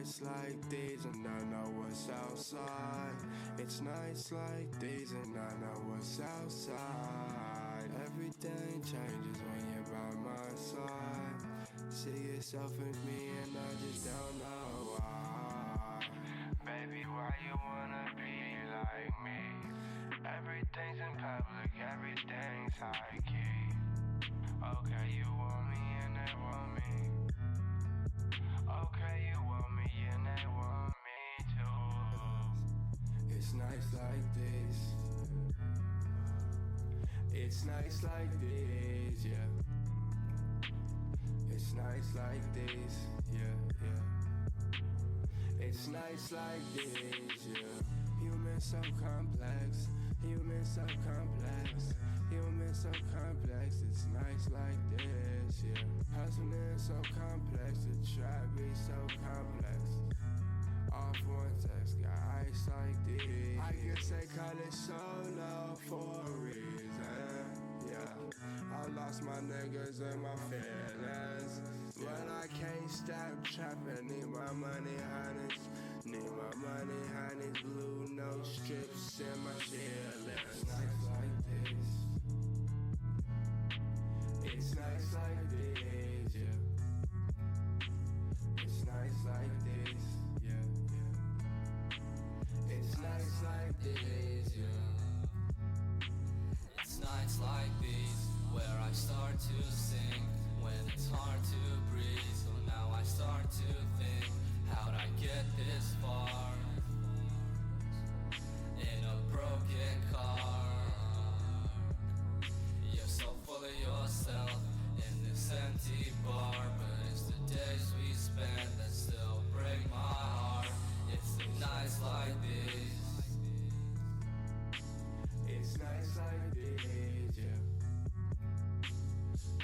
nights like these and I know what's outside. It's nights like these and I know what's outside. Everything changes when you're by my side. See yourself in me and I just don't know why. Baby, why you wanna be like me? Everything's in public, everything's high key. Okay, you want me and they want me. Okay, you want me and they want me too. It's nights like this. It's nights like this, yeah. It's nights like this, yeah, yeah. It's nights like this, yeah. Human so complex, human so complex, human so complex. It's nights like this, yeah. Hustling so complex, the trap is so complex. Off one text, got ice like this. I guess they call it solo for a reason, yeah. I lost my niggas and my feelings, but I can't stop trapping. Need my money, honest. Need my money, honest. Blue no strips in my ceilings. It's nights like this. It's nights like this, yeah. It's nights like this, yeah, yeah. It's nights like this, yeah. It's nights like these where I start to sing when it's hard to breathe. So now I start to think, how'd I get this far? In a broken car. You're so full of yourself in this empty bar, but it's the days we spend that still break my heart. It's the nights like these. It's nights like this, yeah.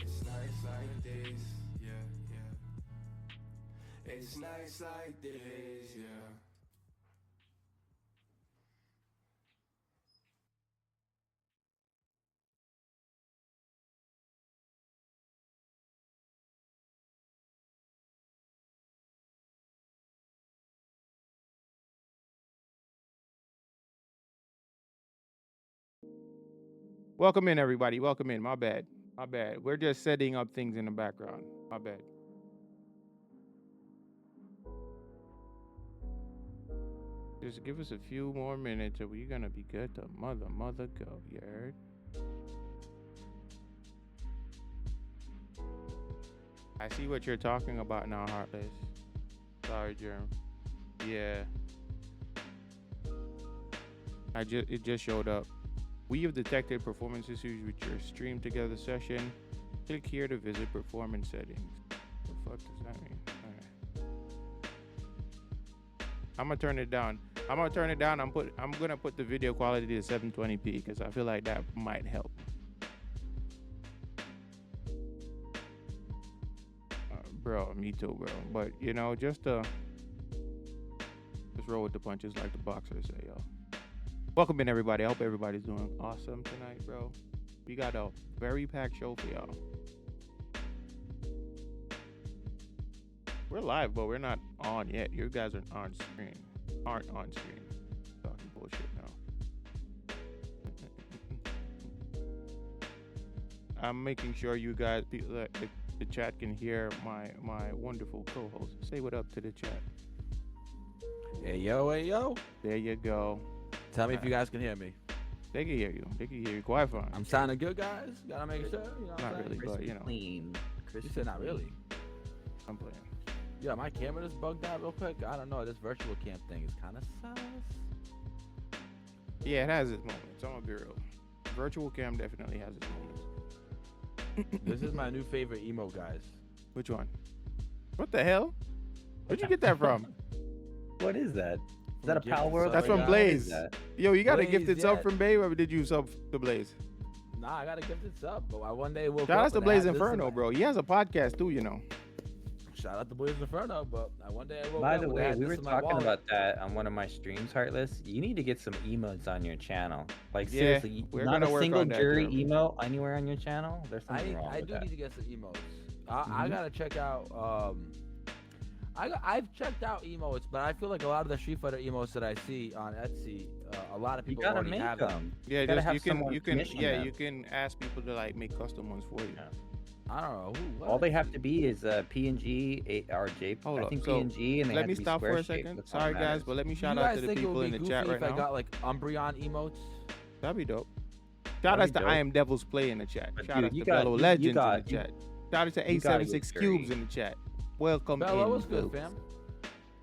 It's nights like this, yeah, yeah. It's nights like this, yeah. Welcome in, everybody. Welcome in. My bad. My bad. We're just setting up things in the background. My bad. Just give us a few more minutes and we're going to be good to mother go. You heard? I see what you're talking about now, Heartless. Sorry, Jerm. Yeah. It just showed up. We have detected performance issues with your stream together session. Click here to visit performance settings. What the fuck does that mean? Alright. I'm gonna turn it down. I'm gonna put the video quality to 720p because I feel like that might help. Bro, me too, bro. But you know, just roll with the punches like the boxers say, yo. Welcome in, everybody. I hope everybody's doing awesome tonight, bro. We got a very packed show for y'all. We're live, but we're not on yet. You guys aren't on screen. Talking bullshit now. I'm making sure you guys, the chat can hear my wonderful co-host. Say what up to the chat. Hey yo. There you go. Tell me if you guys can hear me. They can hear you. They can hear you quite fine. I'm sounding good, guys. Gotta make sure. You know not really, but you know. Clean. You said not really. I'm playing. Yeah, my camera just bugged out real quick. I don't know. This virtual cam thing is kind of sus. Yeah, it has its moments. I'm gonna be real. Virtual cam definitely has its moments. This is my new favorite emo, guys. Which one? What the hell? Where'd you get that from? What is that? Is that a Pal World? That's from guys. Blaze. Yo, you got a Blaze, gifted sub yeah. from Babe, or did you sub to Blaze? Nah, I got a gifted sub, but one day we'll. Shout out to Blaze Inferno, bro. He has a podcast too, you know. Shout out to Blaze Inferno, but one day I woke By up the and I way, had we this were in my talking wallet. about that on one of my streams, Heartless. You need to get some emotes on your channel. Like Yeah, seriously, we're not gonna a work single on that, jury Jeremy. emo anywhere on your channel. There's something wrong I with do that. need to get some emotes. I gotta check out. I've checked out emotes, but I feel like a lot of the Street Fighter emotes that I see on Etsy, a lot of You people gotta already make have them. Yeah, You gotta just have you someone can commission yeah, them. you can ask people to like make custom ones for you. Yeah. I don't know who. All they have Etsy? to be is PNG or J. Hold I up. think So PNG, and they let have me to be stop for square a shaped. second. That's all that Sorry guys, matters. but let me Do shout you out guys to the think it people would in be the goofy chat right if I now. got like Umbreon emotes? That'd be dope. Shout That'd out be to dope. I Am Devil's Play in the chat. But Shout dude, out you to got- Bello you Legends got- in the chat. Shout out to you gotta 876 get Cubes jury. in the chat. Welcome Bella, in. what's good, folks. fam?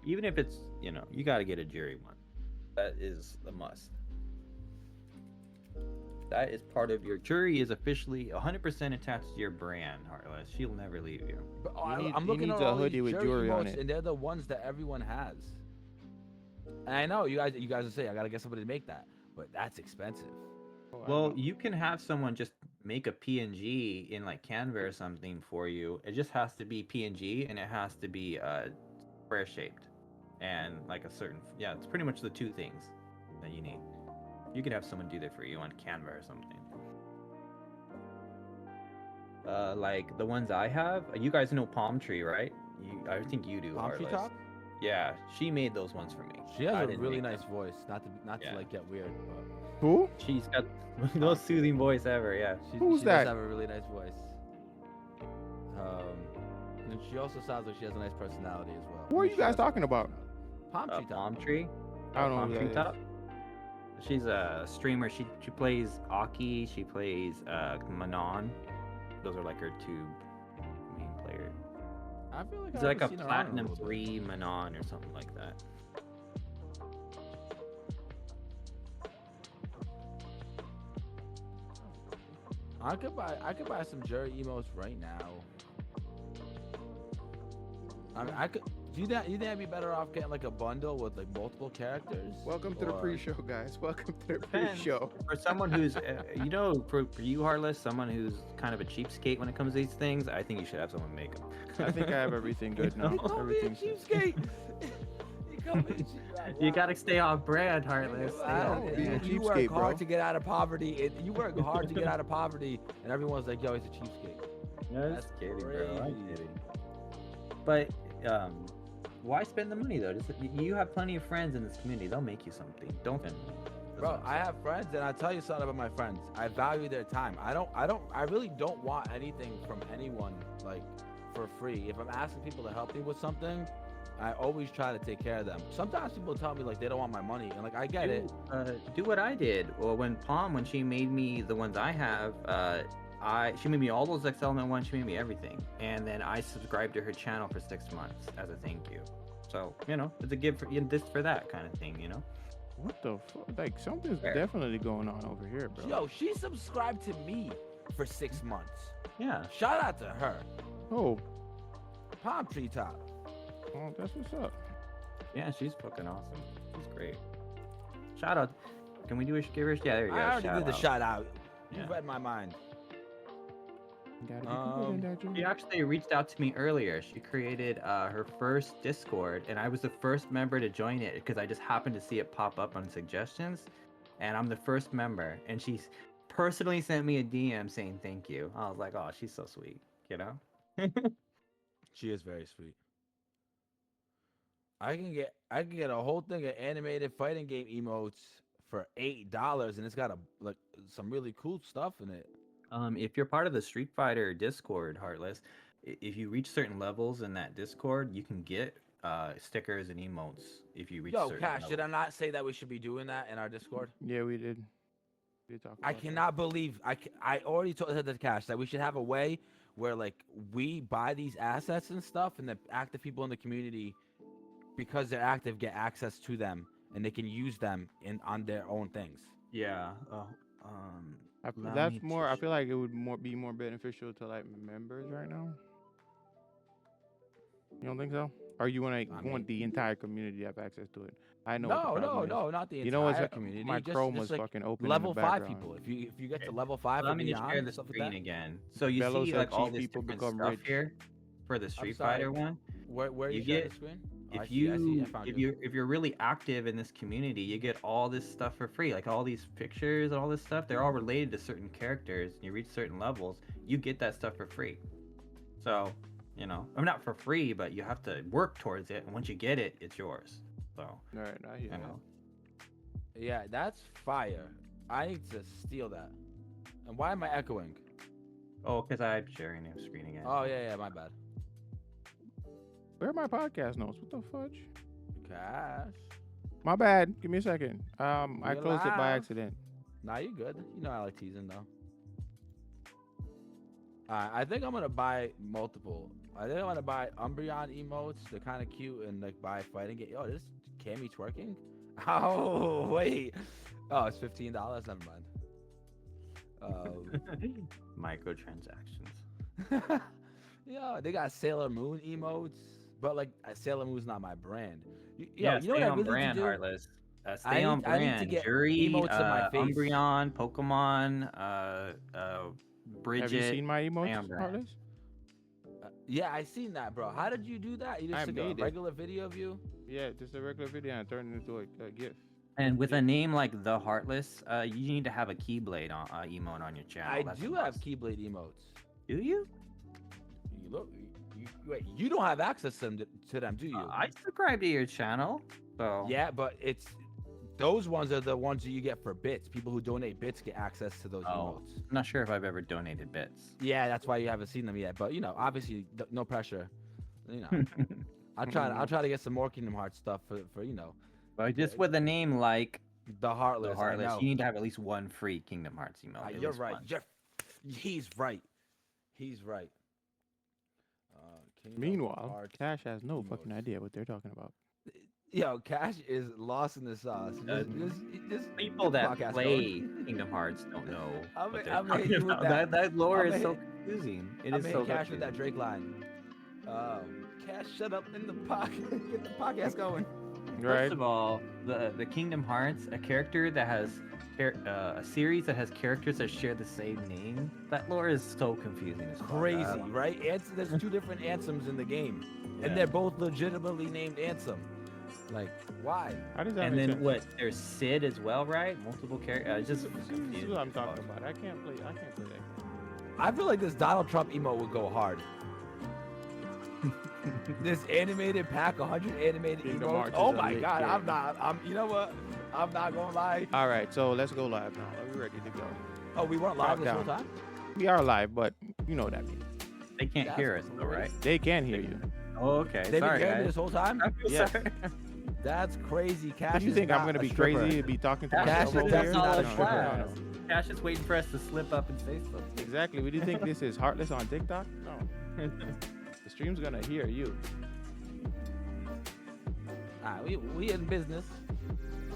Even if it's, you gotta get a jury one. That is a must. That is part of your jury is officially 100% attached to your brand, Heartless. She'll never leave you. But He I'm looking needs at a all hoodie these with jury jewelry on emotes, it. and they're the ones that everyone has. And I know you guys will say I gotta get somebody to make that, but that's expensive. Oh, I Well, know. you can have someone just make a PNG in like Canva or something for you. It just has to be PNG and it has to be square shaped and like a certain it's pretty much the two things that you need. You could have someone do that for you on Canva or something. Like the ones I have, you guys know Palm Tree, right? I think you do. Palm Tree Heartless. Top? Yeah, she made those ones for me. She has I a didn't really make nice them. voice. Not Yeah. to like get weird, but Who? She's got the most soothing voice ever. Yeah. Who's she that? does have a really nice voice. And she also sounds like she has a nice personality as well. Who are you She guys has a talking nice about? personality. Palm Tree Top. Palm Tree. I don't know Palm who Tree that Top. She's a streamer. She plays Aki. She plays Manon. Those are like her two main players. I feel like It's I've like a seen her on a platinum little bit. 3 Manon or something like that. I could buy some Jerry emotes right now. I mean, I could. Do you think I'd be better off getting like a bundle with like multiple characters? Welcome to the Or- pre-show, guys. Welcome to the Depends. pre-show. For someone who's, for you, Heartless, someone who's kind of a cheapskate when it comes to these things, I think you should have someone make them. I think I have everything good You now. He called me a Everything's cheapskate. He called me a cheapskate. You gotta stay off brand, Heartless. Stay Wow. off Be a brand. You cheapskate, work bro. hard to get out of poverty. You work hard to get out of poverty, and everyone's like, "Yo, he's a cheapskate." Just kidding, bro. I'm crazy. kidding. But why spend the money though? You have plenty of friends in this community. They'll make you something. Don't spend money. That's Bro, what I'm I have friends, and I'll tell you something about my friends. I value their time. I really don't want anything from anyone like for free. If I'm asking people to help me with something, I always try to take care of them. Sometimes people tell me like they don't want my money, and like I get it. Do what I did. Well, when she made me the ones I have, she made me all those X Element ones. She made me everything, and then I subscribed to her channel for 6 months as a thank you. So it's a gift for this for that kind of thing. What the fuck? Like something's Fair. definitely going on over here, bro. Yo, she subscribed to me for 6 months. Yeah. Shout out to her. Oh, Palm Tree Top. well, that's what's up. Yeah, she's fucking awesome. She's great. Shout out. Can we do a give her? Yeah, there you go. I already did the out. shout out. You Yeah. read my mind. Gotta get the good in there, She Jimmy. actually reached out to me earlier. She created her first Discord, and I was the first member to join it because I just happened to see it pop up on suggestions, and I'm the first member. And she personally sent me a DM saying thank you. I was like, oh, she's so sweet, She is very sweet. I can get a whole thing of animated fighting game emotes for $8, and it's got some really cool stuff in it. If you're part of the Street Fighter Discord, Heartless, if you reach certain levels in that Discord, you can get stickers and emotes if you reach Yo, certain Cash, did I levels. not say that we should be doing that in our Discord? Yeah, we did. We did talk I about that. cannot believe I already told the Cash that we should have a way where like we buy these assets and stuff, and the active people in the community, because they're active, get access to them, and they can use them on their own things. Yeah. Allow That's me to more. I sh- feel like it would be more beneficial to like members right now. You don't think so? Or you want the entire community to have access to it? I know. what the problem is. Not the entire You know what's community. my just, Chrome just was like fucking open. level in the 5 background. people. If you get to level 5 Allow and me to beyond, share the stuff like screen that. again. So you Bello see said like all cheap this people different become stuff rich. here for the Street sorry. Fighter one. Where You you share get- the screen? Oh, I If see, I found you. if you're really active in this community, you get all this stuff for free. Like all these pictures and all this stuff, they're all related to certain characters. And you reach certain levels, you get that stuff for free. So You know, I mean, not for free, but you have to work towards it, and once you get it, it's yours. So, All right, I hear you that. know, Yeah, that's fire. I need to steal that. And why am I echoing? oh, because I'm sharing a screen again. Oh yeah, my bad. Where are my podcast notes? What the fudge? Cash. My bad. Give me a second. I closed it by Relax. accident. Nah, you good. You know I like teasing though. I think I'm gonna buy multiple. I think I'm gonna buy Umbreon emotes. They're kind of cute and like buy fighting game. Yo, this Cammy twerking? Oh wait. Oh, it's $15. Never mind. Microtransactions. Yo, they got Sailor Moon emotes, but like Sailor Moon's not my brand. Yeah, You know stay what I on really brand, need to do? Heartless. Stay on I need to brand. get Jury, emotes in my face. Umbreon, Pokemon, Bridget. Have you seen my stay on emotes, brand. Heartless? Yeah, I seen that, bro. How did you do that? You just I took a made it. regular video of you? Yeah, just a regular video and turned it into a GIF. And with a name like the Heartless, you need to have a Keyblade on emote on your channel. I That's a do have must. Keyblade emotes. Do you? You look. Wait, you don't have access to them, do you? I subscribe to your channel, so Yeah, but it's those ones are the ones that you get for bits. People who donate bits get access to those Oh. emotes. I'm not sure if I've ever donated bits. Yeah, that's why you haven't seen them yet. But you know, obviously, no pressure. You know, I'll try to get some more Kingdom Hearts stuff for you know But just with a name like the Heartless. the Heartless, I know. you need to have at least one free Kingdom Hearts emote. at You're least right. one. He's right. He's right. Kingdom Meanwhile, Hearts Cash has no fucking emotes. idea what they're talking about. Yo, Cash is lost in the sauce. Just People get the that podcast play going. Kingdom Hearts don't know I'm what a- they're I'm hitting talking you with about. That lore I'm is a so hit- confusing. It I'm is so hitting Cash with that confusing. Drake line. Cash, shut up in the pocket. Get the podcast going. Right? First of all, the Kingdom Hearts, a character that has a series that has characters that share the same name. That lore is so confusing. As fuck. Crazy, right? There's two different Ansems in the game, Yeah. and they're both legitimately named Ansem. Like, why? How does that And make then sense? what? There's Sid as well, right? Multiple characters. Just This is confusing. what I'm talking about. I can't play that game. I feel like this Donald Trump emote would go hard. This animated pack, 100 animated Kingdom emotes. Hearts Oh is a my lit god, game. you know what? I'm not gonna lie. All right, so let's go live now. Are we ready to go? Oh, we weren't live this whole Countdown. time? We are live, but you know what that means. They can't That's hear us, though, crazy. right? They can hear you. Oh, okay. They've been Sorry, hearing me guys. this whole time? I feel Yes. sorry. That's crazy. Cash What do you is think? I'm not gonna a be stripper. crazy to be talking to Cash myself is over here? definitely not a class. no. Cash is waiting for us to slip up and say something. Exactly. What do you think this is? Heartless on TikTok? No. The stream's gonna hear you. We in business. All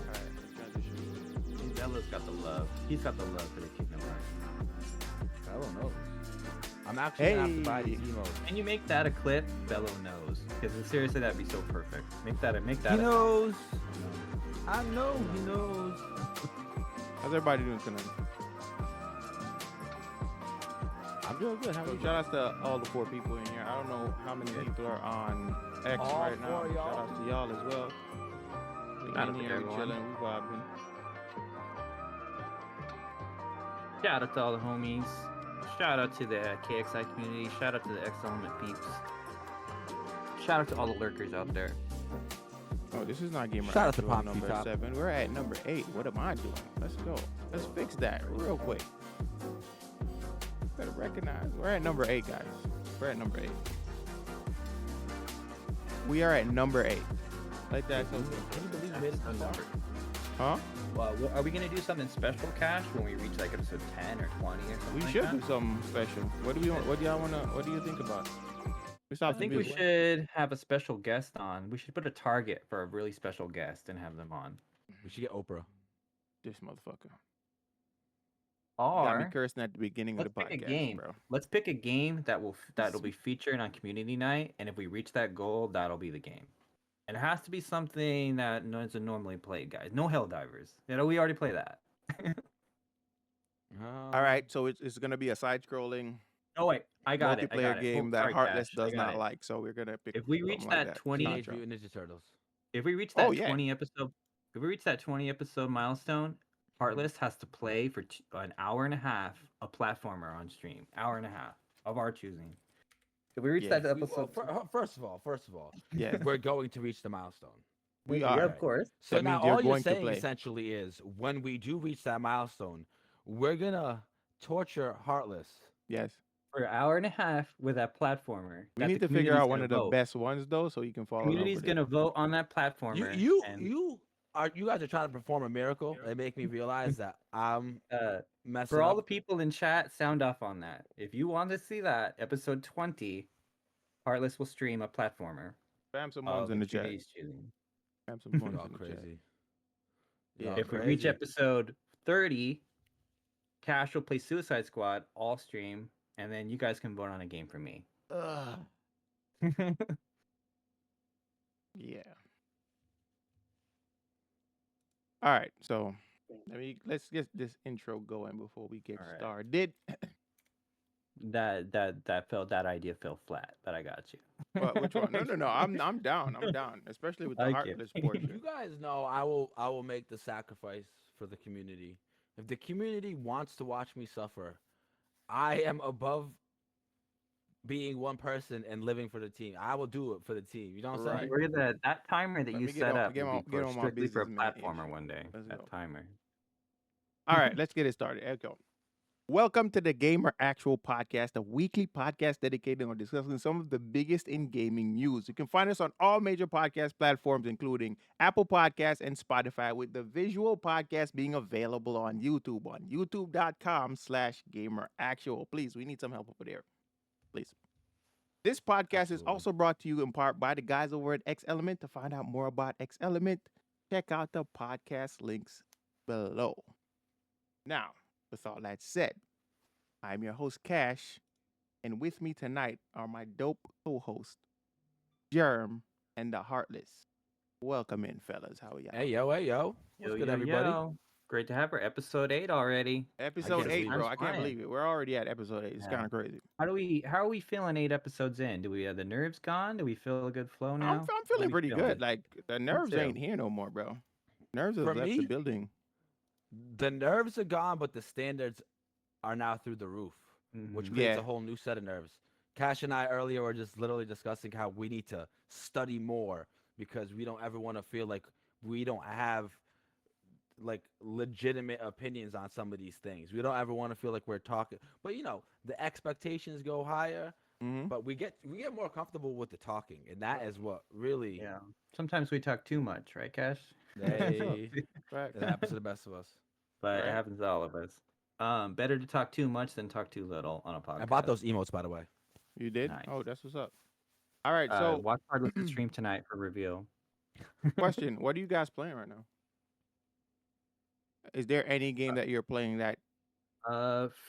right, let's transition. Bella's got the love. He's got the love for the Kingdom Hearts. I don't know. I'm actually gonna have to buy these Hey. emotes. Can you make that a clip? Bello knows. Because seriously, that'd be so perfect. Make that. He knows. I know he knows. How's everybody doing tonight? I'm doing good. How are So you? shout outs to all the 4 people in here. I don't know how many people are on X All right now. 4 of y'all. Shout outs to y'all as well. We Shout out in to here, we everyone. chilling, we vibing. Shout out to all the homies. Shout out to the KXI community. Shout out to the X Element peeps. Shout out to all the lurkers out there. Oh, this is not Gamer Shout out to Actual Pop number Top. 7. We're at number 8. What am I doing? Let's go. Let's fix that real quick. Better recognize. We're at number 8, guys. We're at number 8. We are at number 8. Like that. Can you believe we made it this far? Huh? Well, are we gonna do something special, Cash, when we reach like episode 10 or 20 or something? We like should that? do something special. What do we want? What do y'all wanna? What do you think about? I think we should have a special guest on. We should put a target for a really special guest and have them on. We should get Oprah. This motherfucker. Got me Or cursing at the beginning of let's the pick a podcast, game. bro. Let's pick a game that'll be featured on community night, and if we reach that goal, that'll be the game. And it has to be something that isn't normally played, guys. No Helldivers. You know, we already play that. All right, so it's gonna be a side-scrolling Oh wait, I got it. I multiplayer got it. game Oh, that sorry, Heartless Cash, I does got not it. like. So we're gonna pick. If we reach something like that that. 20 Contra. Teenage Mutant Ninja Turtles. If we reach Oh, that yeah. 20 episode, if we reach that 20 episode milestone, Heartless has to play for an hour and a half a platformer on stream. Hour and a half of our choosing. Did we reach Yeah. that Well, episode? first of all, Yes, we're going to reach the milestone. we Yeah, are. of course. So That now means you're all you're going to saying play. essentially is when we do reach that milestone, we're gonna torture Heartless. Yes. For an hour and a half with that platformer. We that need the to figure community's out one gonna of the vote. best ones though, so you can follow up Community's with it. gonna vote on that You platformer. you and you guys are trying to perform a miracle and make me realize that I'm messing for all up. the people in chat, sound off on that. If you want to see that, episode 20, Heartless will stream a platformer. Spam some ones in the chat. community's choosing. Spam some ones Y'all in the chat. crazy. Yeah. Y'all If we reach crazy. episode 30, Cash will play Suicide Squad all stream, and then you guys can vote on a game for me. Ugh. Yeah. All right, so let's get this intro going before we get All right. started. that idea fell flat, but I got you. Which one? No. I'm down. I'm down, especially with the Okay. Heartless You portion. guys know I will make the sacrifice for the community. If the community wants to watch me suffer, I am above being one person and living for the team. I will do it for the team. You know what I'm Right. saying? We're that timer that Let you me get set on- up get will on- be get for on my strictly for a businessman platformer itch. one day. Let's That go. timer. All right, let's get it started. Let's go. Welcome to the Gamer Actual Podcast, a weekly podcast dedicated on discussing some of the biggest in gaming news. You can find us on all major podcast platforms, including Apple Podcasts and Spotify, with the visual podcast being available on youtube.com/gameractual. Please, we need some help over there. Please. This podcast is Absolutely. also brought to you in part by the guys over at X Element. To find out more about X Element, check out the podcast links below. Now, with all that said, I'm your host, Cash, and with me tonight are my dope co-hosts, Germ and the Heartless. Welcome in, fellas. How are y'all? Hey yo. What's good, everybody? Great to have her. Episode 8 already. Episode can't 8, believe bro. it. I can't Flying. believe it. We're already at episode 8. It's Yeah. kind of crazy. How are we feeling 8 episodes in? Do we have the nerves gone? Do we feel a good flow now? I'm What are feeling we pretty feeling? good. Like, the nerves too. ain't here no more, bro. Nerves have For left me, the building. the nerves are gone, but the standards are now through the roof, which Mhm. creates Yeah. a whole new set of nerves. Cash and I earlier were just literally discussing how we need to study more because we don't ever want to feel like we don't have like legitimate opinions on some of these things. We don't ever want to feel like we're talking, but the expectations go higher, Mm-hmm. but we get more comfortable with the talking, and that is what really Yeah. Sometimes we talk too much, right, Cash? they Right. it happens to the best of us. But Right. it happens to all of us. Better to talk too much than talk too little on a podcast. I bought those emotes, by the way. You did? Nice. Oh, that's what's up. All right, so watch Heartless stream tonight for reveal. question, what are you guys playing right now? Is there any game that you're playing that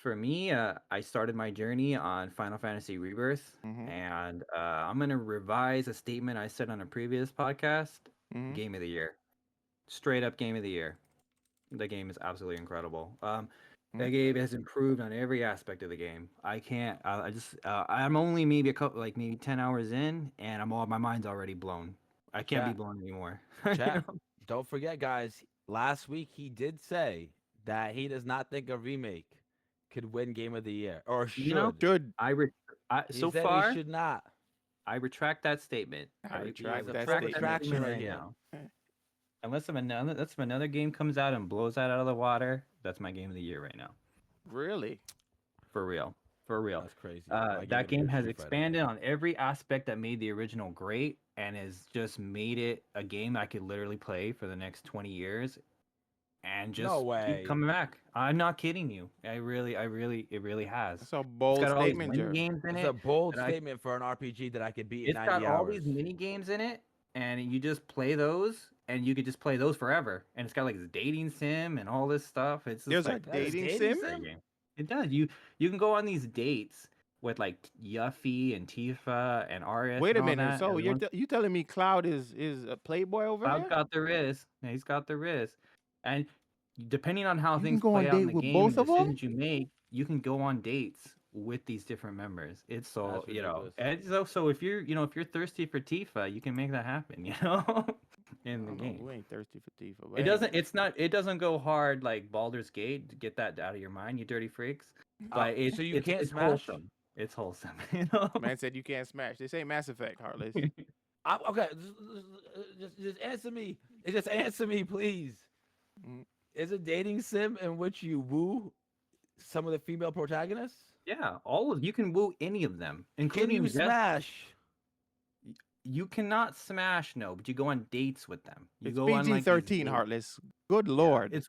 For me, I started my journey on Final Fantasy Rebirth, Mhm. and I'm gonna revise a statement I said on a previous podcast. Mhm. Game of the year, straight up game of the year. The game is absolutely incredible. The game has improved on every aspect of the game. I can't. I just. I'm only maybe maybe 10 hours in, and my mind's already blown. I can't be Chat. blown anymore. Chat. Don't forget, guys. Last week he did say that he does not think a remake could win Game of the Year or should. You know, Should He so said far, he should not. I retract that statement. I retract a that full statement. retraction right now. now. Unless another game comes out and blows that out of the water, that's my game of the year right now. Really? For real. That's crazy. My That of the game Year, has Street Fighter. expanded on every aspect that made the original great and has just made it a game I could literally play for the next 20 years and just No way. keep coming back. I'm not kidding you. It really has. That's a bold It's got all these statement, mini Jer. games in It's it. a bold that I- statement for an RPG that I could beat in It's 90 got all hours. these mini games in it, and you just play those, and you could just play those forever. And it's got like this dating sim and all this stuff. It's just There's a like dating dating sim? sim? game. It does. You can go on these dates with like Yuffie and Tifa and RS. Wait a and all minute. that, So and you're one- you telling me Cloud is a playboy over Cloud there? got the wrist. Yeah, he's got the wrist. And depending on how You can things go on play out in date the with game both and of 'em? decisions you make, you can go on dates with these different members. It's so That's ridiculous. and so if you're thirsty for Tifa, you can make that happen. In the I don't know, game. we ain't thirsty for Tifa. but It doesn't. anyway. It doesn't go hard like Baldur's Gate. To get that out of your mind, you dirty freaks. But So you can't it's smash? wholesome. It's wholesome. You know. Man said you can't smash. This ain't Mass Effect, Heartless. Okay, just answer me. Just answer me, please. Mm. Is a dating sim in which you woo some of the female protagonists? Yeah, all of you can woo any of them, Can including you Jess. smash? You cannot smash, no, but you go on dates with them. You It's go on like these PG-13, dates. Heartless. Good Yeah, lord. It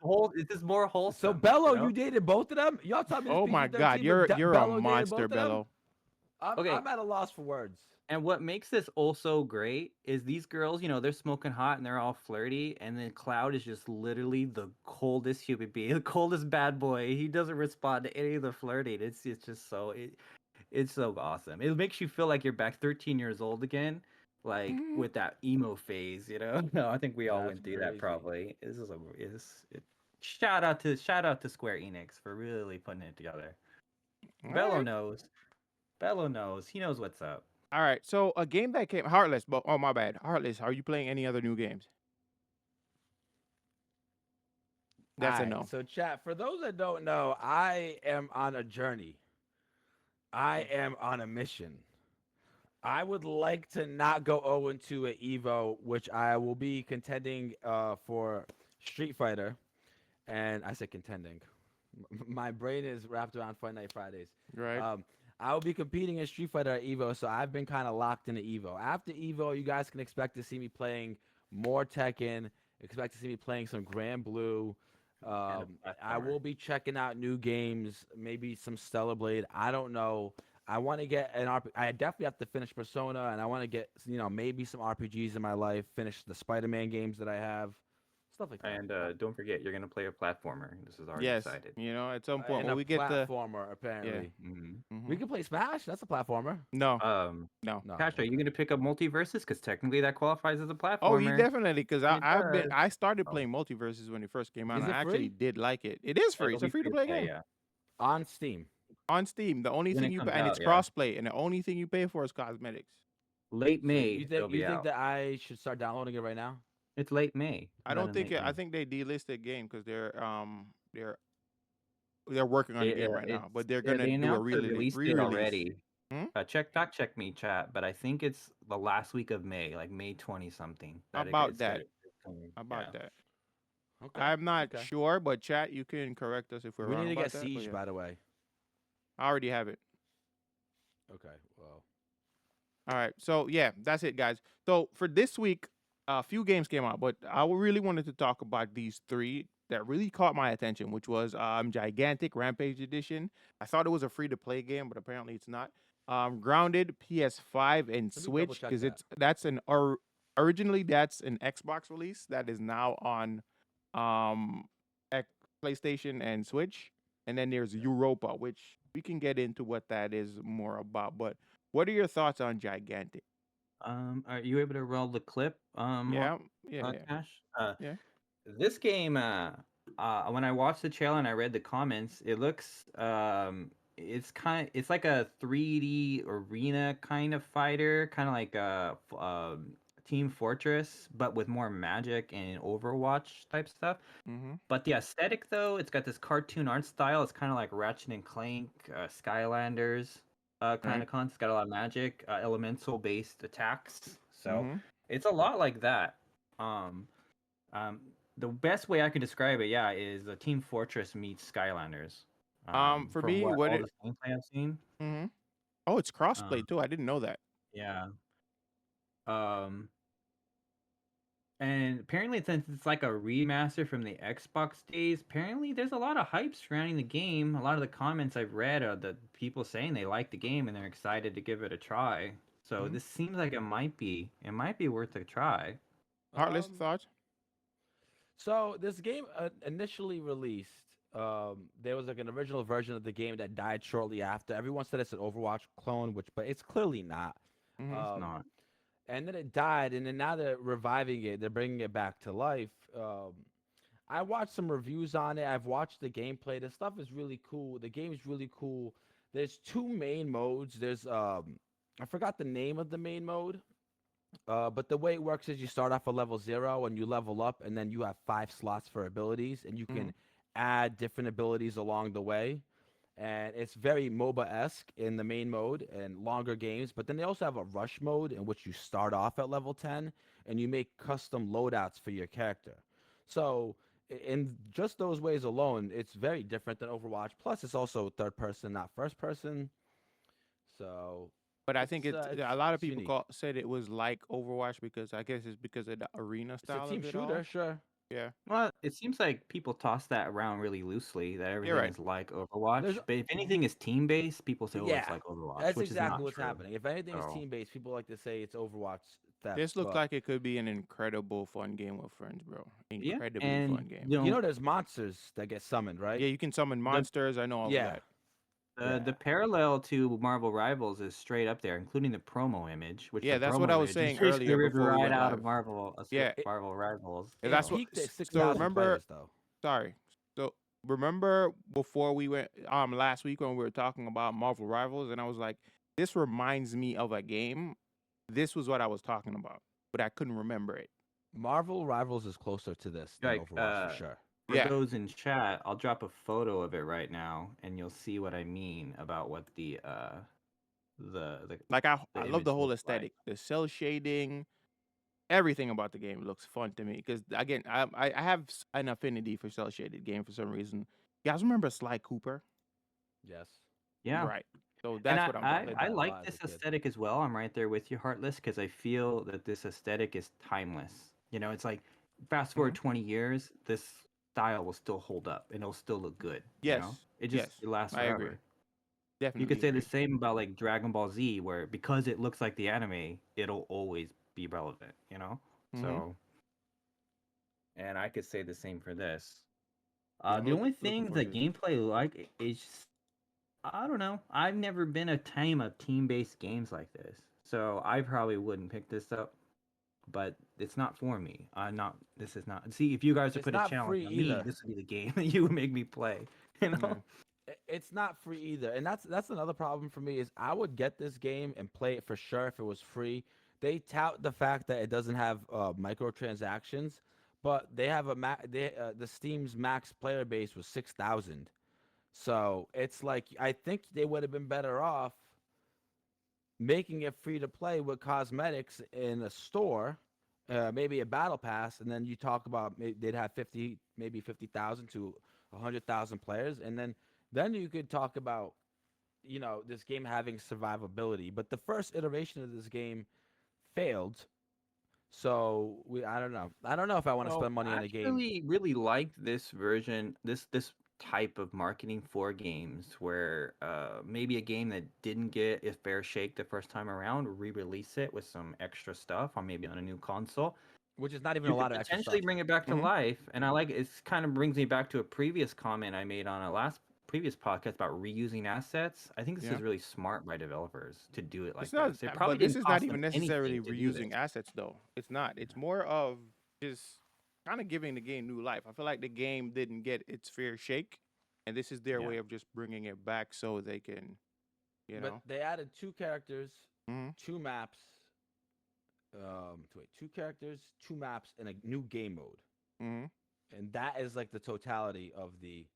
is more wholesome. So Bello, you know? you dated both of them? Y'all tell me this Oh PG-13, my God, you're but a Bello dated monster, both of them? Bello. Okay. I'm at a loss for words. And what makes this also great is these girls, they're smoking hot and they're all flirty, and then Cloud is just literally the coldest human being, the coldest bad boy. He doesn't respond to any of the flirting. It's just so it's so awesome. It makes you feel like you're back 13 years old again, like with that emo phase. No, I think we all That's went through crazy. that probably. Shout out to Square Enix for really putting it together. Bello Alright. knows. Bello knows. He knows what's up. All right, so a game that came Heartless, but oh my bad, Heartless. Are you playing any other new games? That's a All right, no. so chat, for those that don't know, I am on a journey. I am on a mission. I would like to not go 0-2 at Evo, which I will be contending for Street Fighter. And I said contending. My brain is wrapped around Fight Night Fridays. Right. I will be competing in Street Fighter at Evo, so I've been kind of locked into Evo. After Evo, you guys can expect to see me playing more Tekken. Expect to see me playing some Grand Blue. I platformer. will be checking out new games, maybe some Stellar Blade. I don't know. I want to get an RP. I definitely have to finish Persona, and I want to get maybe some RPGs in my life. Finish the Spider-Man games that I have, stuff like that. And don't forget, you're gonna play a platformer. This is already Yes. decided. At some point And when a we get the platformer, apparently. Mhm. We can play Smash. That's a platformer. No. Um, No. No. Cash, are you gonna pick up Multiverses? Because technically that qualifies as a platformer. Oh, he definitely because It does. I started Oh. playing Multiverses when it first came out. Is And it I actually free? did like it. It is free. It'll It's a be free to play game Yeah. On Steam. on Steam. The only When thing it you comes pay, and out, it's yeah. crossplay, and the only thing you pay for is cosmetics. Late So May. you it'll think be out. that I should start downloading it right now? It's late May. I Not don't in think late I May. think they delisted game because they're working on the game right now, but they're gonna They do a announced the release date re-release. already. Hmm? Fact check me, chat. But I think it's the last week of May, like May 20 something. About that. Okay. I'm not okay. sure, but chat, you can correct us if we're We wrong need to about get that. but Siege, yeah. by the way. I already have it. Okay. Well. All right. So yeah, that's it, guys. So for this week, a few games came out, but I really wanted to talk about these three that really caught my attention, which was Gigantic Rampage Edition. I thought it was a free to play game, but apparently it's not. Grounded, PS5 and Switch, double-check because that. originally that's an Xbox release that is now on PlayStation and Switch. And then there's Europa, which we can get into what that is more about. But what are your thoughts on Gigantic? Are you able to roll the clip? Yeah. Cash. Yeah. This game. When I watched the trailer and I read the comments, it looks. It's like a 3D arena kind of fighter, kind of like Team Fortress, but with more magic and Overwatch type stuff. Mm-hmm. But the aesthetic, though, it's got this cartoon art style. It's kind of like Ratchet and Clank, Skylanders kind of concept. It's got a lot of magic, elemental based attacks. So it's a lot like that. The best way I can describe it, yeah, is a Team Fortress meets Skylanders. For from me, all what the gameplay I've seen. Mm-hmm. Oh, it's crossplay too. I didn't know that. Yeah. And apparently, since it's like a remaster from the Xbox days, apparently there's a lot of hype surrounding the game. A lot of the comments I've read are the people saying they like the game and they're excited to give it a try. So this seems like it might be worth a try. Heartless thoughts? So this game initially released. There was like an original version of the game that died shortly after. Everyone said it's an Overwatch clone, but it's clearly not. Mm-hmm. It's not. And then it died, and then now they're reviving it. They're bringing it back to life. I watched some reviews on it. I've watched the gameplay. The stuff is really cool. The game is really cool. There's two main modes. There's I forgot the name of the main mode. But the way it works is you start off at level 0 and you level up, and then you have 5 slots for abilities, and you can add different abilities along the way. and it's very MOBA-esque in the main mode and longer games. But then they also have a rush mode in which you start off at level 10 and you make custom loadouts for your character. So in just those ways alone, it's very different than Overwatch. Plus, it's also third person, not first person. So But I think a lot of it's people unique. said it was like Overwatch because I guess it's because of the arena It's a style team of it all. shooter, sure. Yeah, Well, it seems like people toss that around really loosely, that you're everything right. is like Overwatch. There's But if anything is team-based, people say, "Oh, it's Yeah, like Overwatch," that's which is exactly not what's true. happening. If anything is So, team based, people like to say it's Overwatch theft. This looks But like it could be an incredible fun game with friends, bro. yeah, Incredibly and fun game. you know, there's monsters that get summoned, right? Yeah, you can summon the monsters. I know all of Yeah, that. yeah. the parallel to Marvel Rivals is straight up there, including the promo image, which the Yeah, that's what promo I was image is saying basically earlier ripped before we right went out of live. Yeah, It, Marvel Rivals. and it that's So what. peaked at So 6,000 remember, players though. sorry. So remember before we went last week when we were talking about Marvel Rivals, and I was like, this reminds me of a game. This was what I was talking about, but I couldn't remember it. Marvel Rivals is closer to this than like Overwatch for sure. for Yeah, those in chat, I'll drop a photo of it right now, and you'll see what I mean about what the like the I love image the whole looks like. aesthetic, the cell shading, everything about the game looks fun to me. Because again, I have an affinity for cell shaded game for some reason. You guys remember Sly Cooper? Yes, Yeah. Right. So And that's what I'm talking played I about. that a like lot as this a kid. aesthetic as well. I'm right there with you, Heartless, because I feel that this aesthetic is timeless. You know, it's like fast forward Mhm. 20 years, this style will still hold up and it'll still look good. You know, Yes, yes, it lasts I agree. forever. You could Definitely say the agree. same about like Dragon Ball Z, where because it looks like the anime, it'll always be relevant. You know, Hmm. so and I could say the same for this. Yeah, I'm The only looking thing forward that to this. gameplay like is I don't know. I've never been a team of team-based games like this, so I probably wouldn't pick this up. But it's not for me. I'm not. This is not. See, if you guys would it's put a not challenge free on me, either. this would be the game that you would make me play. You Yeah. know? It's not free either, and that's another problem for me. Is I would get this game and play it for sure if it was free. They tout the fact that it doesn't have microtransactions, but they have the Steam's max player base was 6,000. So it's like I think they would have been better off making it free to play with cosmetics in a store, maybe a battle pass, and then you talk about they'd have 50, maybe 50,000 to 100,000 players, and then you could talk about this game having survivability. But the first iteration of this game failed, so I don't know if I want to So spend money I on a game. actually really liked this version, this type of marketing for games, where maybe a game that didn't get a fair shake the first time around, re-release it with some extra stuff on maybe on a new console. Which is not even You a could lot of extra potentially stuff. bring it back to Hmm. life, and I like it. Kind of brings me back to a previous comment I made on a last previous podcast about reusing assets. I think this Yeah. is really smart by developers to do it It's like not, this. It probably but this didn't is not cost them even necessarily anything to do this. reusing assets, though. It's not. It's more of just kind of giving the game new life. I feel like the game didn't get its fair shake, and this is their Yeah. way of just bringing it back so they can, you But know. they added two characters, Hmm. two maps, two characters, two maps, and a new game mode. Hmm. And that is like the totality of The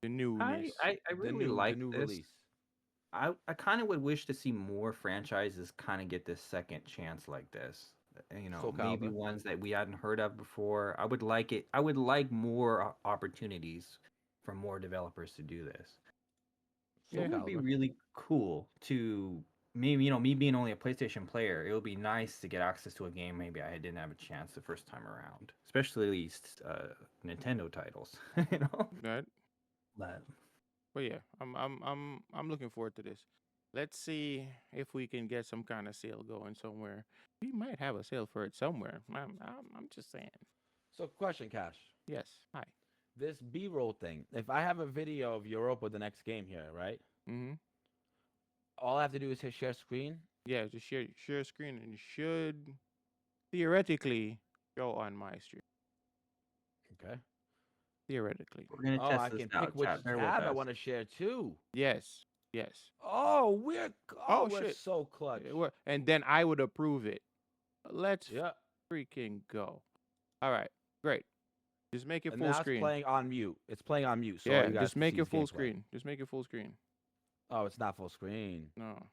newness. I really the like new this. release. I kind of would wish to see more franchises kind of get this second chance like this. You know, Soul maybe Calibur. ones that we hadn't heard of before. I would like it. I would like more opportunities for more developers to do this. Soul It would be Calibur. really cool to maybe, you know, me being only a PlayStation player, it would be nice to get access to a game maybe I didn't have a chance the first time around, especially Nintendo titles, you know. Right. But But yeah, I'm looking forward to this. Let's see if we can get some kind of sale going somewhere. We might have a sale for it somewhere. I'm just saying. So, question, Cash. Yes. Hi. This B-roll thing. If I have a video of Europa, the next game here, right? Mm-hmm. All I have to do is hit share screen. Yeah, just share screen and it should theoretically show on my stream. Okay. Theoretically. we're gonna Oh, test I this can out, pick which chat. Bear with tab I us. want to share too. Yes. Yes. Oh, Oh, we're shit. so clutch. And then I would approve it. Let's Yeah. freaking go. All right. Great. Just make it And full now it's screen. playing on mute. It's playing on mute, so all Yeah, you guys just can make see it is full gameplay. screen. Just make it full screen. Oh, it's not full screen. No,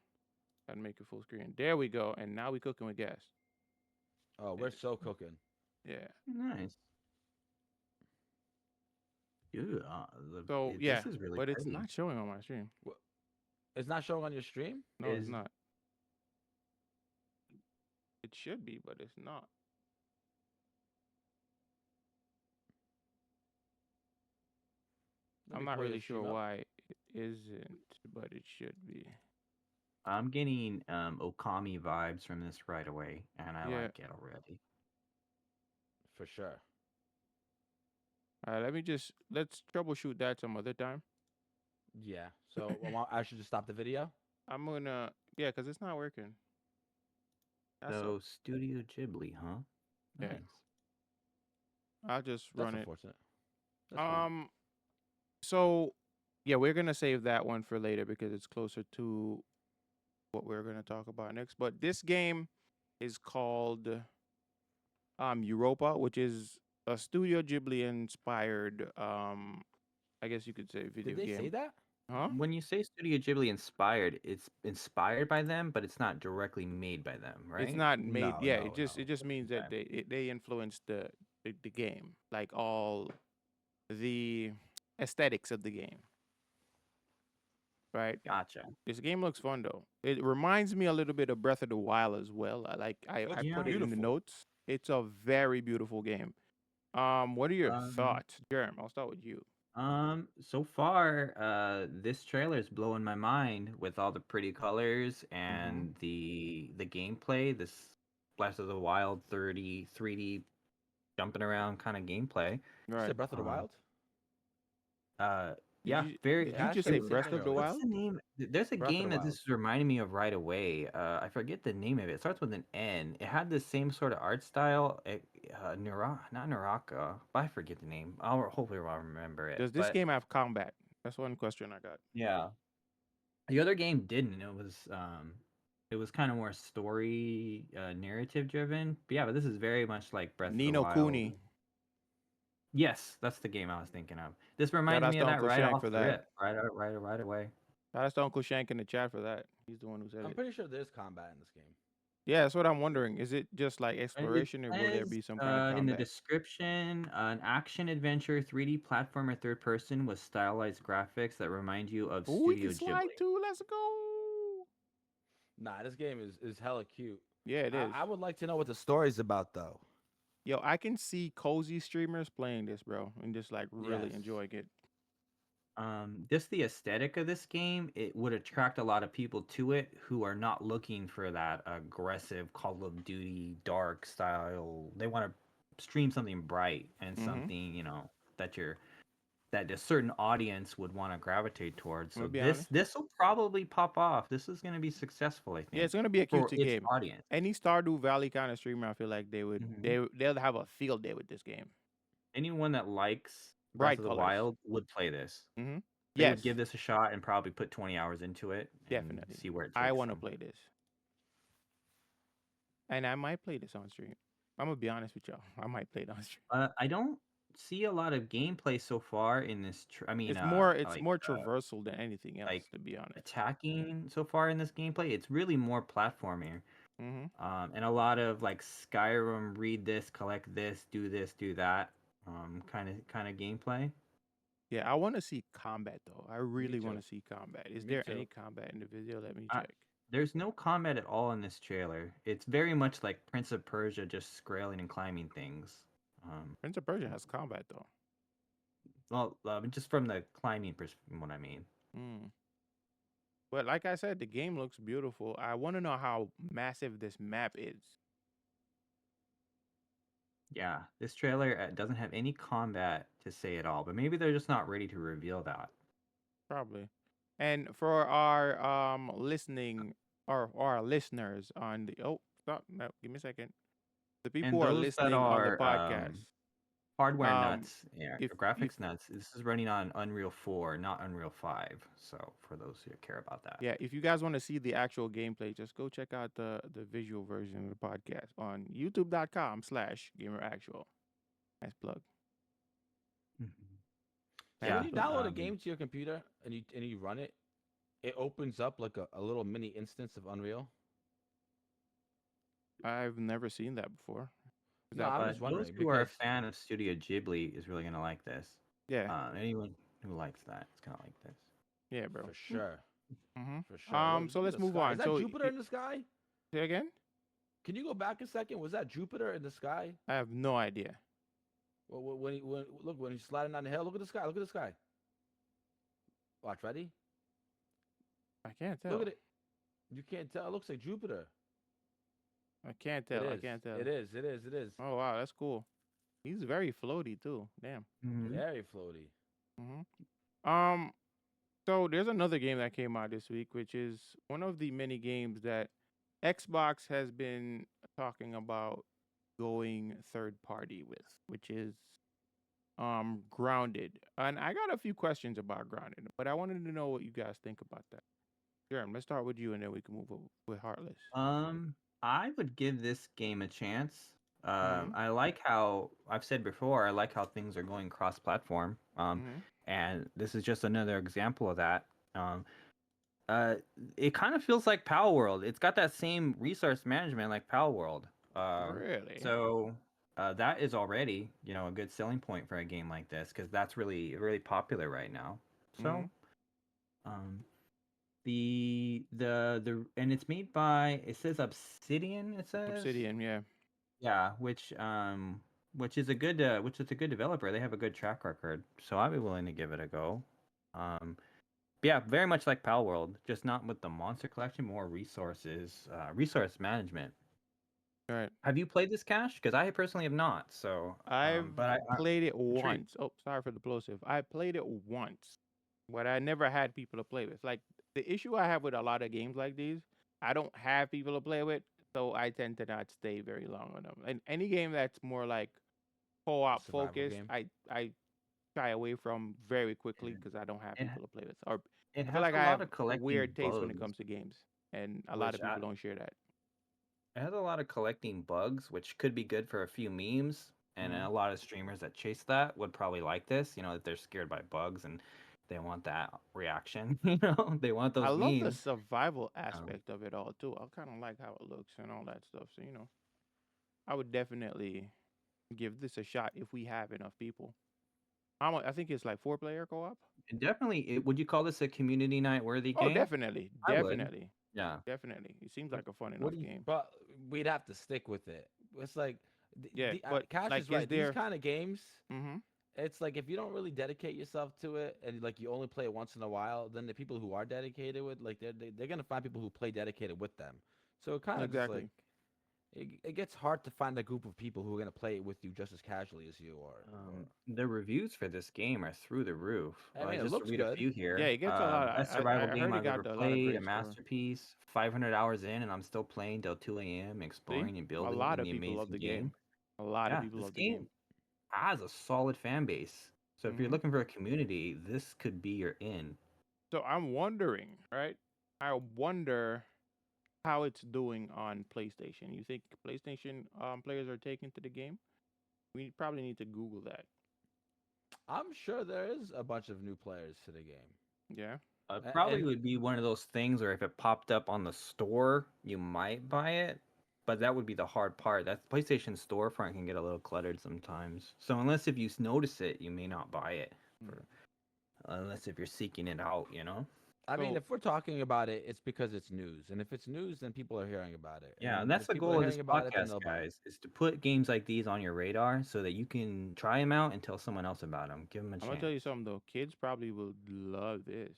gotta make it full screen. There we go. And now we cooking with gas. Oh, we're so cooking. Yeah. Nice. Dude, So yeah, this is really but it's pretty. not showing on my stream. It's not showing on your stream? No, it's Is- not. It should be, but it's not. Let I'm me not pull your really sure stream up. why it isn't, but it should be. I'm getting Okami vibes from this right away, and I Yeah. like it already. For sure. All right, let's troubleshoot that some other time. Yeah. So I should just stop the video? I'm gonna, yeah, cause it's not working. That's So Studio Ghibli, huh? Yeah. Nice. I'll just That's run it. unfortunate. That's weird. So yeah, we're gonna save that one for later because it's closer to what we're gonna talk about next. But this game is called Europa, which is a Studio Ghibli inspired I guess you could say video Did they game. say that? Huh? When you say Studio Ghibli inspired, it's inspired by them, but it's not directly made by them, right? It's not made. No, Yeah, no, it just means that they influenced the game, like all the aesthetics of the game. Right. Gotcha. This game looks fun though. It reminds me a little bit of Breath of the Wild as well. I Looks put it in the beautiful. notes. It's a very beautiful game. What are your Um, thoughts, Jerem? I'll start with you. So far, this trailer is blowing my mind with all the pretty colors and the gameplay. This Breath of the Wild 3D jumping around kind of gameplay. You Right. said Breath of the Wild? Yeah, you- very. did you Yeah, I just said say the same Breath thing of the earlier. What's Wild? the name? There's a Breath of game the that this is reminding me of right away. I forget the name of it. It starts with an N. It had the same sort of art style. Not Naraka, but I forget the name. Hopefully I'll remember it. Does this But game have combat? That's one question I got. yeah, the other game didn't. It was kind of more story narrative driven. But yeah, but this is very much like Breath Nino of the Wild. Kuni. Yes, that's the game I was thinking of. This Shout reminded out me to of that Uncle right Shank off for the that. rip, right away. Shout out to Uncle Shank in the chat for that. He's the one who said I'm it. pretty sure there's combat in this game. Yeah, that's what I'm wondering. Is it just like It exploration, or will there be says, some kind of in the combat? description, an action adventure 3D platformer third person with stylized graphics that remind you of Ooh, we Studio can slide Ghibli. too. Let's go. Nah, this game is hella cute. Yeah, it is. I would like to know what the story's about, though. Yo, I can see cozy streamers playing this, bro, and just like really Yes. enjoying it. Just the aesthetic of this game, it would attract a lot of people to it who are not looking for that aggressive Call of Duty dark style. They want to stream something bright and something, that a certain audience would want to gravitate towards. I'm So gonna be honest. this will probably pop off. This is going to be successful, I think. Yeah, it's gonna be a for cutesy its game. audience. Any Stardew Valley kind of streamer, I feel like they would they'll have a field day with this game. Anyone that likes Bright Breath of the colors. Wild would play this. Mm-hmm. They Yes, would give this a shot and probably put 20 hours into it. And definitely. see where it takes I want to them. play this, and I might play this on stream. I'm gonna be honest with y'all. I might play it on stream. I don't see a lot of gameplay so far in this. It's more traversal than anything else, like, to be honest. attacking so far in this gameplay. It's really more platforming. Mm-hmm. And a lot of like Skyrim, read this, collect this, do that, kind of gameplay. Yeah, I want to see combat though. I really too. want to see combat. Is Me there too. any combat in the video? Let me I- check. There's no combat at all in this trailer. It's very much like Prince of Persia, just scrolling and climbing things. Prince of Persia has combat though. Well, just from the climbing perspective, what I mean. Mm. But like I said, the game looks beautiful. I want to know how massive this map is. Yeah, this trailer doesn't have any combat to say at all, but maybe they're just not ready to reveal that. Probably. And for our listening or our listeners on the stop, no, give me a second. The people who are those that listening on the are, podcast. Hardware Um, nuts, yeah, if- graphics nuts. This is running on Unreal 4, not Unreal 5. So for those who care about that, Yeah, if you guys want to see the actual gameplay, just go check out the visual version of the podcast on youtube.com/gameractual. Nice plug. So when Yeah. you download a Um, game to your computer and you run it, it opens up like a little mini instance of Unreal. I've never seen that before. Is No, that I'm but just those wondering who are a because fan of Studio Ghibli is really gonna like this. yeah, Anyone who likes that is gonna like this. yeah, bro. for sure, for Mm-hmm. sure. Look, So look at let's the move sky. Is on. that So Jupiter in the sky? say again. Can you go back a second? Was that Jupiter in the sky? I have no idea. Well, when he's sliding down the hill, look at the sky. Look at the sky. Watch, ready? I can't Look at tell. it. You can't tell. It looks like Jupiter. I can't It tell. I is. can't tell. It is. It is. It is. Oh wow, that's cool. He's very floaty too. Damn. Mm-hmm. Very floaty. Mm-hmm. So there's another game that came out this week, which is one of the many games that Xbox has been talking about going third party with, which is Grounded. And I got a few questions about Grounded, but I wanted to know what you guys think about that. Jerem, let's start with you, and then we can move over with Heartless. I would give this game a chance. Mm-hmm. I like how I've said before. I like how things are going cross-platform. Mm-hmm. And this is just another example of that. Um, it kind of feels like Pal World. It's got that same resource management like Pal World. Really? So that is already, a good selling point for a game like this because that's really, really popular right now. Mm-hmm. So, um, and it's made by, it says Obsidian. It says, Obsidian, yeah. yeah, which is a good developer. They have a good track record, so I'd be willing to give it a go. Yeah, very much like Pal World, just not with the monster collection, more resources, resource management. All right. Have you played this, Cash? Because I personally have not. So, I've but I'm played it intrigued. once. Oh, sorry for the plosive. I played it once, but I never had people to play with. Like the issue I have with a lot of games like these, I don't have people to play with, so I tend to not stay very long on them. And any game that's more like co-op Survival focused, game. I shy away from very quickly And because I don't have it, people to play with. Or it I feel has like a I lot have of a collecting weird taste when it bugs, comes to games, and a lot which of people don't share that. it has a lot of collecting bugs, which could be good for a few memes. And Mm-hmm. a lot of streamers that chase that would probably like this. That they're scared by bugs and they want that reaction. They want I those love the memes. survival Um, aspect of it all too. I kind of like how it looks and all that stuff. So I would definitely give this a shot if we have enough people. I think it's like 4-player co-op. and definitely, would you call this a community night worthy Oh, game? definitely, I would. definitely, Yeah. definitely. It seems like a fun What enough do you? game. But we'd have to stick with it. It's like, Yeah, but Cash like, is is right. These there? kind of games, Mm-hmm. it's like if you don't really dedicate yourself to it and like you only play it once in a while, then the people who are dedicated with like they're gonna find people who play dedicated with them. So it kind of just like Exactly. it gets hard to find a group of people who are gonna play it with you just as casually as you or The reviews for this game are through the roof. I mean, it Just to looks read a good. few Yeah, here. it gets a lot. Best I survival game heard it I've got ever a lot of played, a great score. masterpiece. 500 hours in, and I'm still playing till 2 a.m. See, exploring and a building lot in of the people love amazing the game. game. A lot of Yeah, people this love the game game. has a solid fan base. So if you're Mm-hmm. looking for a community, this could be your in. So I'm wondering, right? I wonder how it's doing on PlayStation. You think PlayStation players are taking to the game? We probably need to Google that. I'm sure there is a bunch of new players to the game. Yeah. Probably And would be one of those things where if it popped up on the store, you might buy it. But that would be the hard part. That PlayStation storefront can get a little cluttered sometimes. So unless if you notice it, you may not buy it. Mm. For, unless if you're seeking it out. I mean, So if we're talking about it, it's because it's news, and if it's news, then people are hearing about it, Yeah, and and that's if the people are goal of this hearing about it, then podcast, they'll buy it. guys, is to put games like these on your radar so that you can try them out and tell someone else about them. Give them a I'm gonna tell you chance. something though. Kids probably will love this.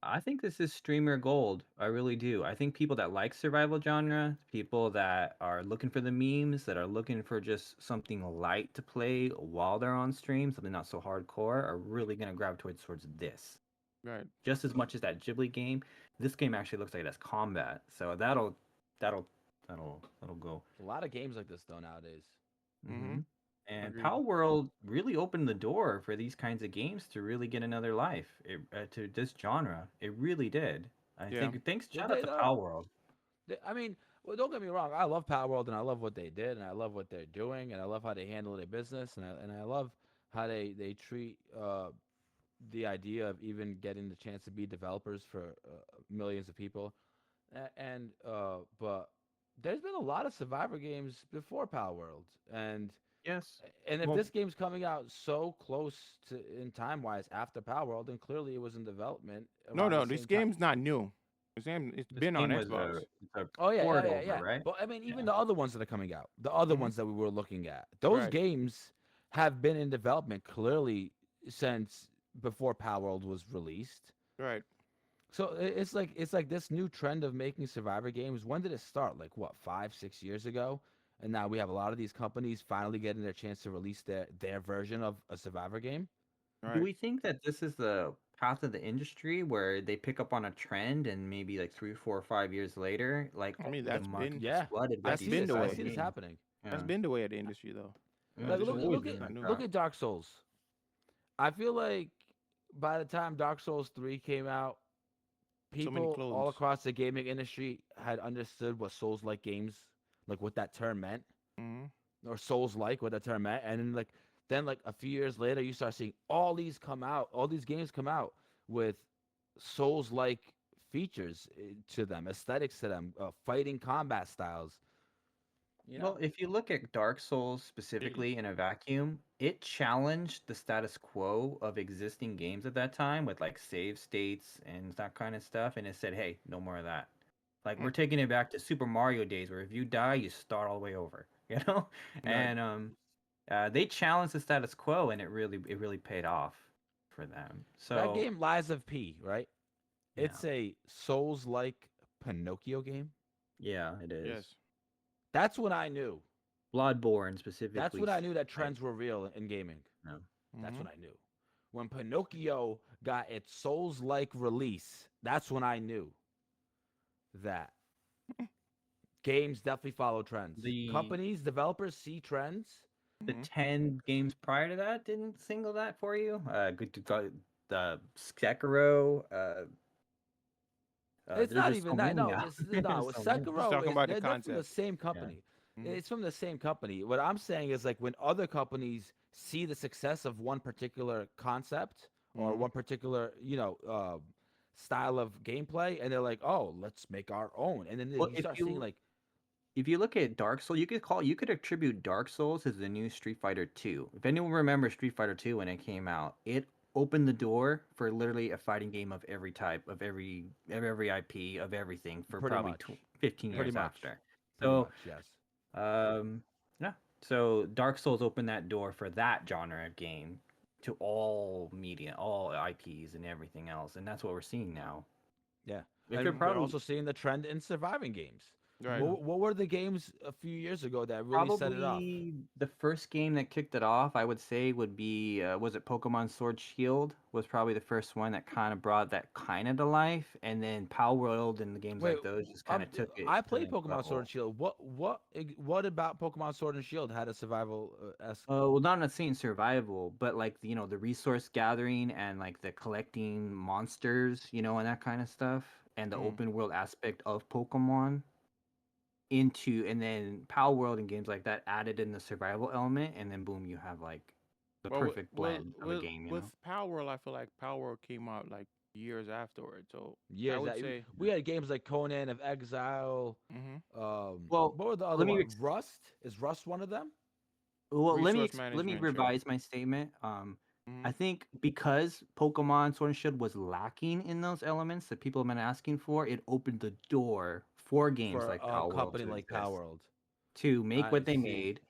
I think this is streamer gold. I really do. I think people that like survival genre, people that are looking for the memes, that are looking for just something light to play while they're on stream, something not so hardcore, are really gonna gravitate towards this. Right. Just as much as that Ghibli game, this game actually looks like it has combat. So that'll go. A lot of games like this though nowadays. Mm-hmm. hmm And Agreed. Pal World really opened the door for these kinds of games to really get another life to this genre. It really did. I Yeah. think thanks Did shout out they to though? Pal World. I mean, well, don't get me wrong. I love Power World, and I love what they did, and I love what they're doing, and I love how they handle their business, and I love how they treat the idea of even getting the chance to be developers for millions of people. And but there's been a lot of Survivor games before Power World, Yes. and if Well, this game's coming out so close to in time wise after Power World, then clearly it was in development No, around the no, this same time. game's not new. This game, it's this been on game was Xbox. a Oh yeah, port yeah, yeah, over, yeah. right? But I mean, even Yeah. the other ones that are coming out, the other Mhm. ones that we were looking at, those Right. games have been in development clearly since before Power World was released. Right. So it's like this new trend of making Survivor games. When did it start? Like what, 5, 6 years ago? And now we have a lot of these companies finally getting their chance to release their version of a Survivor game. Do Right. we think that this is the path of the industry where they pick up on a trend and maybe like 3, 4, 5 years later, like I mean, the that's market been gets Yeah, flooded I with that's see these been this. the I way. survival see this games? happening. That's Yeah. been the way of the industry, though. Yeah, Like this It's has not, always look it's at been not like new. look that. at Dark Souls. I feel like by the time Dark Souls 3 came out, So many people all clones. across the gaming industry had understood what Souls-like games, like what that term meant, Hmm. or Souls-like, what that term meant, and then a few years later, you start seeing all these come out, all these games come out with Souls-like features to them, aesthetics to them, fighting combat styles. You know, Well, if you look at Dark Souls specifically in a vacuum, it challenged the status quo of existing games at that time with like save states and that kind of stuff. And it said, hey, no more of that. Like Hmm. we're taking it back to Super Mario days where if you die, you start all the way over, you know? Right. And they challenged the status quo and it really paid off for them. that So game Lies of P, right? yeah. It's a Souls-like Pinocchio game. Yeah, it is. Yes. That's when I knew. Bloodborne That's specifically. when I knew that Like, trends were real in gaming. you know. That's Hmm. when I knew. When Pinocchio got its Souls-like release, that's when I knew that games definitely follow trends. The Companies, developers see trends. the Hmm. 10 games prior to that didn't single that for you. Good to go. The Sekiro. It's There's not just so even that. many No, now. it's There's no. so many. Just Sekiro talking is about the they're from the concept. same Yeah. company. Hmm. It's from the same company. What I'm saying is like when other companies see the success of one particular concept or Hmm. one particular, style of gameplay, and they're like, "Oh, let's make our own," and then Well, you start seeing like, if you look at Dark Souls, you could attribute Dark Souls as the new Street Fighter 2. If anyone remembers Street Fighter 2 when it came out, it opened the door for literally a fighting game of every type, of every IP, of everything for pretty probably much, 15 Yeah. pretty years much, after. pretty So, much, yes. yeah. So Dark Souls opened that door for that genre of game to all media, all IPs and everything else, and that's what we're seeing now. Yeah, It could and we're probably also seeing the trend in surviving games. Right. What were the games a few years ago that really set it off? probably the first game that kicked it off, I would say, would be was it Pokemon Sword Shield? Was probably the first one that kind of brought that kind of to life, and then Power World and the games Wait, like those just kind of took it I to the played next Pokemon Sword and level. Shield. What about Pokemon Sword and Shield had a survival esque? Well, not saying survival, but like the resource gathering and like the collecting monsters, and that kind of stuff, and the Mm. open world aspect of Pokemon into, and then Power World and games like that added in the survival element, and then boom, you have like the Well, perfect blend of a game, with Power, I feel like Power came out like years afterwards. So I Years would that say, we had games like Conan of Exile. hmm, Well, What were the other let me one? Rust, is Rust one of them? resource let me management, sure. revise my statement. Hmm. I think because Pokemon Sword and Shield was lacking in those elements that people have been asking for, it opened the door for games For like a Power World company to like Power exist, World. to make I what they see. made,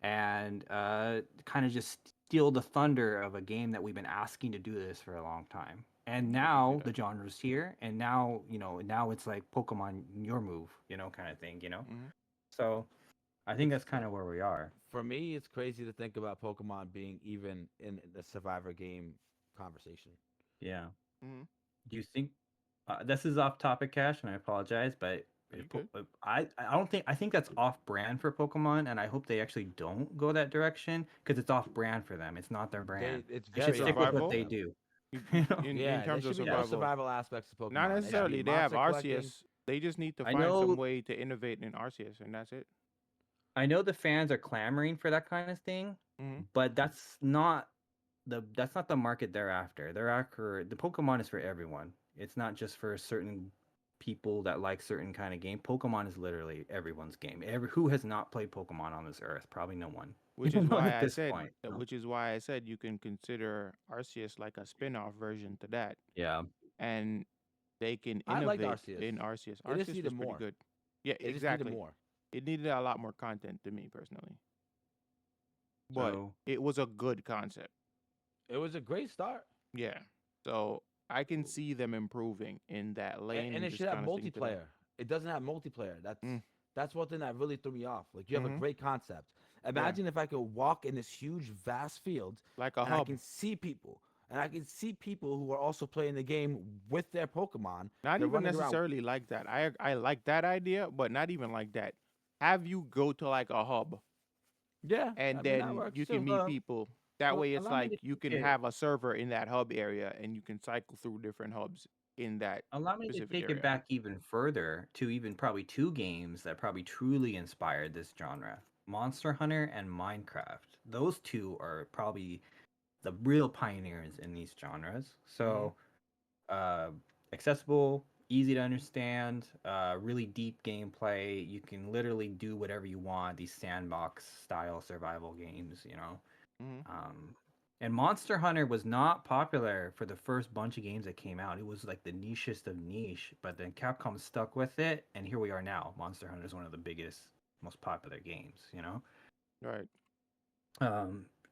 and kind of just steal the thunder of a game that we've been asking to do this for a long time. And I can see now that. the genre's here, and now it's like Pokemon, your move, kind of thing. Hmm. So I think It's that's kind of where we are. for me. It's crazy to think about Pokemon being even in the Survivor game conversation. Yeah. Hmm. Do you think this is off topic, Cash, and I apologize, but You good? I don't think I think that's off brand for Pokemon, and I hope they actually don't go that direction because it's off brand for them. It's not their brand. It's They should very stick off with brand what for Survival? they them. do. You know? In Yeah, there terms of should be more survival, survival aspects to not Pokemon. There should be necessarily. They have monster collecting. RCS. They just need to I find some know way to innovate in RCS, and that's it. I know the fans are clamoring for that kind of thing, Hmm. but that's not. that's not the market they're after. They're after the Pokemon is for everyone. It's not just for certain people that like certain kind of game. Pokemon is literally everyone's game. Who has not played Pokemon on this earth? Probably no one. Which You is know, why at I this said, point. So, you can consider Arceus like a spin-off version to that, yeah. and they can I liked innovate Arceus. in Arceus. It just Arceus needed was pretty more. good. Yeah, It just needed exactly. more. It needed a lot more content to me personally, but So it was a good concept. It was a great start, Yeah. So I can see them improving in that lane and and it should just have kind of sticking to that. multiplayer. It doesn't have multiplayer. Mm. That's one thing that really threw me off. Like you have a Mm-hmm. great concept. Yeah. Imagine if I could walk in this huge, vast field, Like a and I hub. can see people, and I can see people who are also playing the game with their Pokemon. Not They're even running around. necessarily like that. I like that idea, but not even like that. Have you go to like a hub Yeah, and I mean that then works you too. can meet people. That well, way it's allow me like to you take can it. have a server in that hub area and you can cycle through different hubs in that Allow me to specific take it area. back even further to even probably two games that probably truly inspired this genre: Monster Hunter and Minecraft. Those two are probably the real pioneers in these genres. Mm-hmm. So, uh, accessible, easy to understand, really deep gameplay. You can literally do whatever you want. These sandbox style survival games, you know. Mm-hmm. Um, and Monster Hunter was not popular for the first bunch of games that came out. It was like the nichest of niche, but then Capcom stuck with it, and here we are now. Monster Hunter is one of the biggest, most popular games, you know? Right.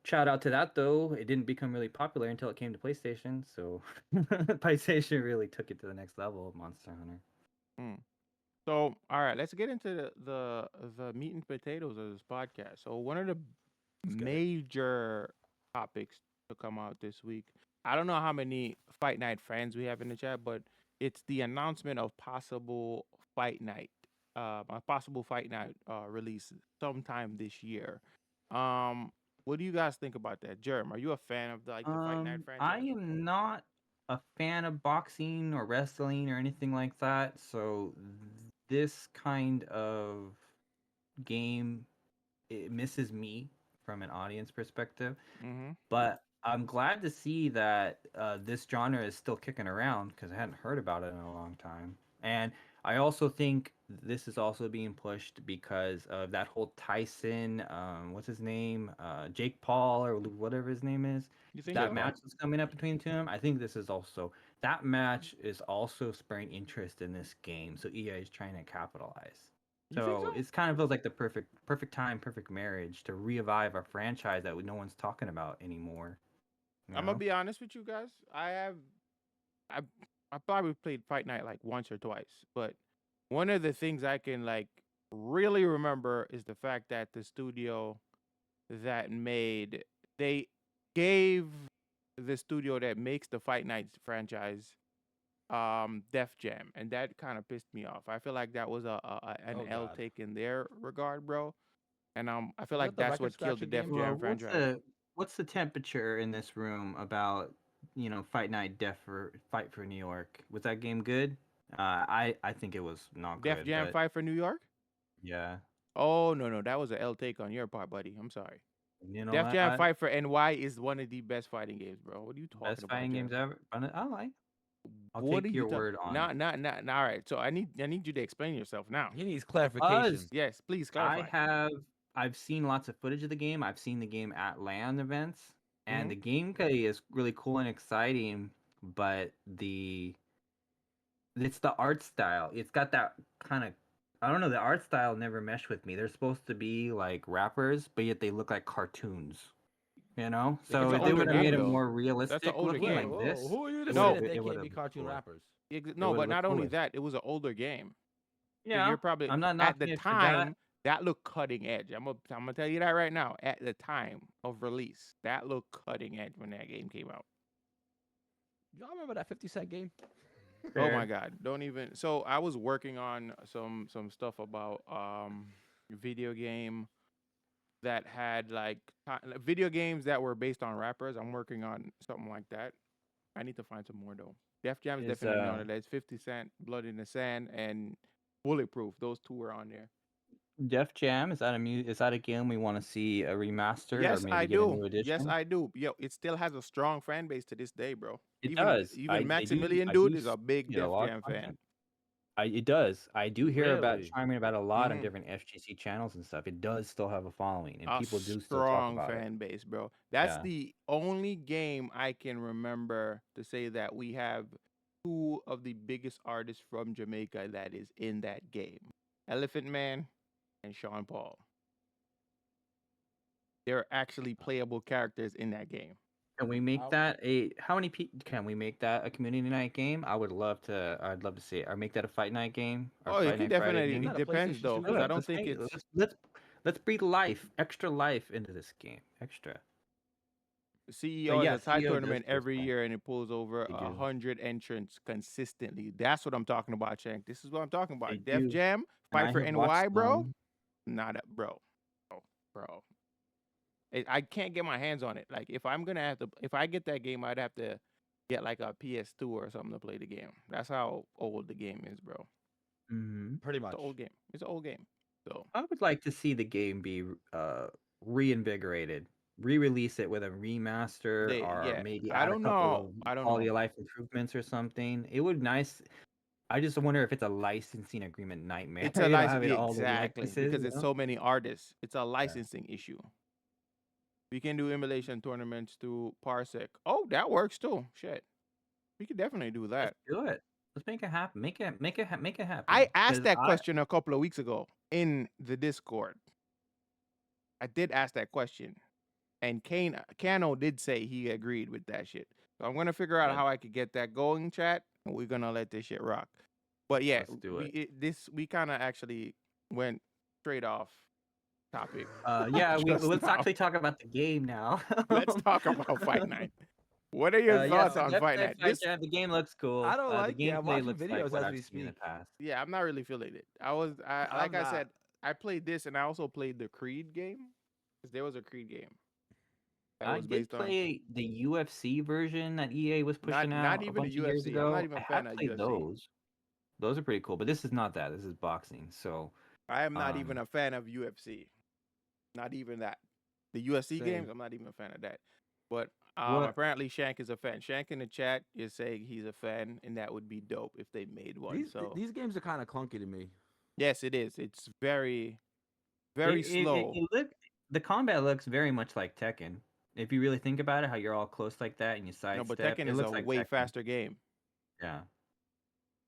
Shout out to that though. It didn't become really popular until it came to PlayStation, so PlayStation really took it to the next level of Monster Hunter. Mm. So, all right, let's get into the meat and potatoes of this podcast. So, one of the Let's get it. major topics to come out this week. I don't know how many Fight Night fans we have in the chat, but it's the announcement of a possible Fight Night release sometime this year. Um, what do you guys think about that, Jerem? Are you a fan of the Fight Night I franchise? am not a fan of boxing or wrestling or anything like that, so this kind of game, it misses me from an audience perspective. Mm-hmm. But I'm glad to see that this genre is still kicking around because I hadn't heard about it in a long time. And I also think this is also being pushed because of that whole Tyson, what's his name, Jake Paul or whatever his name is. You think That so? match that's coming up between the two of them. I think this is also that match is also spurring interest in this game. So EA is trying to capitalize. You think So so? it's kind of feels like the perfect time, perfect marriage to revive a franchise that no one's talking about anymore. You I'm gonna know? be honest with you guys. I I probably played Fight Night like once or twice, but one of the things I can like really remember is the fact that the studio that made they gave the studio that makes the Fight Night franchise Def Jam, and that kind of pissed me off. I feel like that was an Oh L God. take in their regard, bro. And I feel Is that like the that's record what killed the scratching Def game? Jam Well, franchise. what's the temperature in this room about Fight Night Def for Fight for New York? Was that game good? I think it was not Def good, Jam but Fight for New York? yeah, Oh no, that was an L take on your part, buddy. I'm sorry. you know Def what? Jam Fight for NY is one of the best fighting games, bro. What are you talking Best about, fighting games Jerem? ever. I like. I'll What are take you your talking? word on Not, it. not, not, not. All right. So I need you to explain yourself now. He needs clarification. Because Yes, please I clarify. I've seen lots of footage of the game. I've seen the game at LAN events, and Mm-hmm. the gameplay is really cool and exciting. But it's the art style. It's got that kind of, I don't know. The art style never meshed with me. They're supposed to be like rappers, but yet they look like cartoons. You know, They It's can so an be if they older would have cartoon game made it rappers. though. more That's an realistic older looking Whoa, like game. whoa, this, who are you to say No, that they it would can't have be been cartoon cooler. rappers? It No, would but have looked not only cooler. that, it was an older game. So Yeah, you're probably I'm not at the knocking it for that. time that looked cutting edge. I'm gonna tell you that right now. At the time of release, that looked cutting edge when that game came out. Y'all remember that 50 Cent game? Oh my Fair. God, don't even. So I was working on some stuff about video game that had video games that were based on rappers. I'm working on something like that. I need to find some more though. Def Jam is Is definitely on it. There's 50 Cent, Blood in the Sand, and Bulletproof. Those two were on there. Def Jam, is that a game we want to see a remastered or Yes, I maybe get a do. new Yes, edition? I do. Yo, it still has a strong fan base to this day, bro. It Even does. even Maximilian I do dude is a big see a Def lot of Jam fan. content. It does. I do hear about Really? chiming about a lot on Hmm. different FGC channels and stuff. It does still have a following, and A people do still talk strong about it. fan base, bro. That's Yeah. the only game I can remember to say that we have two of the biggest artists from Jamaica that is in that game. Elephant Man and Sean Paul. They're actually playable characters in that game. Can we make that can we make that a community night game? I'd love to see it. Or make that a fight night game or Oh, you fight can night Friday definitely. game. It Not a depends PlayStation though, 2 because I game. don't think it's. Let's breathe life, extra life into this game. Extra. The CEO has yeah, a Thai CEO does tournament post every that. year and it pulls over They do. 100 entrants consistently. That's what I'm talking about, Shank. This is what I'm talking They about. Def do. Jam, And Fight I for have watched NY, bro. Not a bro, bro. I can't get my hands on it. Like if I'm gonna have to, if I get that game, I'd have to get like a PS2 or something to play the game. That's how old the game is, bro. Pretty It's much. an old game. It's an old game. So I would like to see the game be reinvigorated, re-release it with a remaster or yeah. maybe I add a don't couple know. of I don't quality know. of life improvements or something. It would nice. I just wonder if it's a licensing agreement nightmare. It's a Having all the exactly licenses. because it's so many artists. It's a licensing issue. We can do emulation tournaments through Parsec. Oh, that works too. Shit, we could definitely do Let's that. do it. Let's make it happen. Make it happen. I asked 'Cause that question a couple of weeks ago in the Discord. I did ask that question, and Kano did say he agreed with that shit. So I'm gonna figure out Good. how I could get that going, chat, and we're gonna let this shit rock. But yeah, Let's do it. we kind of actually went straight off topic. Yeah, just let's now. actually talk about the game now. Let's talk about Fight Night. What are your Yeah, thoughts so on Fight Night? Fight Jam, the game looks cool. I don't The like it. I'm gameplay watching looks like videos what as I've we seen in the speak. past. Yeah, I'm not really feeling it. Like I'm I not. said, I played this and I also played the Creed game because there was a Creed game that I was did based on play the UFC version that EA was pushing out not a even the bunch of years UFC. I'm not ago. even I a fan have of played UFC. those. Those are pretty cool, but this is not that. This is boxing. So, I am not even a fan of UFC. Not even that. The UFC Same. games, I'm not even a fan of that. But What- apparently Shank is a fan. Shank in the chat is saying he's a fan, and that would be dope if they made one. These games are kind of clunky to me. Yes, it is. It's very, very slow. the combat looks very much like Tekken. If you really think about it, how you're all close like that and you sidestep. No, but Tekken it is looks a like way Tekken. faster game. Yeah.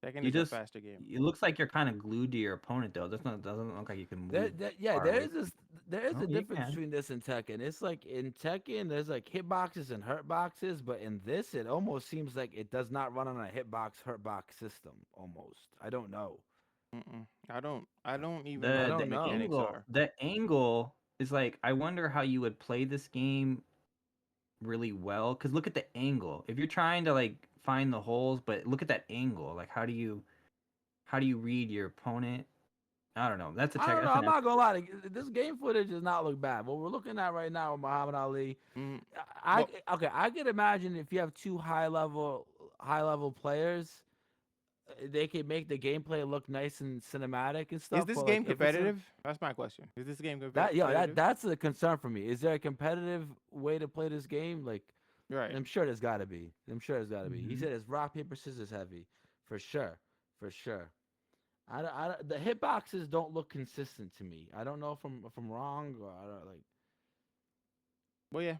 Tekken You is just a faster game. It looks like you're kind of glued to your opponent though. Doesn't look like you can move. Yeah, far there away. is there is Oh, a you difference can. between this and Tekken. It's like in Tekken, there's like hitboxes and hurtboxes, but in this, it almost seems like it does not run on a hurtbox system. Almost, I don't know. I don't even The know what don't the know. mechanics are. the angle is like I wonder how you would play this game really well because look at the angle. If you're trying to like find the holes, but look at that angle. Like how do you read your opponent? I don't know. That's a I tech. don't know. That's I'm an not gonna lie. This game footage does not look bad. What we're looking at right now with Muhammad Ali, Mhm. okay, I could imagine if you have two high level players, they could make the gameplay look nice and cinematic and stuff. Is this but, game like, if it's a- competitive? That's my question. Is this game competitive? that's a concern for me. Is there a competitive way to play this game? Like, Right. I'm sure there's got to be. He Mhm. said it's rock paper scissors heavy, for sure. The hitboxes don't look consistent to me. I don't know if I'm wrong or I don't like. Well, yeah.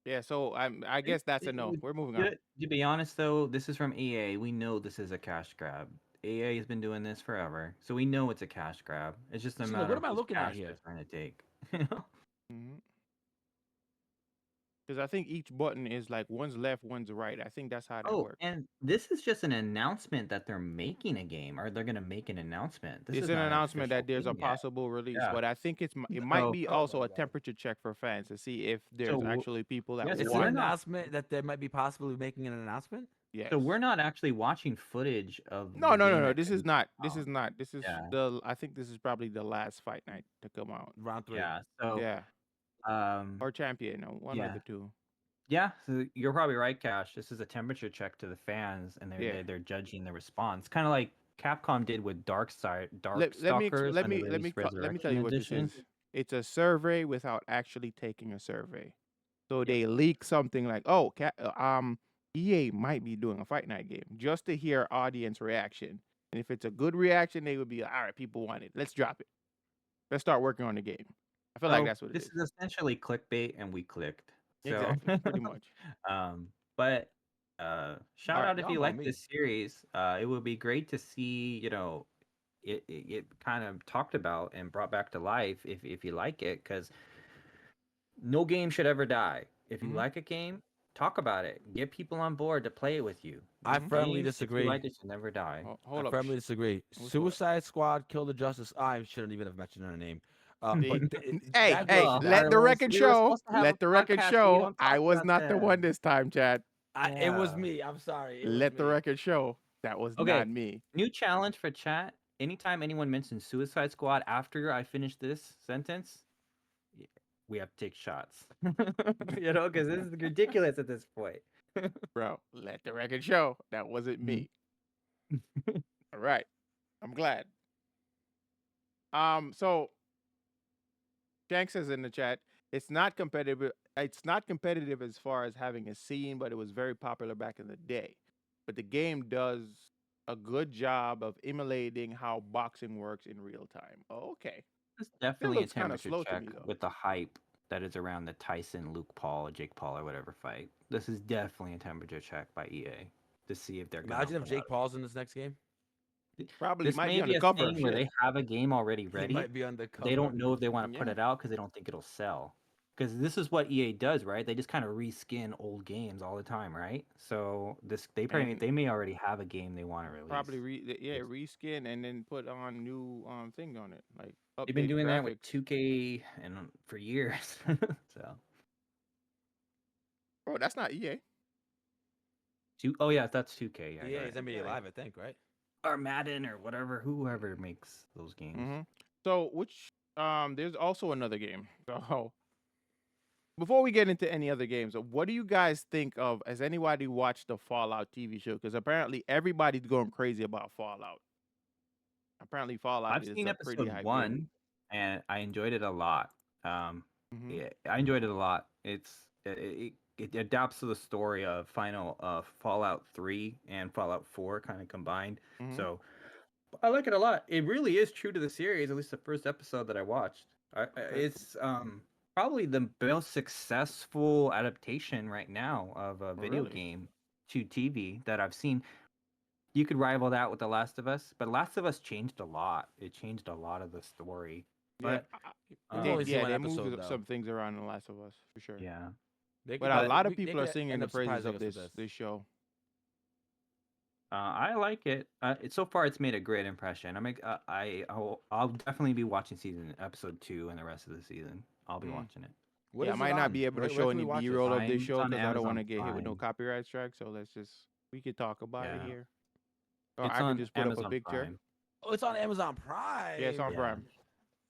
Yeah. So I guess that's a no. We're moving on. To be honest, though, this is from EA. We know this is a cash grab. EA has been doing this forever, so we know it's a cash grab. It's just a So, matter what of am I whose looking at cash here? they're trying to take. Because I think each button is like one's left, one's right. I think that's how that Oh, works. and this is just an announcement that they're making a game, or they're gonna make an announcement. This It's is an not announcement that official there's a game yet. possible release, Yeah. but I think it So- might be Oh also my a God. temperature check for fans to see if there's So, actually people that yes, will It's we're an not- announcement that they might be possibly making an announcement. Yes. So we're not actually watching footage of. No. the game that This could is be not. out. This is not. This is Yeah. I think this is probably the last Fight Night to come out. Round 3. Yeah. So. Yeah. Or Champion. One of Yeah. the two. Yeah, so you're probably right, Cash. This is a temperature check to the fans, and Yeah. they're judging the response, kind of like Capcom did with Let me Darkstalkers when they released let me tell Resurrection you what this Edition. is. It's a survey without actually taking a survey. So they leak something like, "Oh, EA might be doing a Fight Night game," just to hear audience reaction. And if it's a good reaction, they would be like, "All right, people want it. Let's drop it. Let's start working on the game." I feel like So that's what it this is. is essentially clickbait, and we clicked. So, Exactly, pretty much. but shout All right. out if Y'all you know like me. this series. It would be great to see, it kind of talked about and brought back to life if you like it, because no game should ever die. If you Mhm. like a game, talk about it. Get people on board to play it with you. I Mhm. firmly Games, if you disagree. like it, should never die. Oh, I hold up. firmly disagree. What's what? Suicide Squad killed the Justice. I shouldn't even have mentioned her name. See? But Hey, that hey, game, Well, let the Carlos, record we were show. supposed to have a Let the record podcast, but we show. don't I talk was about not the one them. this time, Chad. it was Yeah. me. I'm sorry. It was Let the me. record show. That was Okay, not me. new challenge for chat. Anytime anyone mentions Suicide Squad after I finish this sentence, y- we have to take shots. Because this is ridiculous at this point. Bro, let the record show. That wasn't Mhm. me. All right. I'm glad. So Shank says in the chat, it's not competitive. It's not competitive as far as having a scene, but it was very popular back in the day. But the game does a good job of emulating how boxing works in real time. Oh, okay. It's That definitely a looks kind of temperature slow to check me though. with the hype that is around the Tyson, Luke Paul, Jake Paul, or whatever fight. This is definitely a temperature check by EA to see if they're gonna Imagine if put Jake out. Paul's in this next game. Probably This might may be on be the a cover of thing where shit. they have a game already He ready. might be on the They cover. don't know if they want to put Yeah. it out because they don't think it'll sell. Because this is what EA does, right? They just kind of reskin old games all the time, right? So And they may already have a game they want to release. probably Yes. reskin and then put on new thing on it, like They've been update the doing that with graphics. 2K and for years. So Bro, that's not EA. oh yeah, that's 2K. Yeah, Yeah, you're he's right. NBA Live, I think, right? Or Madden or whatever, whoever makes those games. Mm-hmm. So which there's also another game. So before we get into any other games, what do you guys think of? Has anybody watched the Fallout TV show? Because apparently everybody's going crazy about Fallout. Apparently Fallout I've is seen a pretty episode hype game. 1, and I enjoyed it a lot. Mm-hmm. Yeah, I enjoyed it a lot. It adapts to the story of final Fallout 3 and Fallout 4 kind of combined. Mm-hmm. So I like it a lot. It really is true to the series, at least the first episode that I watched. It's probably the most successful adaptation right now of a video Really? game to TV that I've seen. You could rival that with The Last of Us, but Last of Us changed a lot. It changed a lot of the story. Yeah. But We've only seen Yeah, one they episode, moved though. some things around in The Last of Us for sure. yeah, They But could, a But- lot of they people are could singing end the up praises surprising of us with this show. I like it. So far, it's made a great impression. I'll definitely be watching episode 2 and the rest of the season. I'll be Mm. watching it. What Yeah, I is it might not on? be able to Where show can we any watch it? B-roll of this It's show on because I don't want to Amazon get hit with no Prime. copyright strike. So we could talk about it Yeah. here, or It's I can on just put up a Amazon picture. Prime. Oh, it's on Amazon Prime. Yeah, it's on Yeah. Prime.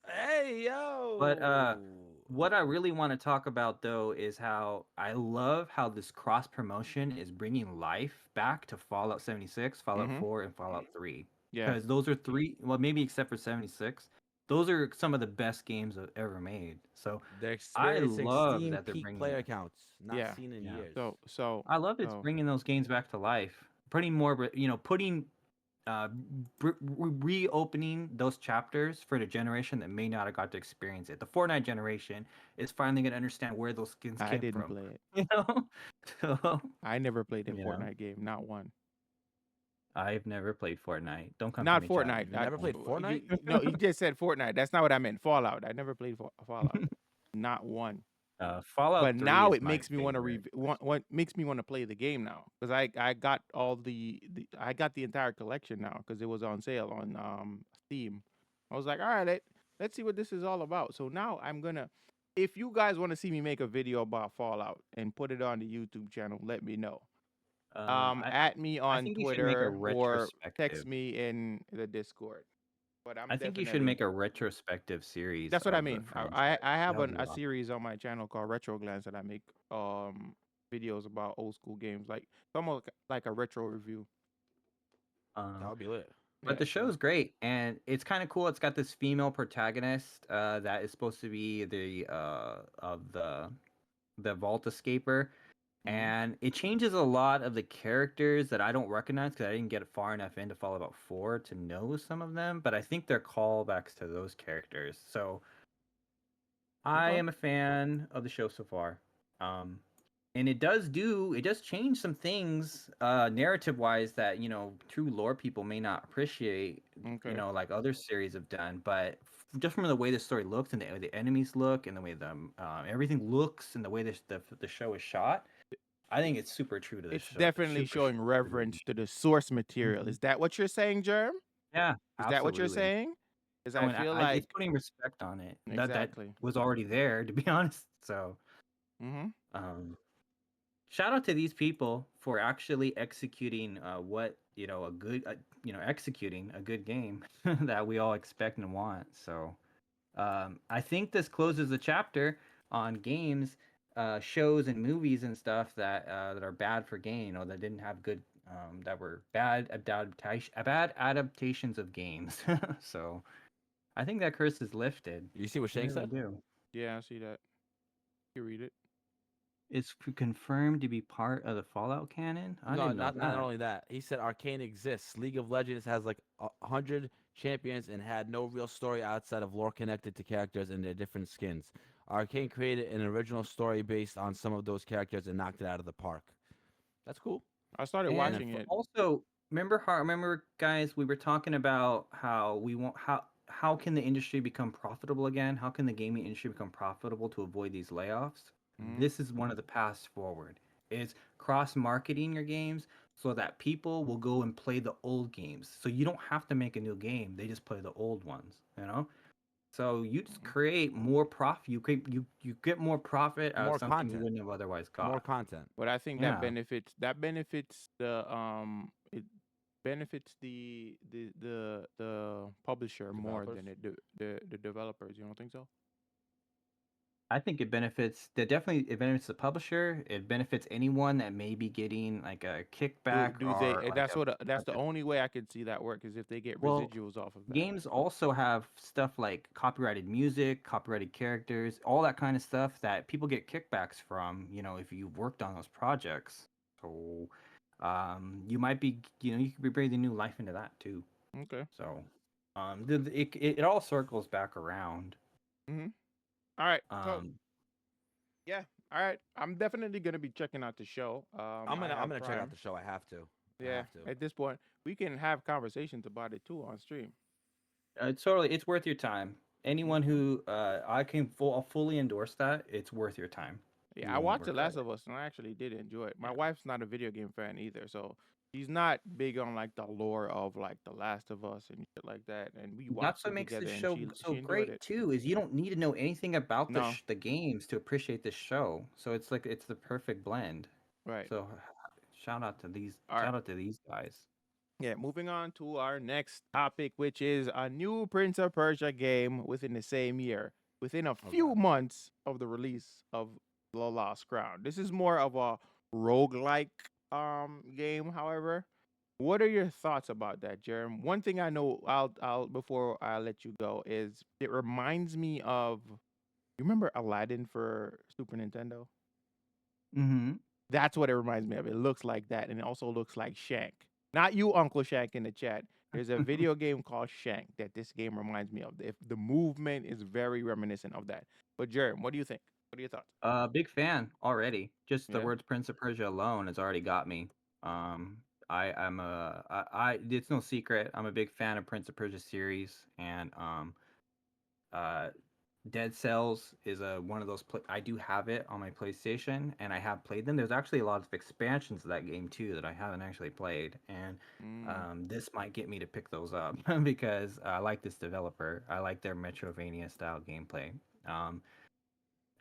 Hey, yo. But, What I really want to talk about though is how I love how this cross promotion is bringing life back to Fallout 76, Fallout Mhm. 4, and Fallout 3. Yeah, Because those are three, well, maybe except for 76, those are some of the best games I've ever made. So They're I experiencing love Steam that they're peak bringing player it. counts, not yeah. seen in Yeah. years. I love it's bringing those games back to life, putting more, putting reopening those chapters for the generation that may not have got to experience it. The Fortnite generation is finally going to understand where those skins I came didn't from. play it. You know, so I never played a you know, Fortnite game, not one. I've never played Fortnite. Don't come Not for me, Chad. Fortnite. You never played Fortnite? No, you just said Fortnite. That's not what I meant. Fallout. I never played Fallout. Not one. Fallout But 3 now is it my makes me want to favorite. what makes me want to play the game now because I got all I got the entire collection now because it was on sale on Steam. I was like, all right, let's see what this is all about. So now I'm gonna. If you guys want to see me make a video about Fallout and put it on the YouTube channel, let me know. At me I on think you should make a Twitter or text retrospective. me in the Discord. But I think you should definitely. make a retrospective series. That's what I of the mean. franchise. I have That would be a awesome. series on my channel called Retro Glance that I make videos about old school games, like almost like a retro review. That would be lit. But Yeah, the show so is great, and it's kind of cool. It's got this female protagonist that is supposed to be the of the vault escaper, mhm. and it changes a lot of the characters that I don't recognize because I didn't get far enough into Fallout 4 to know some of them. But I think they're callbacks to those characters. So I Okay. am a fan of the show so far. Um, and it does change some things narrative wise that true lore people may not appreciate, Okay. like other series have done. But just from the way the story looks and the way the enemies look and the way the everything looks and the way the show is shot, I think it's super true to the It's show. definitely Super, showing super true to the reverence to the source show. material. Is that what you're saying, Germ? Yeah, Is that what you're absolutely. saying? Because I Showing, feel it's like putting respect on it that exactly. was already there, to be honest. So Mhm. um shout out to these people for actually executing what a good executing a good game that we all expect and want. So I think this closes the chapter on games, shows and movies and stuff that are bad for game, that didn't have good, that were bad adaptations of games. So I think that curse is lifted. You see what I Shank really said? do. Yeah, I see that. You read it. It's confirmed to be part of the Fallout canon. I No, didn't know not that. only that. He said Arcane exists. League of Legends has like 100 champions and had no real story outside of lore connected to characters and their different skins. Arcane created an original story based on some of those characters and knocked it out of the park. That's cool. I started And then And watching it. also, remember guys, we were talking about how we want how can the industry become profitable again? How can the gaming industry become profitable to avoid these layoffs? Mhm. This is one of the paths forward. Is cross marketing your games so that people will go and play the old games. So you don't have to make a new game. They just play the old ones. So you just Mhm. create more profit. You get more profit out of more something you content. wouldn't have otherwise More got. content. But I think that Yeah. benefits the it benefits the publisher more Developers. than the developers. You don't think so? I think it benefits the publisher. It benefits anyone that may be getting like a Do kickback do they? or like That's what. That's like the a only way I could see that work is if they get well, residuals off of that. games also have stuff like copyrighted music, copyrighted characters, all that kind of stuff that people get kickbacks from, if you've worked on those projects. So you might be, you could be breathing new life into that too. Okay. So it all circles back around. Mhm. All right. So Um yeah. All right. I'm definitely gonna be checking out the show. I I'm have gonna check out Prime. the show. I have to. I Yeah. have to. At this point, we can have conversations about it too on stream. it's worth your time. Anyone Okay. who I'll fully endorse that. It's worth your time. Yeah, You I won't watched The regret Last it. of Us and I actually did enjoy it. My Yeah. wife's not a video game fan either, so she's not big on like the lore of like The Last of Us and shit like that. And we That's watched what it makes together, this and show so she enjoyed great it. too. Is you don't need to know anything about No, the games to appreciate this show. So it's like it's the perfect blend. right. So All right. shout out to these guys. Yeah, moving on to our next topic, which is a new Prince of Persia game within the same year, within a Oh few god. months of the release of The Lost Crown. This is more of a roguelike game, however. What are your thoughts about that, Jerem? One thing I know, I'll before I let you go, is it reminds me of you remember Aladdin for Super Nintendo? Mm-hmm. That's what it reminds me of. It looks like that, and it also looks like Shank. Not you, Uncle Shank, in the chat. There's a video game called Shank that this game reminds me of. If the movement is very reminiscent of that. But Jerem, what do you think? What are your thoughts? Big fan already. Just the Yeah. words Prince of Persia alone has already got me. Um, it's no secret. I'm a big fan of Prince of Persia series, and uh, Dead Cells is one of those. I do have it on my PlayStation, and I have played them. There's actually a lot of expansions of that game too that I haven't actually played, and Mm, this might get me to pick those up because I like this developer. I like their Metrovania style gameplay. Um,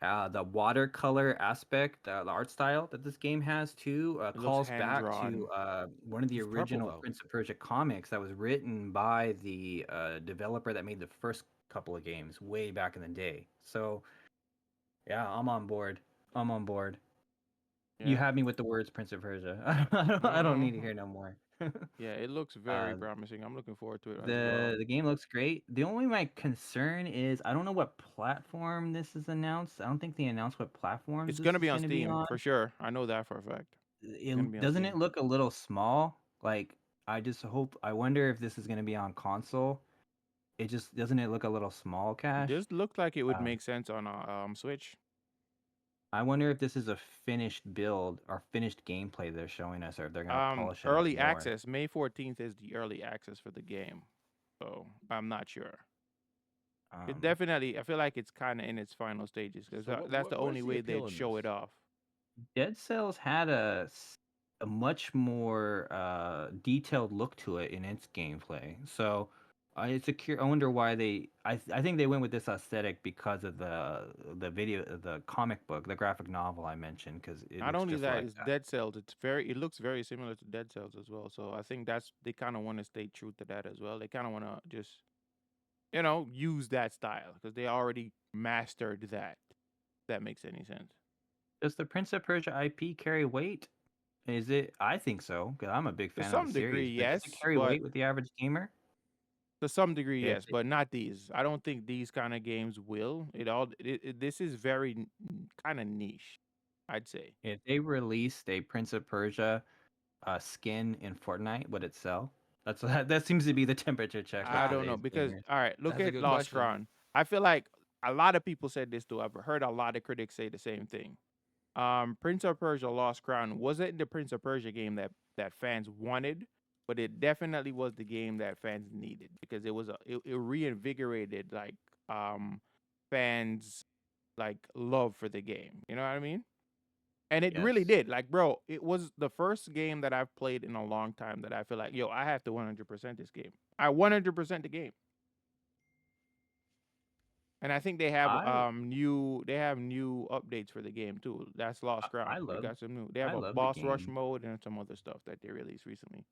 the watercolor aspect, the art style that this game has too, it looks calls hand back drawn. to one of the It's purple original though. Prince of Persia comics that was written by the developer that made the first couple of games way back in the day. So yeah, I'm on board. I'm on board. You Yeah. had me with the words Prince of Persia. I don't need to hear no more. Yeah, it looks very uh, promising. I'm looking forward to it as well. the game looks great. The only my concern is I don't know what platform this is announced. I don't think they announced what platforms It's this gonna is be on going to be Steam on. for sure. I know that for a fact. It's gonna be on Doesn't Steam. it look a little small? Like I wonder if this is going to be on console. It just doesn't it look a little small, Cash? This looked like it would Um, make sense on a Switch. I wonder if this is a finished build or finished gameplay they're showing us, or if they're going to polish it up Early more. access. May 14th is the early access for the game, so I'm not sure. It Um, definitely. I feel like it's kind of in its final stages because So that's the where's only the way appeal they'd in show this? it off. Dead Cells had a much more detailed look to it in its gameplay. So I wonder why I think they went with this aesthetic because of the comic book, the graphic novel I mentioned, because it Not looks only just that, like it's that. Dead Cells. It looks very similar to Dead Cells as well. So I think they kind of want to stay true to that as well. They kind of want to just use that style because they already mastered that. If that makes any sense. Does the Prince of Persia IP carry weight? Is it? I think so, because I'm a big To fan of the some degree, series. But does it yes, carry but weight with the average gamer? to some degree, If yes, but not these. I don't think these kind of games will. This is very kind of niche, I'd say. if they released a Prince of Persia skin in Fortnite, would it sell? That seems to be the temperature check with I don't know today's because gamers. all right, look That's a at good Lost question. Crown. I feel like a lot of people said this too. I've heard a lot of critics say the same thing. Prince of Persia Lost Crown wasn't the Prince of Persia game that fans wanted, but it definitely was the game that fans needed because it reinvigorated fans like love for the game. You know what I mean? And it really Yes. did. Like, bro, it was the first game that I've played in a long time that I feel like, yo, I have to 100% this game. I 100% the game. And I think I they have new updates for the game too. That's Lost Crown. I They love got some new. They have I a love the boss rush game. mode and some other stuff that they released recently.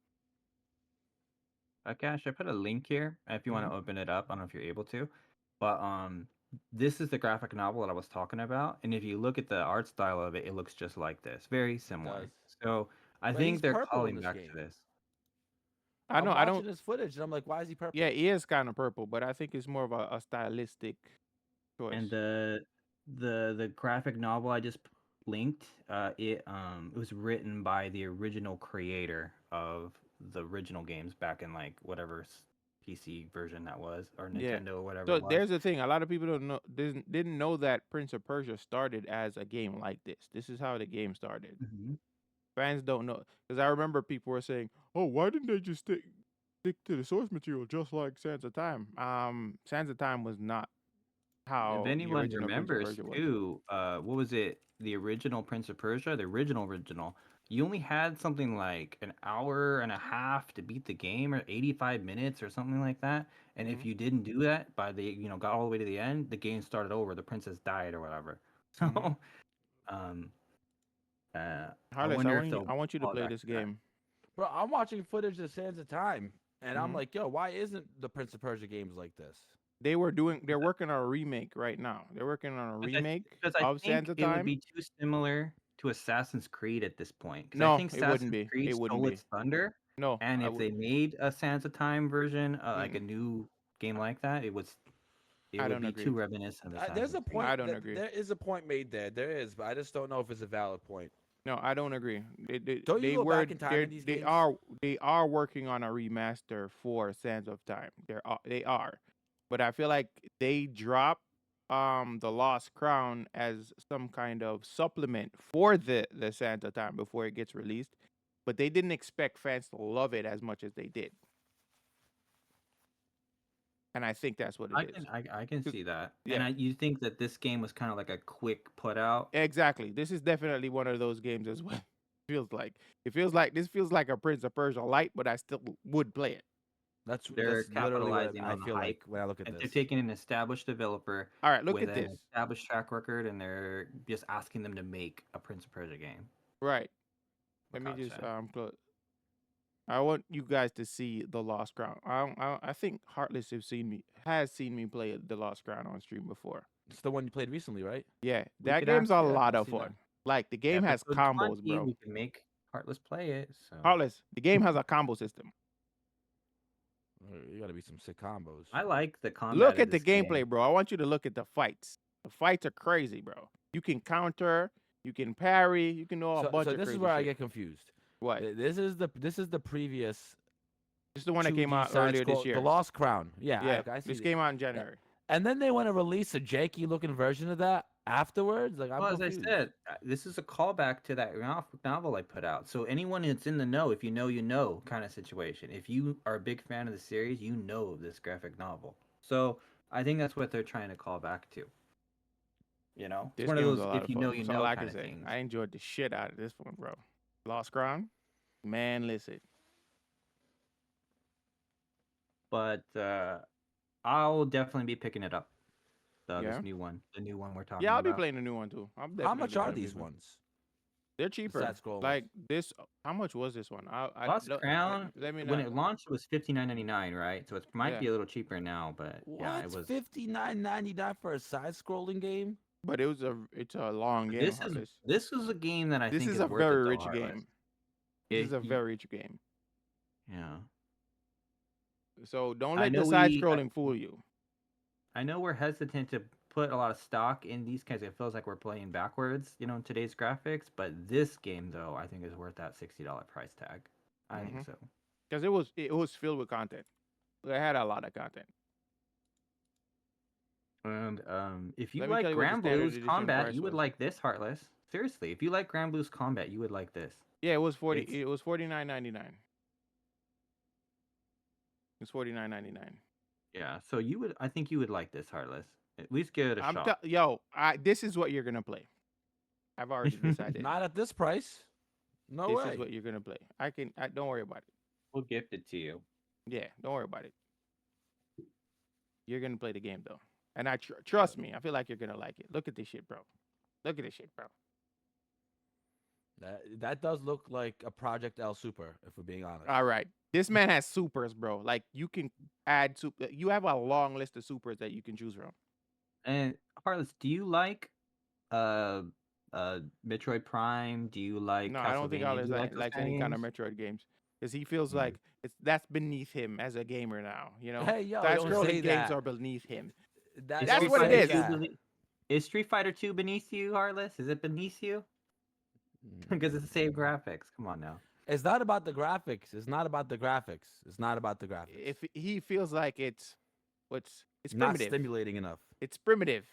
Cash, I put a link here if you want Hmm. to open it up. I don't know if you're able to, but this is the graphic novel that I was talking about, and if you look at the art style of it, it looks just like this, very It does. similar. So I But he's think they're purple in calling this back to game. this. I I'm know. I don't. watching this footage and I'm like, why is he purple? Yeah, he is kind of purple, but I think it's more of a stylistic choice. And the graphic novel I just linked, it was written by the original creator of the original games back in like whatever PC version that was, or Yeah. Nintendo or whatever So it was. there's the thing. A lot of people don't know didn't know that Prince of Persia started as a game like this. This is how the game started. Hmm. Fans don't know because I remember people were saying, "Oh, why didn't they just stick to the source material just like Sands of Time?" Sands of Time was not If how the anyone original Prince of remembers Persia was. too, what was it? The original Prince of Persia, the original. You only had something like an hour and a half to beat the game, or 85 minutes, or something like that. And if Hmm. you didn't do that by got all the way to the end, the game started over. The princess died or whatever. Hmm. So, um, I Harless, wonder if they'll I want you to fall play back this to that. game. Bro, I'm watching footage of Sands of Time, and I'm Hmm. like, yo, why isn't the Prince of Persia games like this? They're working on a remake right now. They're working on a remake Because I of Sands think of it would Time. be too similar to Assassin's Creed at this point. Because I No, think it wouldn't Assassin's be. Creed It wouldn't stole be. its thunder, No, and I if would. they made a Sands of Time version, like a Mm-mm. new game like that, it I would don't be agree. too reminiscent of There's Assassin's a Creed. point I don't that agree. there is a point made there. There is, but I just don't know if it's a valid point. No, I don't agree. Don't you They go were back in time in these they games? are working on a remaster for Sands of Time. They are, but I feel like they dropped the Lost Crown as some kind of supplement for the Sands of Time before it gets released, but they didn't expect fans to love it as much as they did, and I think that's what it is. I can 'Cause- see that. And Yeah, you think that this game was kind of like a quick put out? exactly. This is definitely one of those games as well. This feels like a Prince of Persia light, but I still would play it. That's They're literally what capitalizing I on the feel like hype. when I look at And this. they're taking an established developer All right, look with at an this. established track record, and they're just asking them to make a Prince of Persia game. Right. Let me just Gotcha. close. I want you guys to see the Lost Crown. I think Heartless has seen me play the Lost Crown on stream before. It's the one you played recently, right? Yeah, We that could game's a actually, lot I've of seen that. fun. Like the game has episode combos, 20, bro. we can make Heartless play it. So Heartless, the game has a combo system. You gotta be some sick combos. I like the combat. Look of at the this gameplay, game. bro. I want you to look at the fights. The fights are crazy, bro. You can counter, you can parry, you can do a bunch So of this crazy is where I shit. get confused. What? This is the previous This is the one that came 2D out side earlier this scroll, year. The Lost Crown. Yeah, Yeah, I see this that. came out in January. And then they want to release a janky looking version of that afterwards. Like I'm Well, as confused. I said, this is a callback to that novel I put out. So anyone that's in the know, if you know, you know, kind of situation. If you are a big fan of the series, you know this graphic novel. So I think that's what they're trying to call back to. You know, it's This one of game was those a lot if of you fun. know, you That's all know I kind can of say. things. I enjoyed the shit out of this one, bro. Lost Crown, man, listen. But I'll definitely be picking it up. Yeah. This new one, the new one we're talking Yeah, I'll about. be playing the new one too. I'm How much definitely are gonna be these playing- ones? They're cheaper. side-scrollers. Like this. How much was this one? Lost Crown, Let me when know. it launched, it was $59.99, right? So it might Yeah. be a little cheaper now, but yeah, it What's was. $59.99 for a side-scrolling game? But it's a long game. Heartless. This is a game that I This think is is a worth very it, though, rich Heartless. game. This is a very rich game. Yeah. So don't I let the know side we- scrolling fool you. I know we're hesitant to put a lot of stock in these kinds. It feels like we're playing backwards, you know, in today's graphics. But this game, though, I think is worth that $60 price tag. I think so. Because it was filled with content. It had a lot of content. And if you Let me like tell you what the Grand standard Blue's edition combat, price you would was. like this, Heartless. Seriously, if you like Grand Blue's combat, you would like this. Yeah, it was It's- It was $49.99. It's $49.99. Yeah, so I think you would like this, Heartless. At least give it a shot. This is what you're gonna play. I've already decided. Not at this price. No This way. is what you're gonna play. Don't worry about it. We'll gift it to you. Yeah, don't worry about it. You're gonna play the game though, and trust me. I feel like you're gonna like it. Look at this shit, bro. Look at this shit, bro. That does look like a Project L Super, if we're being honest. All right, this man has supers, bro. Like you can add super. You have a long list of supers that you can choose from. And Heartless, do you like Metroid Prime? Do you like No, I don't think Castlevania? Alex Do you like those likes any kind of games? Metroid games because he feels like that's beneath him as a gamer now. You know, Hey, yo, side don't scrolling say games that. are beneath him. That's That's what it is. Is Street Fighter 2 beneath you, Heartless? Is it beneath you? Because it's the same graphics. Come on now. It's not about the graphics. It's not about the graphics. It's not about the graphics. If he feels like it's not primitive. stimulating enough. It's primitive.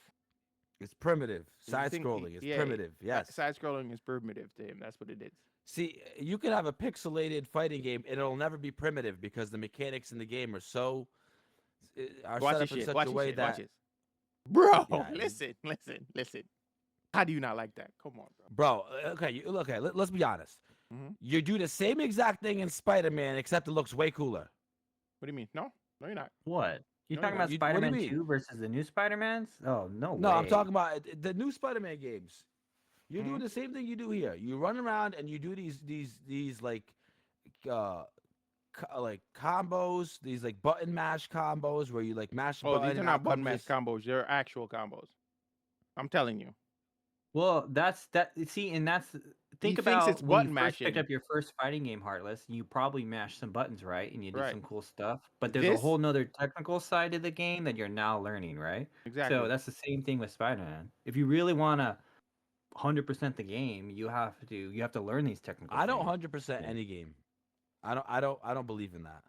It's primitive. You Side think scrolling. It's primitive. Yes. Side scrolling is primitive to him. That's what it is. See, you could have a pixelated fighting game, and it'll never be primitive because the mechanics in the game are so are Watch set this up in shit. such Watch a this way shit. that Watch this. Bro, Yeah, listen. How do you not like that? Come on, bro. bro. Okay, let's be honest. Mhm. You do the same exact thing in Spider-Man, except it looks way cooler. What do you mean? No, you're not. What? You're No, talking no, about you- what do you Spider-Man mean? 2 versus the new Spider-Mans? Oh, no way. No, I'm talking about the new Spider-Man games. You're Mm-hmm. doing the same thing you do here. You run around and you do these like like combos, these like button mash combos where you like mash a Oh, button. these are and not out button comes mash this- combos. They're actual combos. I'm telling you. Well, that's that. See, and that's think thinks about it's when button you first picked mashing. up your first fighting game, Heartless. You probably mashed some buttons, right? And you did Right. some cool stuff. But there's a This- whole nother technical side to the game that you're now learning, right? Exactly. So that's the same thing with Spider-Man. If you really want to 100% the game, you have to learn these technical. I don't things. 100% Yeah. any game. I don't believe in that.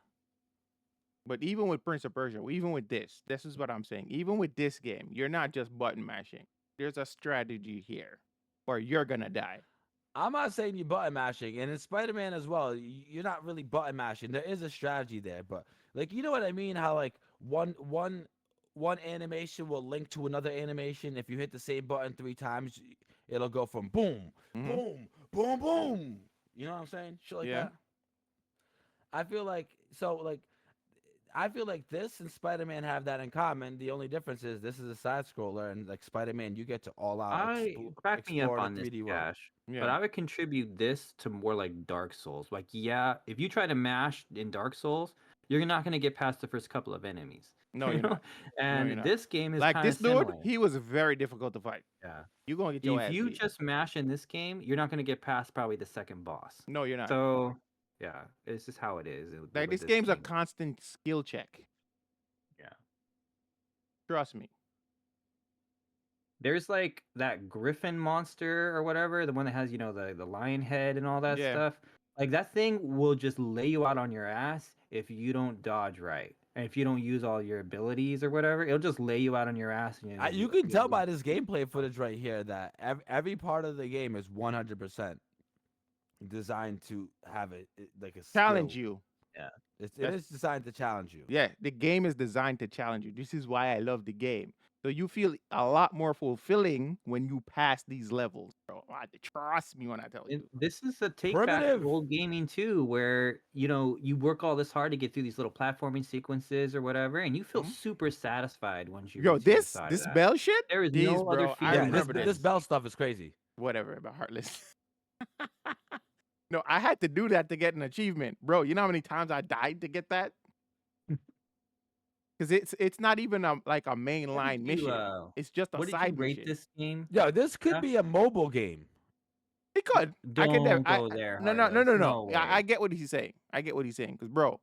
But even with Prince of Persia, even with this is what I'm saying. Even with this game, you're not just button mashing. There's a strategy here, or you're gonna die. I'm not saying you button mashing, and in Spider-Man as well, you're not really button mashing. There is a strategy there, but like you know what I mean? How like one animation will link to another animation. If you hit the same button 3 times, it'll go from boom, Mhm. boom, boom, boom. You know what I'm saying? Shit like Yeah. that. I feel like this and Spider-Man have that in common. The only difference is this is a side scroller, and like Spider-Man, you get to all out Back me up explore on the this, 3D world. Cash. Yeah. But I would contribute this to more like Dark Souls. Like, yeah, if you try to mash in Dark Souls, you're not gonna get past the first couple of enemies. No, you you're know? not. No, you're And not. this game is Like kind of this dude, similar. he was very difficult to fight. Yeah. You're gonna get your If ass you beat. just mash in this game, you're not gonna get past probably the second boss. No, you're not. So yeah, it's just how it is Like with this game's a game. constant skill check. Yeah. Trust me. There's like that griffin monster or whatever, the one that has, the lion head and all that Yeah. stuff. Like that thing will just lay you out on your ass if you don't dodge right. And if you don't use all your abilities or whatever, it'll just lay you out on your ass. And You can tell by this gameplay footage right here that every part of the game is 100% designed to have it like a Challenge skill. you. Yeah. It is designed to challenge you. Yeah, the game is designed to challenge you. This is why I love the game. So you feel a lot more fulfilling when you pass these levels, bro. Trust me when I tell you. This is a take back to old gaming too, where you work all this hard to get through these little platforming sequences or whatever, and you feel super satisfied once you. Yo, reach the other this side of that. bell shit. There is These, no other bro. feeling. I remember this bell stuff is crazy. Whatever about Heartless. No, I had to do that to get an achievement, bro. You know how many times I died to get that? Because it's not even like a mainline mission. It's just a what side did you rate mission. this game? Yo, this could be a mobile game. It could. Don't go there. No. way. I get what he's saying. Because bro,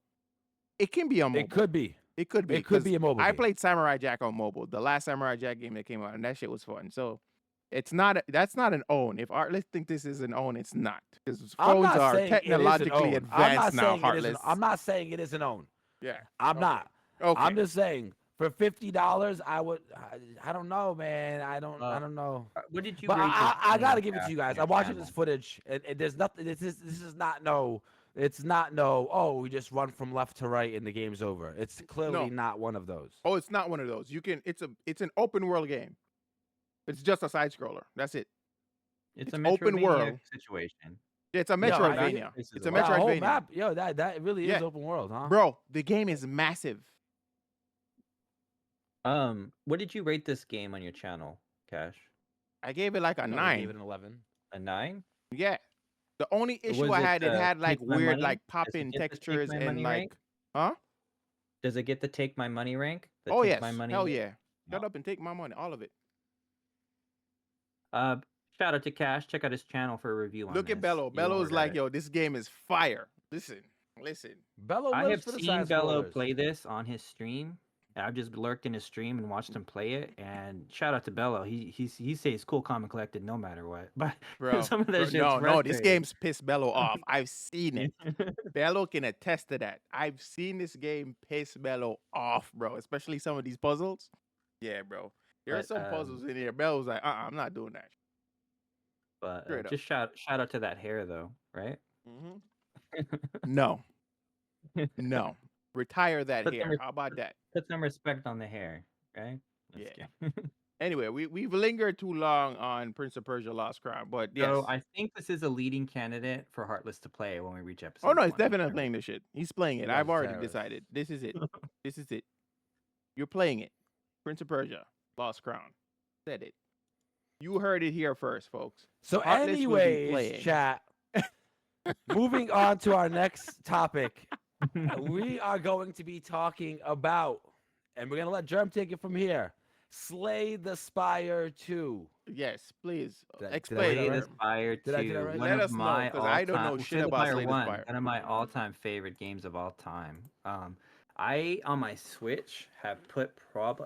it can be a mobile. It could be. It could be. It could be a mobile I game. played Samurai Jack on mobile, the last Samurai Jack game that came out, and that shit was fun. So it's not. That's not an own. If Heartless think this is an own, it's not. Because phones are technologically advanced now. Heartless. I'm not saying it is an own. Yeah. I'm not. Okay. I'm just saying for $50, I would. I don't know, man. I don't know. What did you? But rate I gotta give it this to you on guys. your I'm watching channel? this footage, and there's nothing. This is not no. It's not no. Oh, we just run from left to right and the game's over. It's clearly not one of those. Oh, it's not one of those. You can. It's an open world game. It's just a side scroller. That's it. It's a open world situation. It's a Metroidvania. It's a Wow, Metroidvania. whole map. Yo, that really is open world, huh? Bro, the game is massive. What did you rate this game on your channel, Cash? I gave it like a 9. I gave it an 11. A 9? Yeah. The only issue I had, it had like weird, like pop-in textures and like, rank? huh? Does it get the take my money rank? The Oh take yes, my money hell rank? yeah. Shut up and take my money, all of it. Shout out to Cash. Check out his channel for a review on Look this. at Bello. You won't Bello's regret like, it. yo, this game is fire. Listen. Bello I lives have for the seen side Bello scrollers. play this on his stream. I've just lurked in his stream and watched him play it. And shout out to Bello. He stays cool, calm, and collected no matter what. But Bro, some of that shit's no, this frustrating. game's pissed Bello off. I've seen it. Bello can attest to that. I've seen this game piss Bello off, bro. Especially some of these puzzles. Yeah, bro. There are But, some puzzles in here. Bello's like, I'm not doing that. But Straight up. just shout out to that hair though, right? No. No. Retire that Put hair. some How about that? Put some respect on the hair, right? Just Yeah. kidding. Anyway, we've lingered too long on Prince of Persia Lost Crown, but yes. So I think this is a leading candidate for Heartless to play when we reach episode. Oh no, he's 20. definitely playing this shit. He's playing it. He I've loves already terrorists. decided. This is it. This is it. You're playing it. Prince of Persia, Lost Crown. Said it. You heard it here first, folks. So, Heartless will be anyways, playing. chat. Moving on to our next topic, we are going to be talking about, and we're gonna let Germ take it from here. Slay the Spire 2. Yes, please Did I explain. Slay right? the Herb. Spire 2. Did I get that right? One Let of us know, my 'cause I don't know all-time- shit about Slay the 1, Spire. one of my all-time favorite games of all time. I on my Switch have put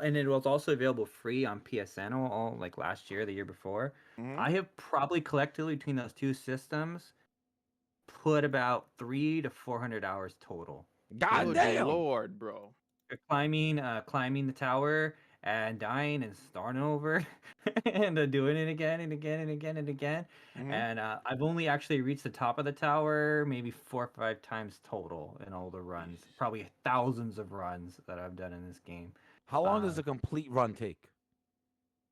and it was also available free on PSN all like last year, the year before. Mhm. I have probably collectively between those two systems put about 300 to 400 hours total. God Good damn. Lord, bro. Climbing the tower and dying and starting over and doing it again and again and again and again. Mhm. And I've only actually reached the top of the tower maybe 4 or 5 times total in all the runs. Probably thousands of runs that I've done in this game. How long does a complete run take?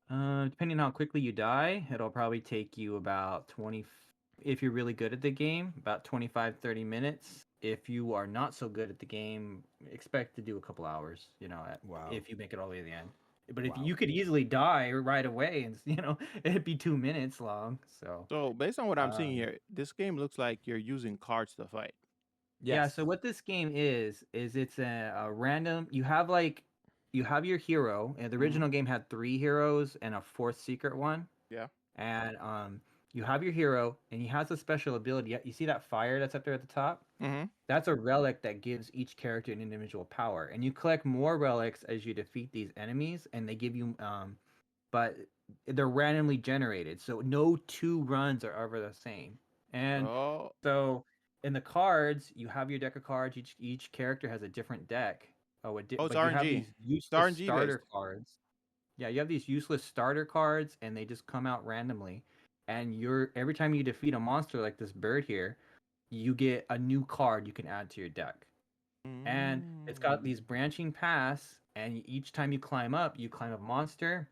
Depending on how quickly you die, it'll probably take you about 20. If you're really good at the game, about 25-30 minutes. If you are not so good at the game, expect to do a couple hours, Wow. if you make it all the way to the end. But if you could easily die right away and, it'd be 2 minutes long. So So based on what I'm seeing here, this game looks like you're using cards to fight. Yeah, so what this game is it's a random. You have your hero, and the original game had 3 heroes and a fourth secret one. Yeah. And you have your hero, and he has a special ability. You see that fire that's up there at the top? Mm-hmm. That's a relic that gives each character an individual power, and you collect more relics as you defeat these enemies, and they give you but they're randomly generated, so no 2 runs are ever the same. And Oh, so in the cards, you have your deck of cards. Each character has a different deck. it's But you have RNG. these It's useless RNG based. starter cards. Yeah, you have these useless starter cards, and they just come out randomly. And every time you defeat a monster like this bird here, you get a new card you can add to your deck. And it's got these branching paths, and each time you climb a monster,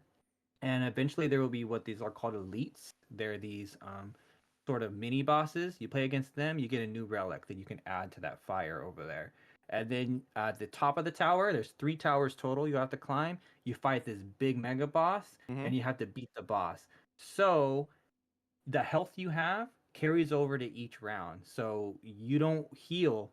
and eventually there will be what these are called elites. They're these sort of mini bosses. You play against them, you get a new relic that you can add to that fire over there. And then at the top of the tower, there's 3 towers total you have to climb. You fight this big mega boss, Mm-hmm. and you have to beat the boss. So the health you have carries over to each round. So you don't heal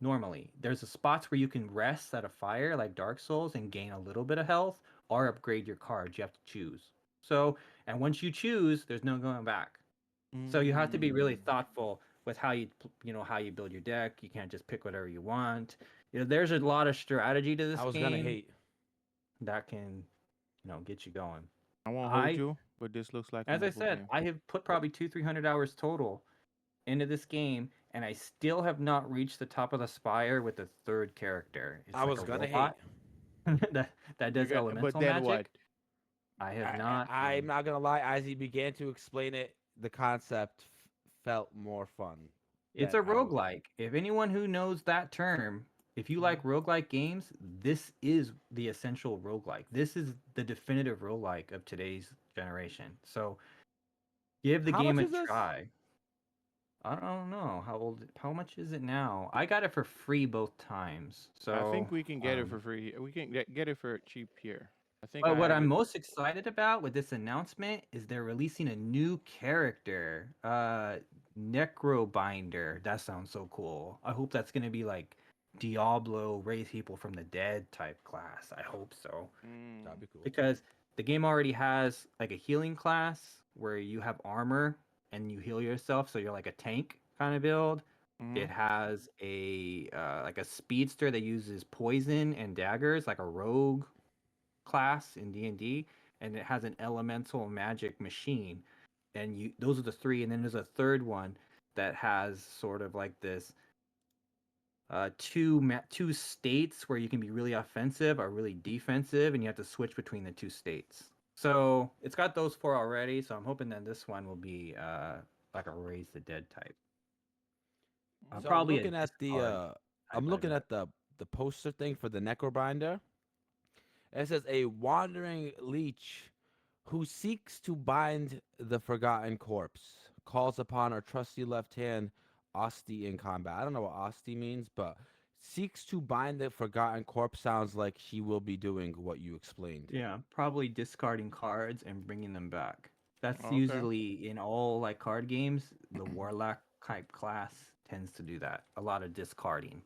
normally. There's a spots where you can rest at a fire like Dark Souls and gain a little bit of health or upgrade your cards. You have to choose. So, and once you choose, there's no going back. So you have to be really thoughtful with how how you build your deck. You can't just pick whatever you want. There's a lot of strategy to this I was game gonna hate. that can, get you going. I won't hold I, you, but this looks like a as I mobile said, game. I have put probably 200-300 hours total into this game, and I still have not reached the top of the spire with the third character. It's I like was a gonna robot that does But elemental then what? magic. I have not. I'm not gonna lie. As he began to explain it, the concept felt more fun. It's Than a I was. roguelike. If anyone who knows that term, if you like roguelike games, this is the essential roguelike. This is the definitive roguelike of today's generation. So give the How game much a is this? try. I don't know how much is it now? I got it for free both times. I So think we can get it for free. We can get it for cheap here. I think but I what have I'm it. most excited about with this announcement is they're releasing a new character, Necrobinder. That sounds so cool. I hope that's gonna be like Diablo, raise people from the dead type class. I hope so. That'd be cool. Because the game already has like a healing class where you have armor and you heal yourself, so you're like a tank kind of build. Mhm. It has a like a speedster that uses poison and daggers, like a rogue class in D&D, and it has an elemental magic machine. And those are the 3, and then there's a third one that has sort of like this two states where you can be really offensive or really defensive, and you have to switch between the 2 states. So it's got those 4 already. So I'm hoping that this one will be like a raise the dead type. So Probably a discard I'm type looking of at the poster thing for the Necrobinder. It says a wandering leech who seeks to bind the forgotten corpse calls upon her trusty left hand, Osti, in combat. I don't know what Osti means, but seeks to bind the forgotten corpse sounds like she will be doing what you explained. Yeah, probably discarding cards and bringing them back. That's Okay. usually in all like card games. The warlock type class tends to do that. A lot of discarding.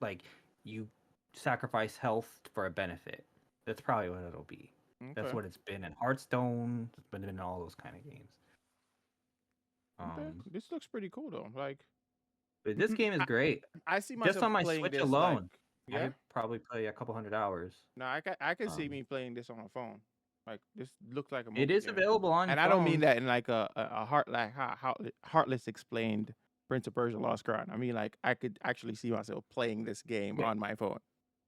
Like you sacrifice health for a benefit. That's probably what it'll be. That's Okay. what it's been in Hearthstone. It's been in all those kind of games. Okay. This looks pretty cool though. Like But this game is I, great. I see Just myself on my playing Switch this like alone, yeah. I probably play a couple 100 hours. No, I can see Um, me playing this on a phone. Like this looks like a it mobile is game. available on And I don't mean phones. that in like a heart like how Heartless explained Prince of Persia Lost Crown. I mean like I could actually see myself playing this game Yeah. on my phone.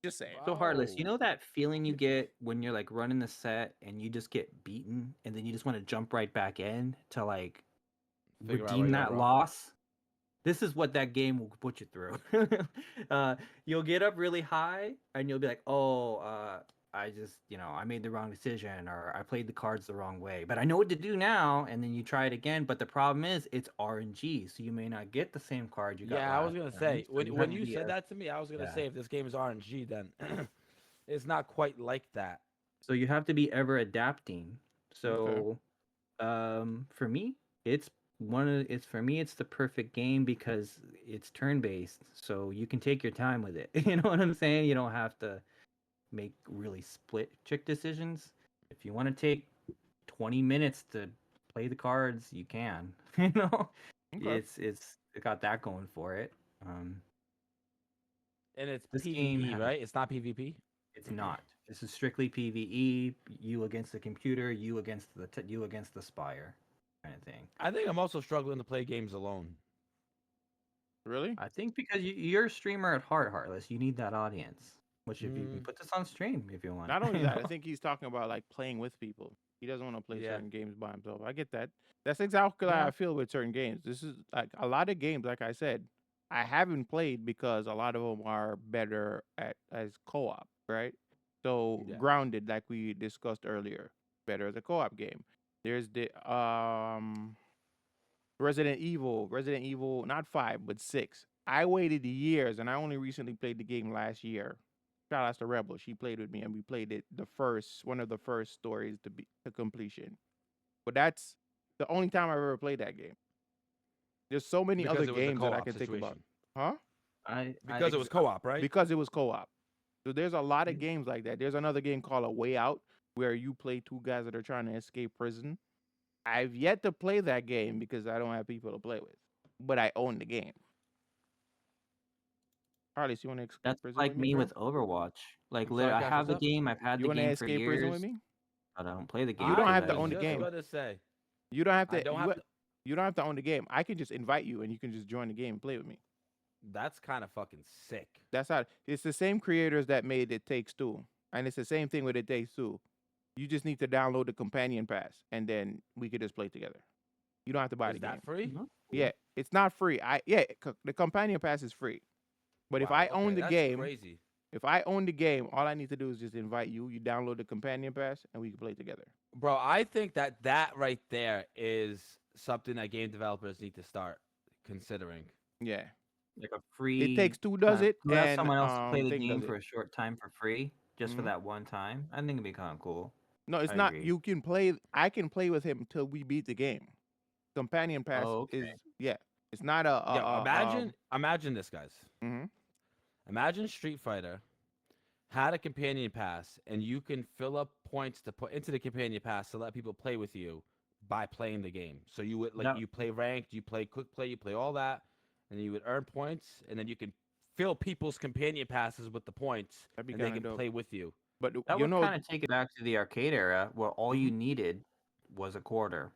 Just saying. So Heartless, you Wow. know that feeling you get when you're like running the set and you just get beaten and then you just want to jump right back in to like Figure out where redeem you went that wrong. loss? This is what that game will put you through. You'll get up really high and you'll be like, "Oh, I just, I made the wrong decision or I played the cards the wrong way, but I know what to do now." And then you try it again, but the problem is it's RNG, so you may not get the same card you got Yeah, I was last gonna turn. say So you when have to you be said that to me, I was gonna yeah. say if this game is RNG, then it's not quite like that. So you have to be ever adapting. Okay. So for me, it's it's for me it's the perfect game because it's turn based, so you can take your time with it. You know what I'm saying? You don't have to make really split chick decisions. If you want to take 20 minutes to play the cards, you can. You know, Okay. it got that going for it. Um, And it's this game PvE, has right? It's not PvP. it's not. This is strictly PvE. You against the computer, you against you against the spire, kind of thing. I think I'm also struggling to play games alone. Really? I think because you're a streamer at heart, Heartless, you need that audience. Which if you can put this on stream if you want. Not only you that, I know? think he's talking about like playing with people. He doesn't want to play Yeah. certain games by himself. I get that. That's exactly how Yeah. I feel with certain games. This is like a lot of games, like I said, I haven't played because a lot of them are better at as co-op, right? So Yeah. Grounded, like we discussed earlier, better as a co-op game. There's the Resident Evil, not 5, but 6. I waited years and I only recently played the game last year. Shout out to Rebel. She played with me and we played it one of the first stories to completion. But that's the only time I've ever played that game. There's so many Because other it was a games that I co-op can think about. situation. Huh? Because it was co-op, right? Because it was co-op. So there's a lot of Mm. games like that. There's another game called A Way Out where you play two guys that are trying to escape prison. I've yet to play that game because I don't have people to play with. But I own the game. Harley, you want to escape That's prison like with me, me bro? with Overwatch. Like I'm sorry, I Cash, have what's the up? game, I've had You the want to game for escape prison with years, me? but I don't play the game. You don't I have to because own the was game. just gonna say. You don't have I to. don't have to. You don't have to own the game. I can just invite you, and you can just join the game and play with me. That's kind of fucking sick. That's how. It's the same creators that made It Takes Two, and it's the same thing with It Takes Two. You just need to download the companion pass, and then we could just play together. You don't have to buy Is the game. that free? Mhm. Yeah, it's not free. The companion pass is free. But if Wow, I own okay, the that's game, crazy. if I own the game, all I need to do is just invite you. You download the companion pass, and we can play together. Bro, I think that right there is something that game developers need to start considering. Yeah, Like a It free Takes Two does it, who has and someone else to play the Thing game does for it. a short time for free, just for Mhm. that one time. I think it'd be kind of cool. No, it's I not. agree. You can play. I can play with him till we beat the game. Companion pass Oh, okay. is It's not a. Yeah, imagine this, guys. Mhm. Imagine Street Fighter had a companion pass, and you can fill up points to put into the companion pass to let people play with you by playing the game. So you would That- you play ranked, you play quick play, you play all that, and then you would earn points, and then you can fill people's companion passes with the points, That'd be and they kinda can dope. play with you. But That you would know, kind of take it back to the arcade era, where all you needed was a quarter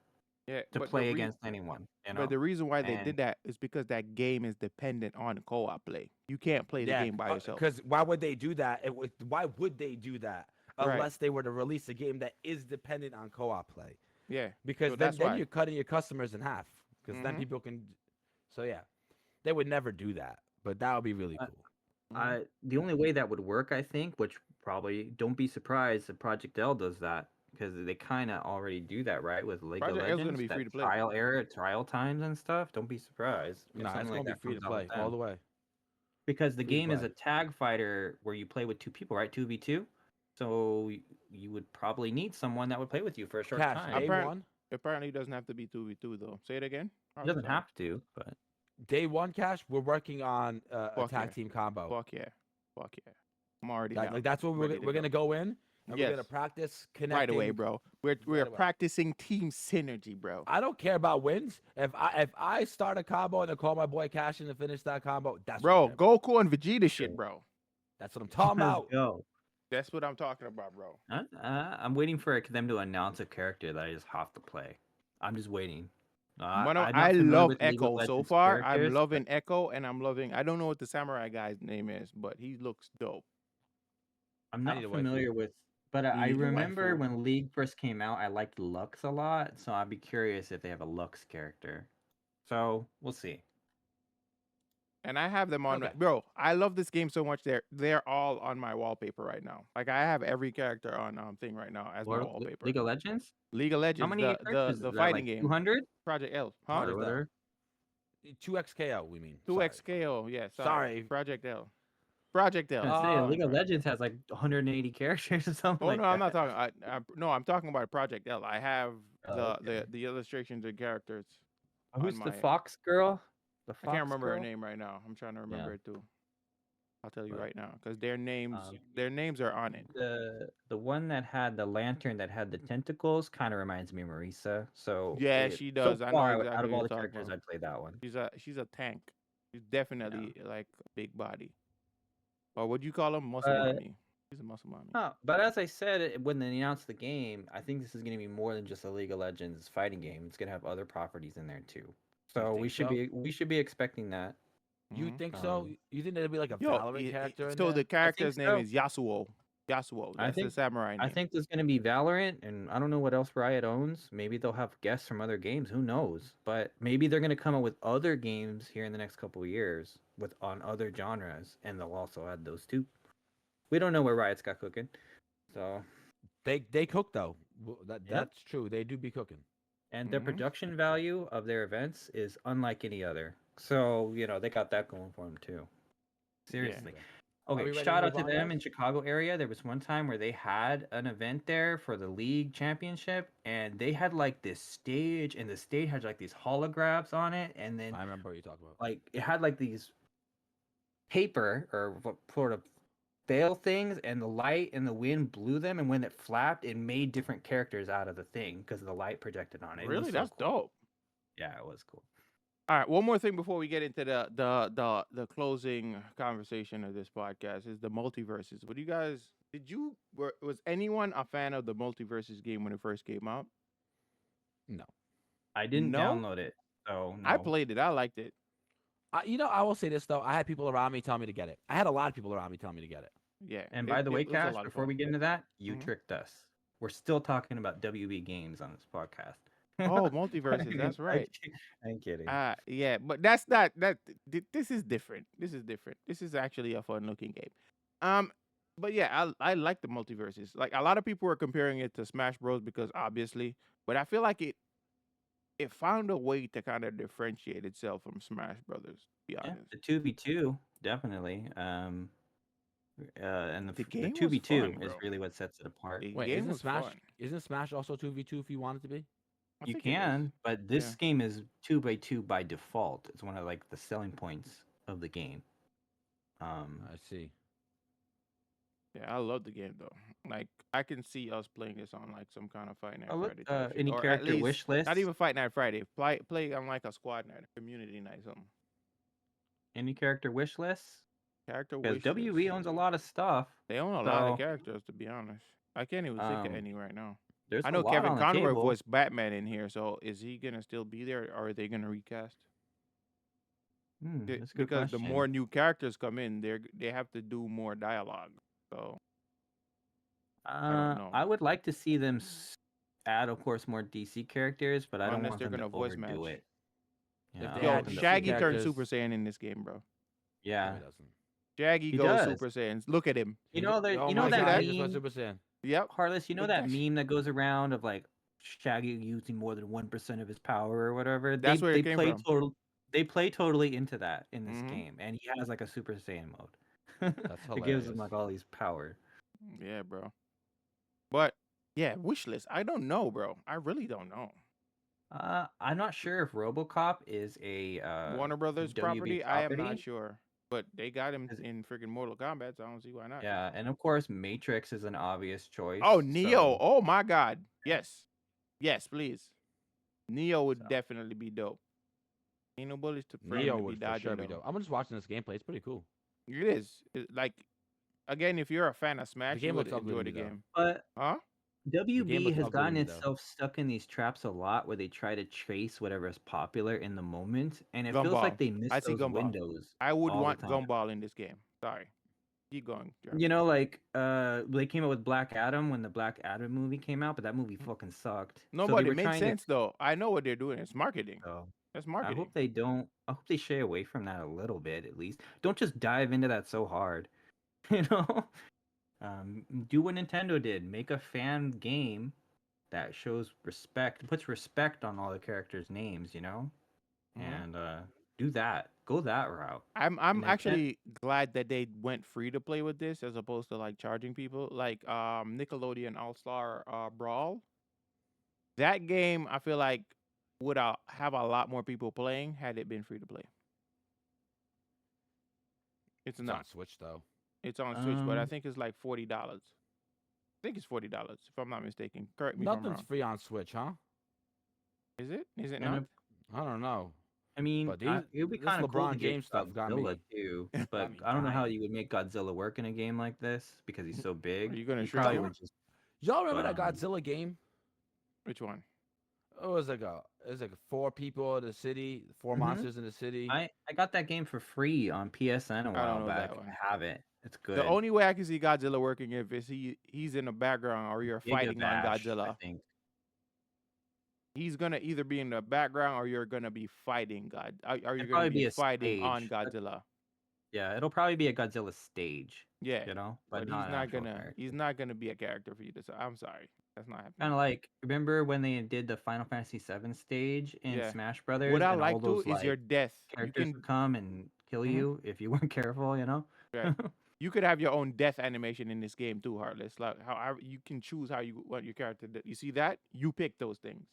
yeah. to play against anyone. You know. But the reason why they And did that is because that game is dependent on co-op play. You can't play the Yeah, game by yourself. because why would they do that? Why would they do that Right. unless they were to release a game that is dependent on co-op play? Yeah. Because So then, that's why. you're cutting your customers in half. Because then Mhm. people can. So yeah, they would never do that, but that would be really Uh, cool. the only way that would work, I think, which probably don't be surprised if Project L does that, because they kind of already do that, right? With League of Project L is gonna Legends, be that free to play. trial era, trial times and stuff. Don't be surprised if Nah, it's something gonna like be that free to comes out with play all them. the way. Because the Free to game is play. a tag fighter where you play with two people, right? 2v2. So you would probably need someone that would play with you for a short Cash time. day Apparent- one. Apparently, it doesn't have to be 2v2 though. Say it again. It doesn't have to, but Day one, Cash. We're working on a Fuck tag yeah. team combo. Fuck yeah. I'm already down. Like that's what Ready to we're gonna go in, and we're Yes. gonna practice connecting. Right away, bro. We're Right away. practicing team synergy, bro. I don't care about wins. If I start a combo and I call my boy Cash in to finish that combo, that's Bro, what I'm talking Goku and Vegeta shit, Sure. bro. That's what I'm talking let's about. go. That's what I'm talking about, bro. I'm waiting for them to announce a character that I just have to play. I'm just waiting. I'm not I familiar love with League of Echo so Legends far. I'm characters, but loving Echo, and I'm loving. I don't know what the samurai guy's name is, but he looks dope. I'm I not need a waifu. familiar with. But You I need a remember waifu. when League first came out, I liked Lux a lot, so I'd be curious if they have a Lux character. So we'll see. And I have them on, Okay. bro. I love this game so much. They're all on my wallpaper right now. Like I have every character on thing right now as my wallpaper. League of Legends? League of Legends, How many characters is the that, fighting like game, 200? Project L, What huh? is that? Whatever. 2XKO, we mean. 2XKO, yeah. Sorry. Project L. Project L. I was saying, League of Sorry. Legends has like 180 characters or something Oh like no, that. I'm not talking. No, I'm talking about Project L. I have Oh, okay. the illustrations and characters. on Who's the my. fox girl? The I can't fox remember her girl? name right now. I'm trying to remember Yeah. it too. I'll tell you But right now because their names um, are on it. the one that had the lantern that had the tentacles kind of reminds me of Marisa. So Yeah, she so does. I know far out exactly of what all you're the talking characters, about. I'd play that one. She's a tank. She's Yeah. definitely like a big body. Or what do you call them? Muscle But mommy. She's a muscle mommy. but as I said when they announced the game, I think this is going to be more than just a League of Legends fighting game. It's going to have other properties in there too. You So think so? we should be expecting that. You Mhm. think so? You think there'll be like a Yo, Valorant character in so the there? I think character's name so. is Yasuo. Yasuo. I That's the think samurai I name. think there's going to be Valorant, and I don't know what else Riot owns. Maybe they'll have guests from other games. Who knows? But maybe they're going to come up with other games here in the next couple of years with on other genres, and they'll also add those too. We don't know what Riot's got cooking, so They cook though. yeah. That's true. They do be cooking. And the Mhm. production value of their events is unlike any other. So they got that going for them too. Seriously. Are we Okay, ready to shout out move to on, them guys? in Chicago area. There was one time where they had an event there for the league championship, and they had like this stage, and the stage had like these holograms on it, and then I remember what you're talking about. like it had like these paper or sort of veil things, and the light and the wind blew them, and when it flapped, it made different characters out of the thing because the light projected on it. It was Really? so That's cool. dope. Yeah, it was cool. All right, one more thing before we get into the closing conversation of this podcast is the multiverses. What do you guys was anyone a fan of the multiverses game when it first came out? No. I didn't No? download it, so I no. played it. I liked it. I will say this though. I had people around me tell me to get it. I had a lot of people around me tell me to get it. Yeah. And by the way, it was a Cash, lot of before fun. we get into that, you Mhm. tricked us. We're still talking about WB games on this podcast. Oh, multiverses. That's right. I'm kidding. Yeah, but that's not that. This is different. This is different. This is actually a fun looking game. But yeah, I like the multiverses. Like a lot of people were comparing it to Smash Bros because obviously, but I feel like it found a way to kind of differentiate itself from Smash Brothers. To be Yeah, honest, the 2v2 definitely. And the the game was 2v2 fun, is bro. really what sets it apart. The Wait, game was fun. isn't Smash also 2v2 if you want it to be? I You think it is. can, but this Yeah. game is 2x2 by default. It's one of like the selling points of the game. I see. Yeah, I love the game though. Like I can see us playing this on like some kind of Fight Night Oh, look, Friday type shit. any Or at character least wish list? not even Fight Night Friday. Play on like a squad night, a community night, something. Any character wish lists? Character Because wish WB list. owns a lot of stuff. They own a lot of So characters, to be honest. I can't even think of um, any right now. there's I a know lot Kevin on the Conroy table. voiced Batman in here, so is he gonna still be there, or are they gonna recast? That's a good Because the question. more new characters come in, they have to do more dialogue. So I don't know. I would like to see them add, of course, more DC characters, but I don't Unless want they're them to gonna voice overdo match. it. If Yeah, they I Yo, want add them to Shaggy focus. turned characters- Super Saiyan in this game, bro. No, Yeah, he doesn't. Shaggy He goes does. Super Saiyans. Look at him. you know that Oh you know my that God, he just went meme, Super Saiyan. Yep. Carlos. You know Look that at that meme that goes around of like Shaggy using more than 1% of his power or whatever. That's where it came play from. They play totally into that in this Mhm. game, and he has like a Super Saiyan mode. That's It gives him hilarious. like all these power. Yeah, bro. But yeah, wish list. I don't know, bro. I really don't know. I'm not sure if RoboCop is a Warner Brothers WB property. I am not property. sure, but they got him Is it- in freaking Mortal Kombat, so I don't see why not. Yeah, and of course Matrix is an obvious choice. Oh, Neo. so- Oh my God. Yes. Yes, please. Neo would So. definitely be dope. Ain't no bullets to for him Neo to be would for dodging sure be though. dope. I'm just watching this gameplay. It's pretty cool. It is. Like again, if you're a fan of Smash, game you would looks ugly enjoy to the me, though. game. But Huh? WB looks has ugly to gotten me, though. itself stuck in these traps a lot where they try to chase whatever is popular in the moment, and it feels Gumball. like they miss I see those Gumball. windows. I would all the want time. Gumball in this game. Sorry. Keep going. Jeremy. You know, like they came out with Black Adam when the Black Adam movie came out, but that movie fucking sucked. No, So but they it were makes trying to- sense though. I know what they're doing. It's marketing. So That's I marketing. hope they don't. I hope they shy away from that a little bit at least. Don't just dive into that so hard. You know, do what Nintendo did. Make a fan game that shows respect, puts respect on all the characters' names. You know, Mhm. and do that. Go that route. I'm And then actually glad that they went free to play with this as opposed to like charging people. Like Nickelodeon All Star Brawl. That game, I feel like would have a lot more people playing had it been free to play. It's It's on not. Switch though. It's on Switch, but I Um, think it's like $40. I think it's $40 if I'm not mistaken. Correct me if I'm Nothing's wrong. free on Switch, huh? Is it? Is it and not? I don't know. I mean, But these it would be this kind of cool to LeBron get James stuff got Godzilla me too, got but me I don't know how dying. you would make Godzilla work in a game like this because he's so Are big. you gonna You shrink probably him? would just. Y'all remember But that Godzilla game? Which one? It was like 4 people in the city, 4 Mhm. monsters in the city. I got that game for free on PSN a I don't while know back. that one. I have it. It's good. The only way I can see Godzilla working if it's he's in the background or you're Giga fighting on Bash, I Godzilla. think. He's gonna either be in the background or you're gonna be fighting Or you're It'd gonna probably be be a fighting on stage. Godzilla. Yeah, it'll probably be a Godzilla stage. Yeah, You know, but not he's an not actual gonna. character. He's not gonna be a character for you to say. I'm sorry, that's not happening. Kind of like remember when they did the Final Fantasy VII stage in Yeah. Smash Brothers, What I and all like to those is your like death. You characters can would come and kill Mhm. you if you weren't careful. You know. right. You could have your own death animation in this game too, Heartless. Like how you can choose how you want your character. You see that? You pick those things.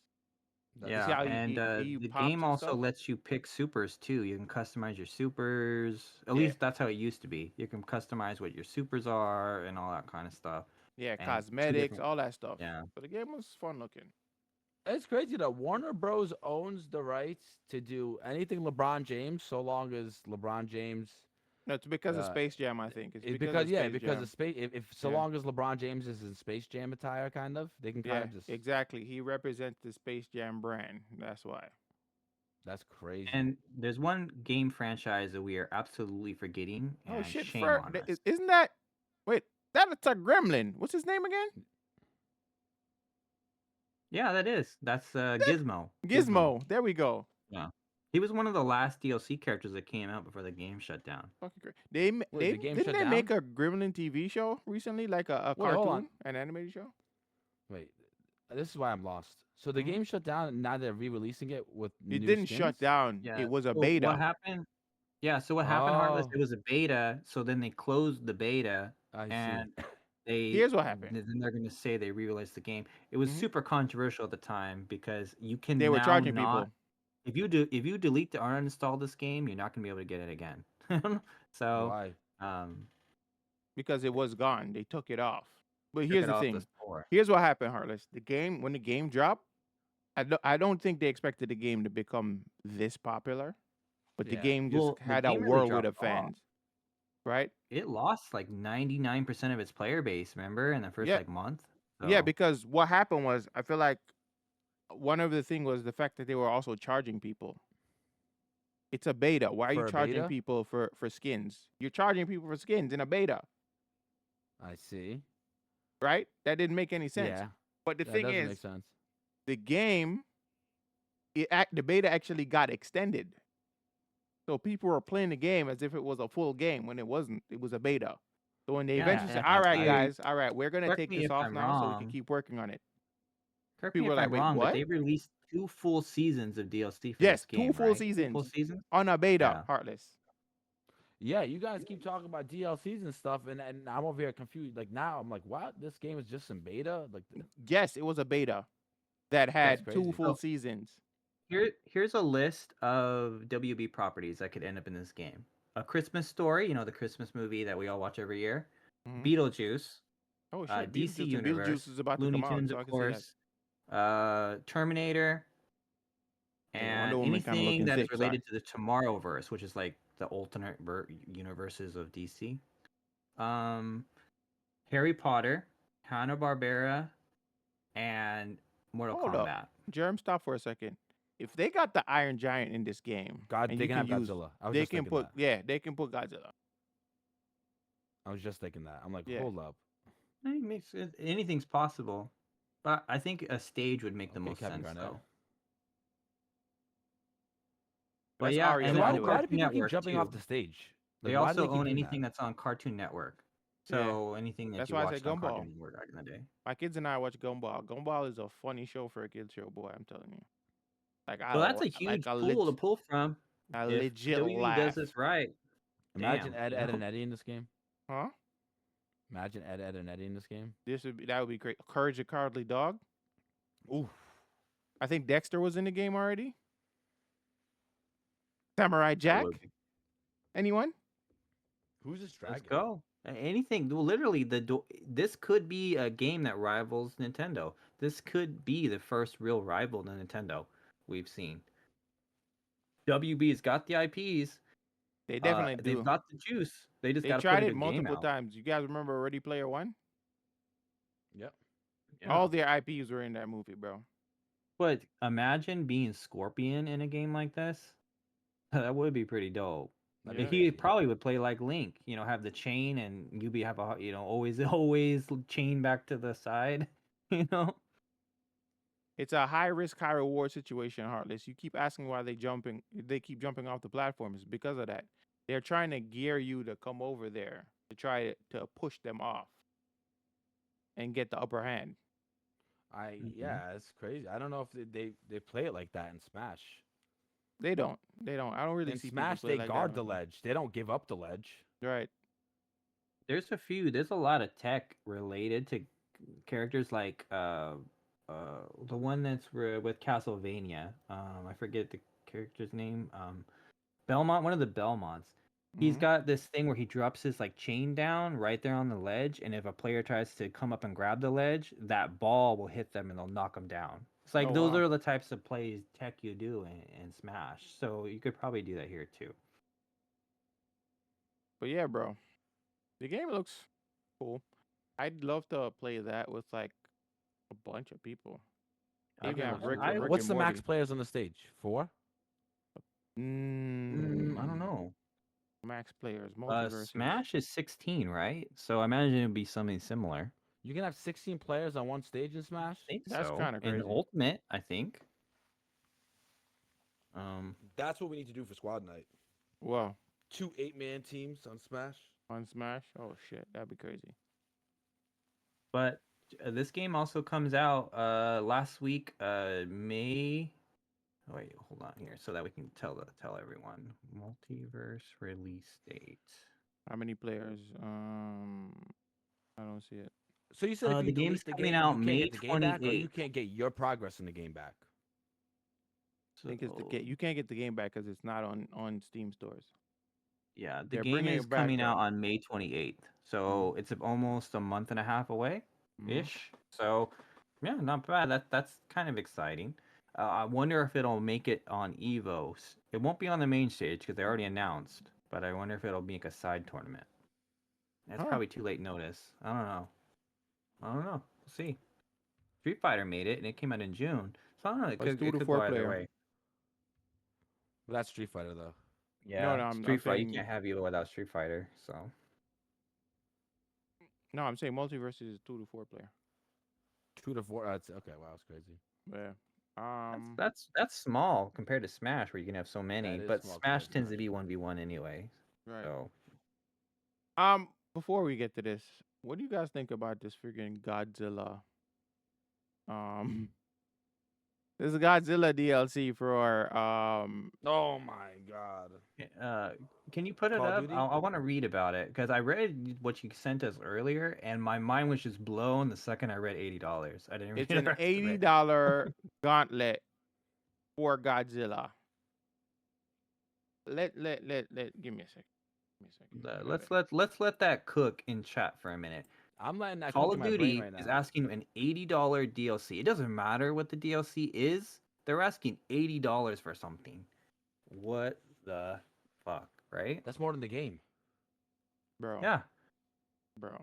That's You see Yeah, how and he the pops game and also stuff? lets you pick supers too. You can customize your supers. At Yeah. least that's how it used to be. You can customize what your supers are and all that kind of stuff. Yeah, And two cosmetics, different. all that stuff. Yeah. But the game was fun looking. It's crazy that Warner Bros owns the rights to do anything LeBron James, so long as LeBron James. No, it's because of Uh, Space Jam, I think. It's It's because because of yeah, Space because Jam. of space. If so Yeah. long as LeBron James is in Space Jam attire, kind of, they can kind Yeah, of just. exactly. He represents the Space Jam brand. That's why. That's crazy. And there's one game franchise that we are absolutely forgetting, Oh and shit! shame on us. Isn't that? Wait, that's a gremlin. What's his name again? Yeah, that's Gizmo. Gizmo. There we go. Yeah, he was one of the last DLC characters that came out before the game shut down. Fucking great. Wait, the game didn't shut they make down? a Gremlin TV show recently, like a Wait, hold on. cartoon, an animated show? Wait, this is why I'm lost. So the Mhm. game shut down, and now they're re-releasing it with It new didn't skins? shut down. Yeah, It was a so beta. What happened? Yeah, so what happened, Heartless? Oh. It was a beta, so then they closed the beta, I and see. Here's what happened. Then they're gonna say they re-released the game. It was Mhm. super controversial at the time because you can They were now charging not people. if you delete or uninstall this game, you're not gonna be able to get it again. So Why? Because it was gone. They took it off. But took here's it the off thing. store. Here's what happened, Heartless. When the game dropped, I don't think they expected the game to become this popular. But the Yeah. game just Well, the had a game really whirlwind of dropped off. fans. Right? It lost like 99% of its player base, remember, in the first Yeah. like month. Yeah, So, because what happened was I feel like one of the thing was the fact that they were also charging people. It's a beta. Why are For you a charging beta? people for skins? You're charging people for skins in a beta, I see. right? That didn't make any sense. Yeah. But the That thing doesn't is, make sense. the game, the beta actually got extended. So people were playing the game as if it was a full game when it wasn't. It was a beta. So when they Yeah, eventually said, and "All right, I- guys, all right, we're gonna correct take me this if off I'm now, so we can wrong. keep working on it." Correct me People if were I'm like, "Wait, wrong, what?" but they released 2 full seasons of DLC for Yes, this game, 2 full right? 2 full seasons. seasons? On a beta, Yeah. Heartless. Yeah, you guys keep talking about DLCs and stuff, and I'm over here confused. Like now, I'm like, what? This game is just in beta? Like, Yes, it was a beta that had 2 crazy. full So- seasons. Here's a list of WB properties that could end up in this game. A Christmas Story, the Christmas movie that we all watch every year. Mhm. Beetlejuice, Oh shit, DC Beetlejuice Universe, is about Looney to come out, Tunes, so I of can see that. course, Terminator, Yeah, and Wonder Woman kinda anything looking that is thick, sorry. related to the Tomorrowverse, which is like the alternate universes of DC. Harry Potter, Hanna-Barbera, and Mortal Hold up. Kombat. Germ, stop for a second. If they got the Iron Giant in this game, God, and they you can have use, Godzilla. I was they just can thinking put that. they can put Godzilla. I was just thinking that. I'm like, Yeah. hold up. Anything's possible, but I think a stage would make the Okay, most Kevin sense, Garnett. though. But That's yeah, Aria and So they why, own anyway. why do Cartoon people keep Network jumping too. off the stage? Like, They why do also keep own doing anything that? that's on Cartoon Network. Yeah. So anything that That's you why I said watched on Gumball. Cartoon Network back in the day. My kids and I watch Gumball. Gumball is a funny show for a kids show, boy. I'm telling you. Like So that's a huge pool to pull from. a If legit WB laugh. does this right. Imagine Damn, Ed, you Ed, know? and Eddie in this game. Huh? Imagine Ed, Ed, and Eddie in this game. That would be great. Courage the Cowardly Dog. Ooh. I think Dexter was in the game already. Samurai That would Jack. Anyone? Who's this Let's dragon? go. Anything. Literally, this could be a game that rivals Nintendo. This could be the first real rival to Nintendo we've seen. WB's got the IPs. They definitely They've do. got the juice. They just They got to put tried a it good game multiple out. times. You guys remember Ready Player One? Yep. Yeah. All their IPs were in that movie, bro. But imagine being Scorpion in a game like this. That would be pretty dope. That'd be He crazy. probably would play like Link, have the chain and you be have a always chain back to the side, you know. It's a high risk, high reward situation, Heartless. You keep asking why they keep jumping off the platforms because of that. They're trying to gear you to come over there to try to push them off and get the upper hand. Yeah, it's crazy. I don't know if they play it like that in Smash. They don't. They don't. I don't really In see Smash, people play they like guard that. the ledge. They don't give up the ledge. Right. There's a lot of tech related to characters like the one that's with Castlevania. I forget the character's name. Belmont, one of the Belmonts. He's Mhm. got this thing where he drops his like chain down right there on the ledge, and if a player tries to come up and grab the ledge, that ball will hit them and they'll knock them down. It's like Oh, those wow. are the types of plays tech you do in Smash. So you could probably do that here too. But yeah, bro. The game looks cool. I'd love to play that with like a bunch of people. That Even game have looks Rick What's and the max Morty. players on the stage? 4? I don't know. Max players, multiverses. Smash is 16, right? So I imagine it'd be something similar. You can have 16 players on one stage in Smash? I think That's so. kinda In crazy. Ultimate, I think. That's what we need to do for Squad Night. Well, 2 8-man teams on Smash. on Smash. Oh shit, that'd be crazy. But this game also comes out last week, May. Oh, wait, hold on here, so that we can tell everyone. Multiverse release date. How many players? I don't see it. So you said if The you game's delete the coming game, out you can't May get the game back, or you 28th. can't get your progress in the game back? I think it's you can't get the game back because it's not on Steam stores. Yeah, the They're game bringing is it back, coming out though. on May 28th. So it's almost a month and a half away ish. So yeah, not bad. That's kind of exciting. I wonder if it'll make it on Evos. It won't be on the main stage because they already announced. But I wonder if it'll make a side tournament. That's Huh. probably too late notice. I don't know. We'll see. Street Fighter made it, and it came out in June. So I don't know. It But it's could, 2 it to could 4 go either player. way. Well, that's Street Fighter though. Yeah, no, I'm Street Fighter. You saying can't have Evo without Street Fighter. So no. I'm saying multiverses is 2 to 4 player. 2 to 4. That's okay. Wow, that's crazy. Yeah. that's small compared to Smash, where you can have so many. is But small Smash compared to tends to Smash. be 1v1 anyway. Right. So Before we get to this, what do you guys think about this freaking Godzilla? This is Godzilla DLC for Oh my god. can you put it Call of up? Duty? I want to read about it because I read what you sent us earlier, and my mind was just blown the second I read $80. I didn't read It's the an rest of it. $80 gauntlet for Godzilla. Let give me a second. Let's let that cook in chat for a minute. I'm letting that Call cook of in my brain Duty right now. is asking an $80 DLC. It doesn't matter what the DLC is. They're asking $80 for something. What the fuck, right? That's more than the game. Bro. Yeah. Bro.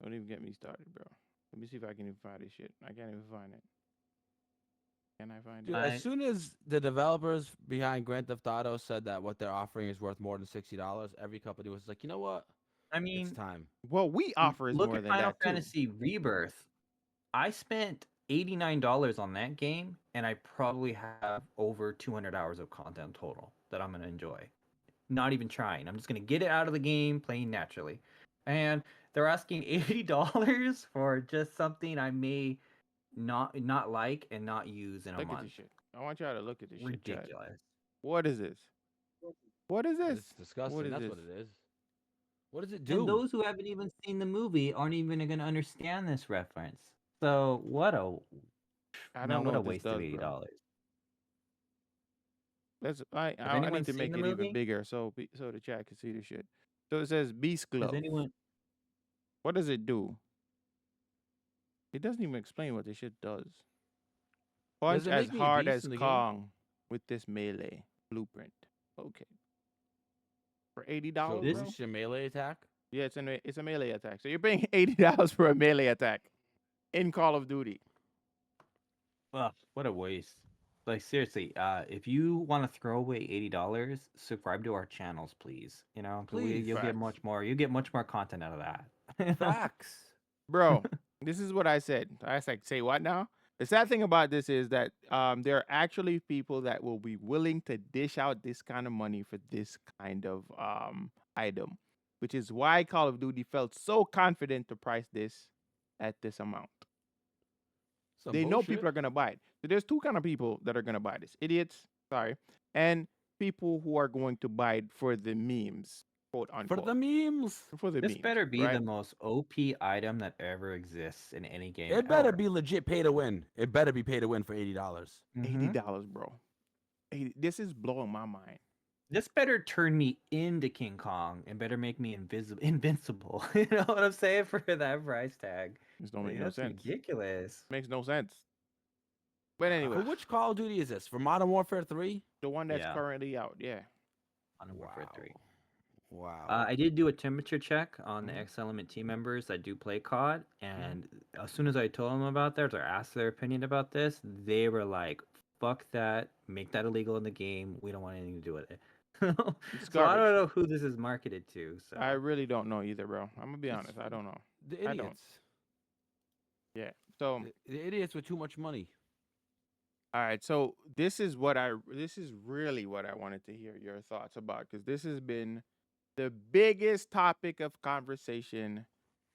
Don't even get me started, bro. Let me see if I can even find this shit. I can't even find it. Can I find Dude, it? as soon as the developers behind Grand Theft Auto said that what they're offering is worth more than $60, every company was like, you know what? I It's mean, time. Well, we offer is look more at than Final that too. Fantasy Rebirth. I spent $89 on that game, and I probably have over 200 hours of content total that I'm gonna enjoy. Not even trying. I'm just gonna get it out of the game, playing naturally. And they're asking $80 for just something I may not like and not use in a Look at month. this shit. I want y'all to look at this shit. Chat. Ridiculous. What is this? What is this? It's disgusting. What is That's this? what it is. What does it do? And those who haven't even seen the movie aren't even gonna understand this reference. So what a I No, don't know what a what this waste of does, bro. $80. Let's Has I anyone need to seen make the it even movie? bigger so the chat can see the shit. So it says Beast Has Glove. anyone? What does it do? It doesn't even explain what this shit does. Does Punch it as make me a hard beast as in the game? Kong with this melee blueprint. Okay. For So $80, bro? boost your melee attack. Yeah, it's a melee attack. So you're paying $80 for a melee attack in Call of Duty. Ugh, what a waste. Like seriously, if you want to throw away $80, subscribe to our channels, please. You know, 'cause Please. you'll get Facts. much more. You get much more content out of that. You know? Facts. Bro, this is what I said. I was like, say what now? The sad thing about this is that there are actually people that will be willing to dish out this kind of money for this kind of item, which is why Call of Duty felt so confident to price this at this amount. Some They know bullshit. people are gonna buy it. So there's two kind of people that are gonna buy this: idiots, sorry, and people who are going to buy it for the memes, quote For unquote, the memes. for the This memes, better be right? the most OP item that ever exists in any game It better ever. be legit pay to win. It better be pay to win for $80. $80, bro. 80, this is blowing my mind. This better turn me into King Kong and better make me invincible. You know what I'm saying for that price tag? This don't Like, make no that's sense. ridiculous. Makes no sense. But anyway, For which Call of Duty is this? For Modern Warfare 3? the one that's Yeah. currently out, yeah. On Warfare 3. Wow. I did do a temperature check on the Mhm. X Element team members that do play COD, Mm-hmm. and as soon as I told them about this or asked their opinion about this, they were like, "Fuck that! Make that illegal in the game. We don't want anything to do with it." It's So I don't garbage. know who this is marketed to. So I really don't know either, bro. I'm gonna be It's honest. I don't know. The I idiots. don't. Yeah. So The idiots with too much money. all right. So this is really what I wanted to hear your thoughts about, because this has been the biggest topic of conversation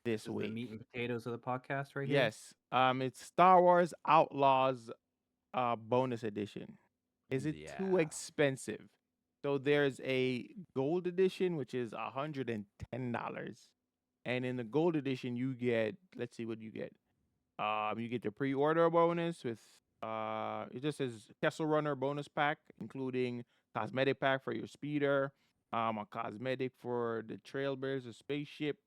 this this is the week. meat and potatoes of the podcast right here. Yes. It's Star Wars Outlaws bonus edition. Is it too Yeah. expensive? So there's a gold edition, which is $110. And in the gold edition, you get, let's see what you get. You get the pre-order bonus with it just says Kessel Runner bonus pack, including cosmetic pack for your speeder, a cosmetic for the Trailblazer spaceship,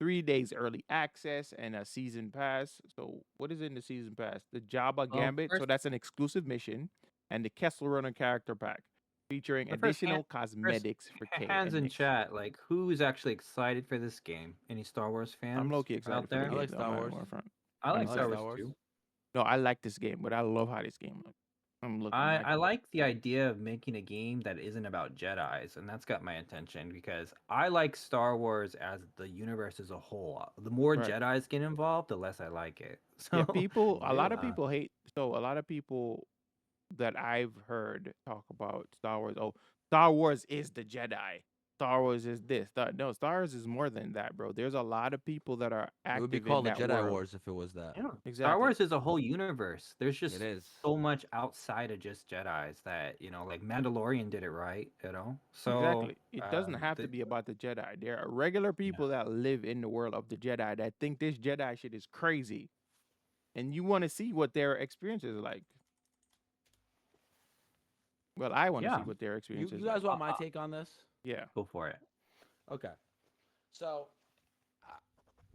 3 days early access, and a season pass. So what is in the season pass? The Jabba Well, Gambit. So first, that's an exclusive mission, and the Kessel Runner character pack, featuring but first, additional first cosmetics for Kay hands and in Nick. chat. Like, who's actually excited for this game? Any Star Wars fans? I'm low-key excited out for the there? game. like though, Star I'm not Wars. gonna lie front. I I'm like Star excited. Wars Star Wars. too. No, I like this game, but I love how this game looks. I'm looking I like like the idea of making a game that isn't about Jedis, and that's got my attention because I like Star Wars as the universe as a whole. The more right. Jedis get involved, the less I like it. Yeah, So, a lot of Really? people hate. So a lot of people that I've heard talk about Star Wars. Oh, Star Wars is the Jedi. Star Wars is this. No, Star Wars is more than that, bro. There's a lot of people that are It would be active in called the that Jedi world. Wars if it was that. yeah, Star Exactly. Wars is a whole universe. There's just It is. so much outside of just Jedis that like Mandalorian did it right. So Exactly. It doesn't have to the, be about the Jedi. There are regular people that live in the world of the Jedi that think this Jedi shit is crazy, and you want to see what their experience is like. Well, I want to yeah, see what their experience You is guys like. want my take on this? Yeah. go for it. Okay. So,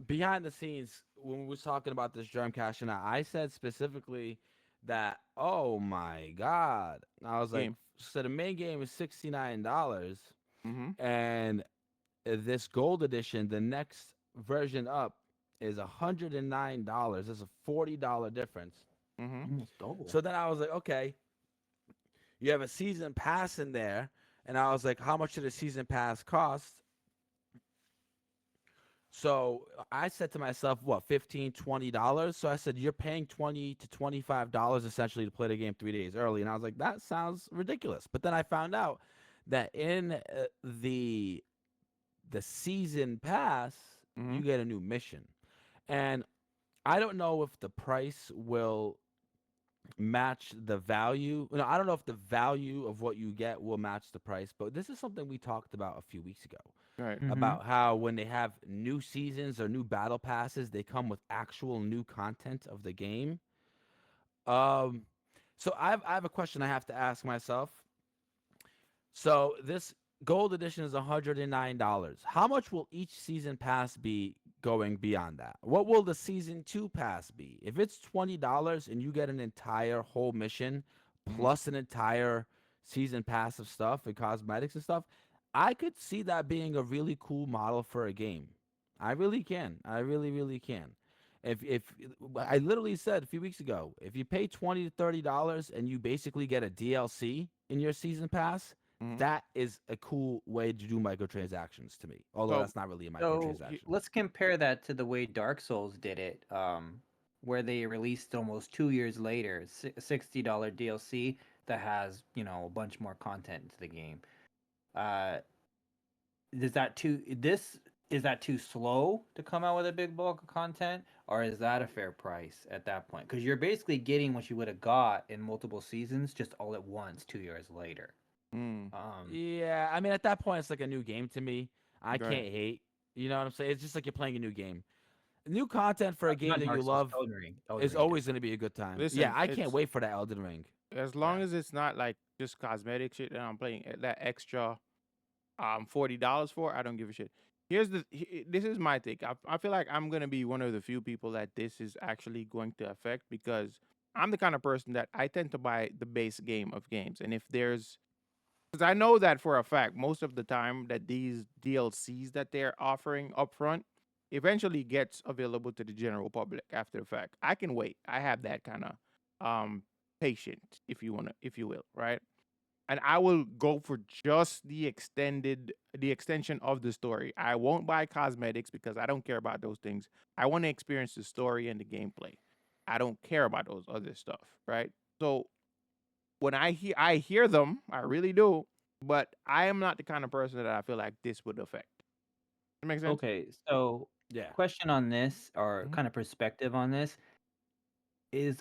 behind the scenes, when we was talking about this germ cash, and I said specifically that, oh my god, I was like, Game. so the main game is $69, Mm-hmm. and this gold edition, the next version up, is $109. There's a $40 difference. Mm-hmm. Almost double. So then I was like, okay, you have a season pass in there, and I was like, how much did a season pass cost? So I said to myself, what, $15, $20? So I said, you're paying $20 to $25 essentially to play the game 3 days early. And I was like, that sounds ridiculous. But then I found out that in the season pass, Mhm. you get a new mission. And I don't know if the price will match the value. No, I don't know if the value of what you get will match the price, but this is something we talked about a few weeks ago. Right. Mhm. About how when they have new seasons or new battle passes, they come with actual new content of the game. Um, so I have a question I have to ask myself. So this gold edition is $109. How much will each season pass be going beyond that? What will the season 2 pass be? If it's $20 and you get an entire whole mission Mhm. plus an entire season pass of stuff and cosmetics and stuff, I could see that being a really cool model for a game. I really can. I really can. If I literally said a few weeks ago, if you pay $20 to $30 and you basically get a DLC in your season pass, Mhm. that is a cool way to do microtransactions to me. Although So that's not really a So microtransaction. let's compare that to the way Dark Souls did it, where they released almost 2 years later $60 DLC that has a bunch more content into the game. Uh, is that too slow to come out with a big bulk of content, or is that a fair price at that point? Because you're basically getting what you would have got in multiple seasons just all at once 2 years later. Mm. Yeah, I mean, at that point, it's like a new game to me. I Right. can't hate. You know what I'm saying? It's just like you're playing a new game. New content for a game Not that you Dark Souls, love Elden Ring. Elden is Ring always different. going to be a good time. Yeah, Listen, I can't it's wait for that Elden Ring. as Yeah. long as it's not like just cosmetic shit that I'm playing that extra $40 for, I don't give a shit. This is my take. I feel like I'm gonna be one of the few people that this is actually going to affect because I'm the kind of person that I tend to buy the base game of games, and if there's because I know that for a fact, most of the time that these DLCs that they're offering upfront eventually gets available to the general public after the fact. I can wait. I have that kind of patience, if you will, right? And I will go for just the extension of the story. I won't buy cosmetics because I don't care about those things. I want to experience the story and the gameplay. I don't care about those other stuff, right? So when I hear them, I really do, but I am not the kind of person that I feel like this would affect. That makes sense? Okay, so Yeah. question on this, or Mhm. kind of perspective on this,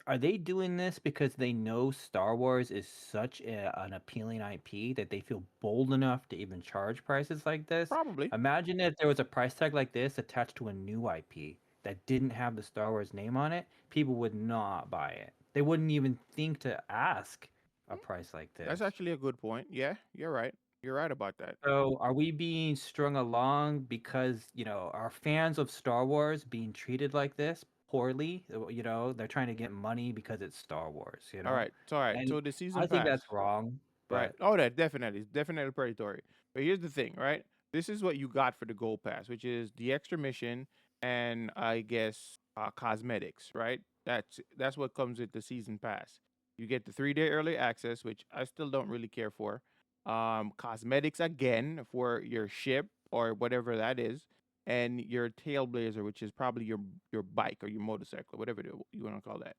are they doing this because they know Star Wars is such an appealing IP that they feel bold enough to even charge prices like this? Probably. Imagine if there was a price tag like this attached to a new IP that didn't have the Star Wars name on it, people would not buy it. They wouldn't even think to ask a price like That's this. actually a good point. Yeah, you're right. You're right about that. So, are we being strung along because, are fans of Star Wars being treated like this poorly? They're trying to get money because it's Star Wars, you All know? right. It's all right. And So the season I think pass. that's wrong, Right. but Oh, that definitely, definitely predatory. But here's the thing, right? This is what you got for the gold pass, which is the extra mission and I guess cosmetics, right? That's what comes with the season pass. You get the 3 day early access, which I still don't really care for. Cosmetics again for your ship or whatever that is, and your tailblazer, which is probably your bike or your motorcycle, whatever you want to call that.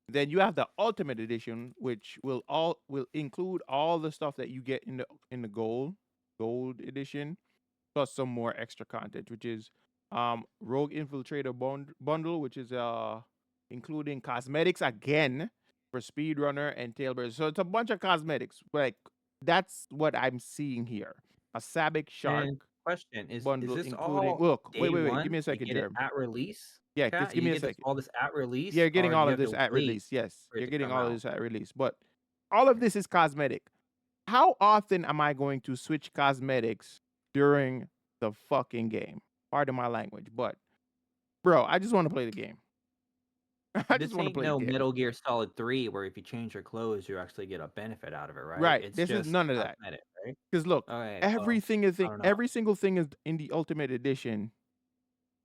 Then you have the Ultimate Edition, which will include all the stuff that you get in the gold edition, plus some more extra content, which is Rogue Infiltrator bundle, which is including cosmetics again for Speedrunner and Tailbird. So it's a bunch of cosmetics. Like that's what I'm seeing here. A Sabic Shark and question is bundle, this including all look, day wait, give one? me a You second, get it Jerem. at release, Yeah, just Cat? give You me a get this second. all this at Yeah, release, you're getting or do all you of have this to at wait release. Yes, for it you're to getting come all of out? this at release. But all of this is cosmetic. How often am I going to switch cosmetics during the fucking game? Pardon my language, but bro, I just want to play the game. I just This want to ain't play the no game. Metal Gear Solid 3 where if you change your clothes, you actually get a benefit out of it, right? Right. It's This is just none of that. cosmetic, right? Because look, Okay, well, I don't know. every single thing is in the Ultimate Edition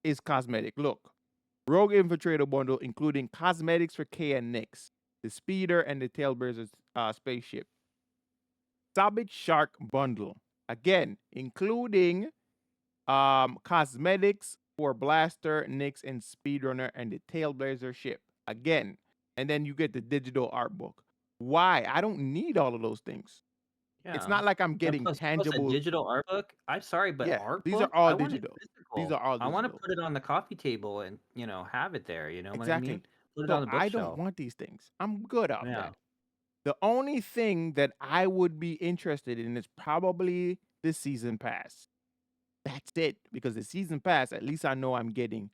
is cosmetic. Look, Rogue Infiltrator bundle, including cosmetics for K and Nix, the speeder and the Tailbreezer's spaceship. Sabit Shark bundle. Again, including cosmetics for Blaster, Nyx, and Speedrunner, and the Tailblazer ship. Again, and then you get the digital art book. Why? I don't need all of those things. It's Yeah. not like I'm And getting plus a tangible. digital art book. I'm sorry, but Yeah, art these are book, all I want it digital. These physical. are all I want to digital. put it on the coffee table and, have it there, you know what I Exactly. mean? Put it So on the I don't bookshelf. want these things. I'm good off Yeah. that. The only thing that I would be interested in is probably the season pass. That's it. Because the season pass, at least I know I'm getting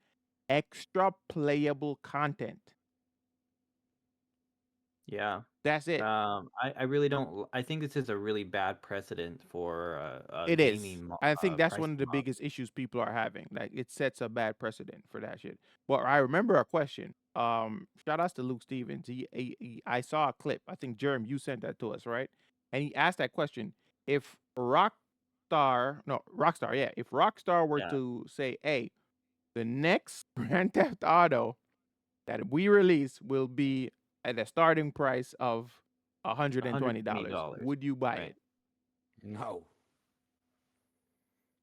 extra playable content. Yeah. That's it. I really don't. I think this is a really bad precedent for It is. I think that's one pricing of the model. biggest issues people are having. Like it sets a bad precedent for that shit. But I remember a question. Shout outs to Luke Stevens. I saw a clip. I think Jerem, you sent that to us, right? And he asked that question: if Rockstar, yeah, if Rockstar were Yeah, to say, "Hey, the next Grand Theft Auto that we release will be at a starting price of $120," $120, would you buy right? it? No.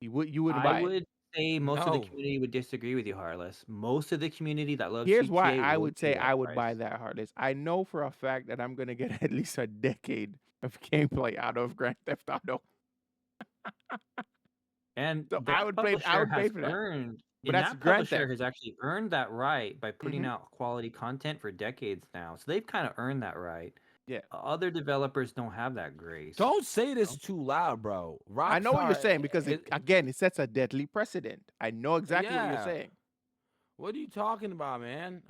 You wouldn't I buy it. would say most of the No. community would disagree with you, Harless. Most of the community that loves Here's why GTA I will would pay say that I would buy price. that Heartless. I know for a fact that I'm gonna get at least a decade of gameplay out of Grand Theft Auto. And So I that would pay. I publisher would pay has for that. earned, But and that's that Grand publisher Theft. has actually earned that right by putting Hmm. out quality content for decades now. So they've kind of earned that right. Yeah, Other developers don't have that grace. Don't say this know? too loud, bro. I know what you're Rockstar, saying because it sets a deadly precedent. I know exactly what you're yeah. saying. What are you talking about, man?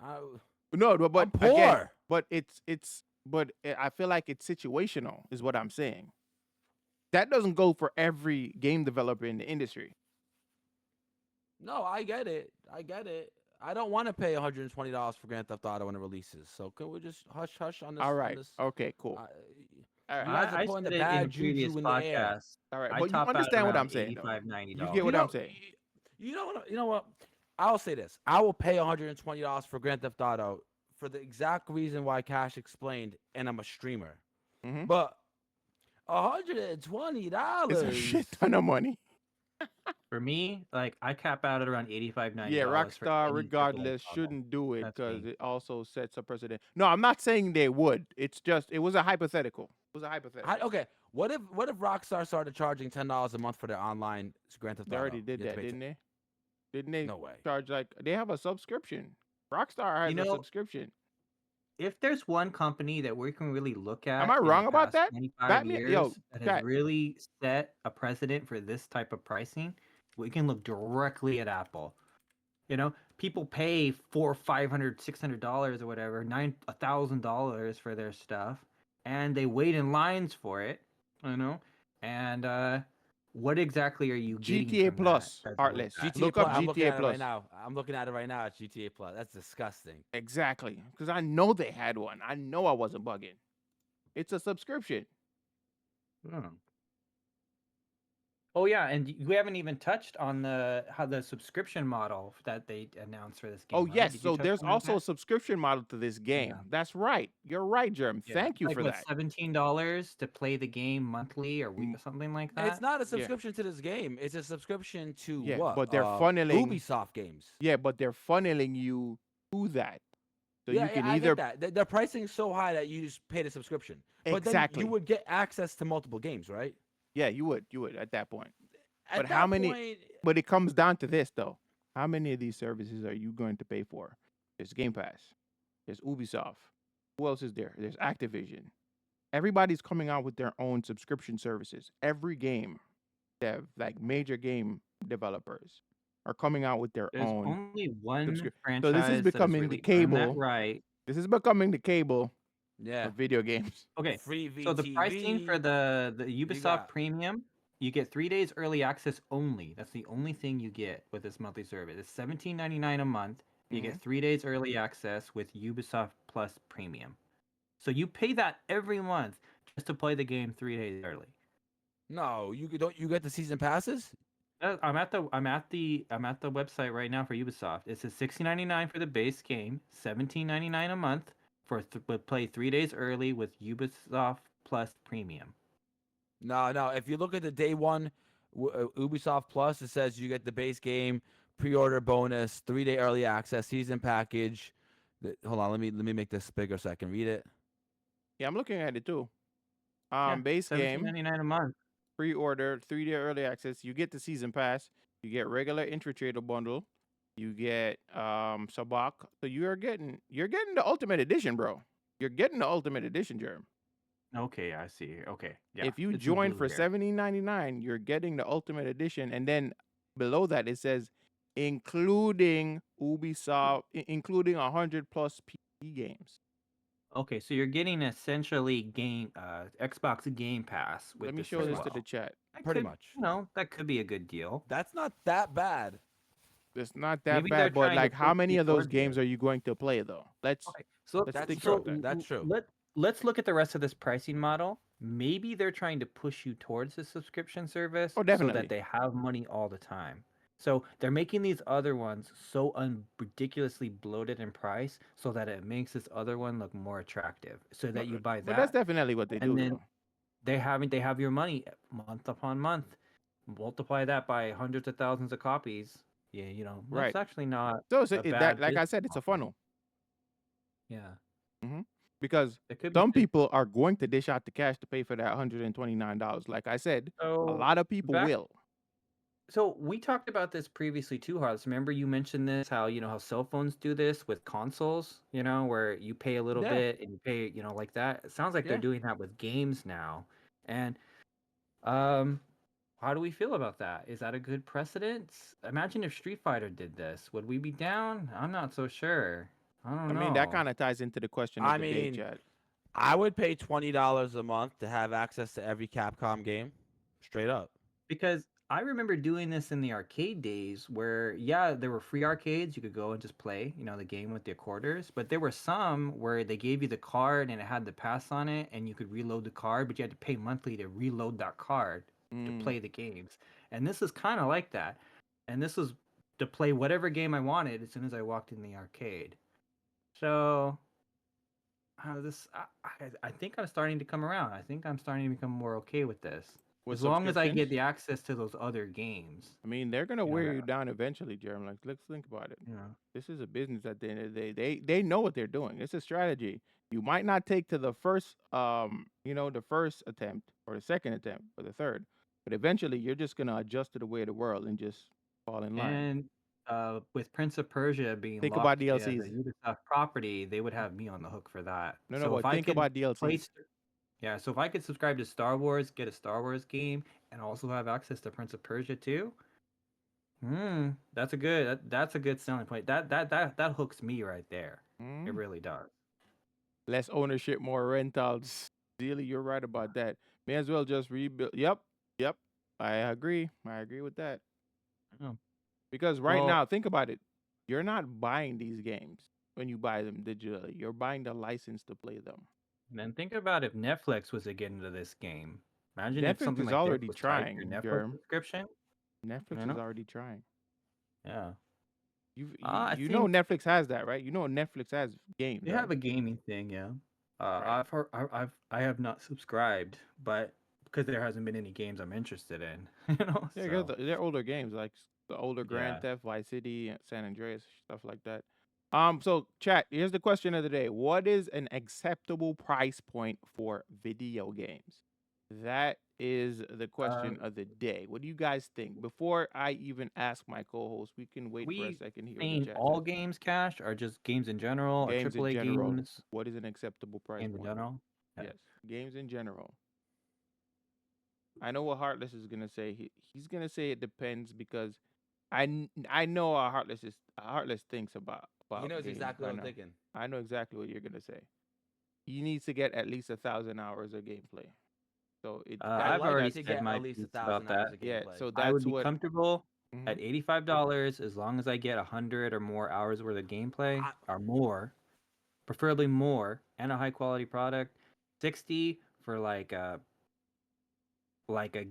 No, but I'm again, poor. but I feel like it's situational, is what I'm saying. That doesn't go for every game developer in the industry. No, I get it. I get it. I don't want to pay $120 for Grand Theft Auto when it releases. So can we just hush hush on this? All On right. this, Okay. Cool. uh, All right. you guys are I putting the said it in a bad previous juju in the air. podcast. All right. I But you top out understand what around I'm saying, though. $85, You get $90. what You I'm know, saying. you know what? I'll say this. I will pay $120 for Grand Theft Auto for the exact reason why Cash explained, and I'm a streamer. Mm-hmm. But $120. It's a shit ton of money. For me, like I cap out at around 85, Yeah, $90 for Rockstar, any AAA regardless, title. shouldn't do it That's because me. it also sets a precedent. No, I'm not saying they would. It's just it was a hypothetical. It was a hypothetical. Okay, what if Rockstar started charging $10 a month for their online Grand Theft They Auto? already did You have to that, pay didn't they? Didn't they No way. charge like they have a subscription? Rockstar You has a know, subscription. if there's one company that we can really look Am at I in the wrong about past that? 25 Batman, yo, years that has chat. really set a precedent for this type of pricing, we can look directly at Apple. You know, people pay $400, $500, $600 or whatever, $1,000 for their stuff, and they wait in lines for it. You know, and what exactly are you getting GTA from that? Plus, That's worth Heartless. that? GTA Look up Plus. I'm looking GTA at it right Plus. now. I'm looking at it right now. It's GTA Plus. That's disgusting. Exactly, because I know they had one. I know I wasn't bugging. It's a subscription. Hmm. Oh yeah, and we haven't even touched on how the subscription model that they announced for this game. Oh right? yes, Did you so touch there's on that, also a Pat? subscription model to this game. Yeah. That's right. You're right, Germ. Yeah, Thank it's you like for what, that. $17 to play the game monthly or week Mm, or something like It's that. not a Yeah, subscription to this game. It's a subscription to yeah, what? but they're funneling. Ubisoft games. Yeah, but they're funneling you to that, so you Yeah, can I get either that. Their pricing is so high that you just pay the subscription. But then exactly. you would get access to multiple games, right? Yeah, you would at that point. But At how that many? point, But it comes down to this though. How many of these services are you going to pay for? There's Game Pass. There's Ubisoft. Who else is there? There's Activision. Everybody's coming out with their own subscription services. Every game like major game developers are coming out with their There's own only one subscription. So this is franchise that has becoming the really earned that cable. right. This is becoming the cable yeah, of video games. Okay, free so the pricing for VTV. the Ubisoft got- Premium, you get 3 days early access only. That's the only thing you get with this monthly service. It's $17.99 a month. You get 3 days early access with Ubisoft Plus Premium. So you pay that every month just to play the game 3 days early. No, you get the season passes? I'm at the website right now for Ubisoft. It says $16.99 for the base game, $17.99 a month for play 3 days early with Ubisoft Plus Premium. No. If you look at the day one Ubisoft Plus, it says you get the base game, pre-order bonus, 3-day early access, season package. Hold on, let me make this bigger so I can read it. Yeah, I'm looking at it too. Yeah, Base game, $17.99 a month. pre-order, 3-day early access. You get the season pass. You get regular entry trader bundle. You get Sabak. So you're getting the ultimate edition, bro. You're getting the ultimate edition, Jerm. Okay, I see. Okay, yeah. If you it's in join blue for here. $17.99, you're getting the ultimate edition, and then below that it says including Ubisoft, including 100 plus PC games. Okay, so you're getting essentially Xbox Game Pass Let with me this show as Pretty this to much. the well. chat. That Pretty could, much. that could be a good deal. That's not that bad. It's not that Maybe they're bad, but trying to like, how push many you of those towards games it. are you going to play though? Okay, so Let's That's think true. about that. That's true. let's look at the rest of this pricing model. Maybe they're trying to push you towards the subscription service Oh, so that definitely. they have money all the time. So they're making these other ones so ridiculously bloated in price so that it makes this other one look more attractive. So No, that you buy but that's that, definitely what they and do then though. they have your money month upon month. Multiply that by hundreds of thousands of copies. Yeah, that's Right. actually not So it's a that, bad like I business said, it's a model. funnel. Yeah, Because it could be some good. people are going to dish out the cash to pay for that $129. Like I said, a So lot of people back will. So we talked about this previously too, Harles. Remember you mentioned this, how how cell phones do this with consoles, where you pay a little Yeah. bit and you pay, like that. It sounds like they're Yeah. doing that with games now. And um how do we feel about that? Is that a good precedent? Imagine if Street Fighter did this. Would we be down? I'm not so sure. I don't I mean, that know. kind of ties into the question of I the day, mean, Chad. I would pay $20 a month to have access to every Capcom game. Straight up. Because I remember doing this in the arcade days where, yeah, there were free arcades. You could go and just play, the game with the quarters. But there were some where they gave you the card and it had the pass on it and you could reload the card, but you had to pay monthly to reload that card to Mm. play the games. And this is kind of like that. And this was to play whatever game I wanted as soon as I walked in the arcade. So I think I'm starting to come around. I think I'm starting to become more okay with this. With As long as I subscriptions, get the access to those other games. I mean, they're gonna You know wear that you down eventually, Jeremy. Like, let's think about it. you know. This is a business at the end of the day. They know what they're doing. It's a strategy. You might not take to the first the first attempt or the second attempt or the third, but eventually you're just gonna adjust to the way of the world and just fall in line. And with Prince of Persia being Think about locked as a DLCs. Ubisoft property, they would have me on the hook for that. No, no, So if but I think could about play, DLCs. yeah, so if I could subscribe to Star Wars, get a Star Wars game, and also have access to Prince of Persia too, that's a good selling point. That hooks me right there. It Mm? really does. Less ownership, more rentals. Really, you're right about that. May as well just rebuild. Yep, yep. I agree. I agree with that. Oh. Because right Well, now, think about it. You're not buying these games when you buy them digitally. You're buying the license to play them. then think about if Netflix was to get into this game. Imagine if Netflix something is like this already was tied to your trying, Netflix Germ. subscription. Netflix You is know? already trying. Yeah. I You know think Netflix has that, right? You know Netflix has games, they right? have a gaming thing, yeah. Right. I have not subscribed, but because there hasn't been any games I'm interested in, Yeah, So they're older games like the older yeah. Grand Theft, Vice City, and San Andreas, stuff like that. So chat, here's the question of the day. What is an acceptable price point for video games? That is the question Um, of the day. What do you guys think? Before I even ask my co-host, we can are wait for a we second here what the saying chat all says. games cash, or just games in general, or Games in AAA general. games? What is an acceptable price Games in point? general. Yeah. Yes, games in general. I know what Heartless is gonna say. He's gonna say it depends because I know how Heartless thinks He about knows games. exactly I what I'm know. thinking. I know exactly what you're gonna say. He needs to get at least 1,000 hours of gameplay. So I I've like already it to said get my at least a piece about thousand that. hours of yeah. gameplay. So I would that's be what. comfortable Mhm. at $85 as long as I get 100 or more hours worth of gameplay, I, or more, preferably more, and a high quality product. 60 for like a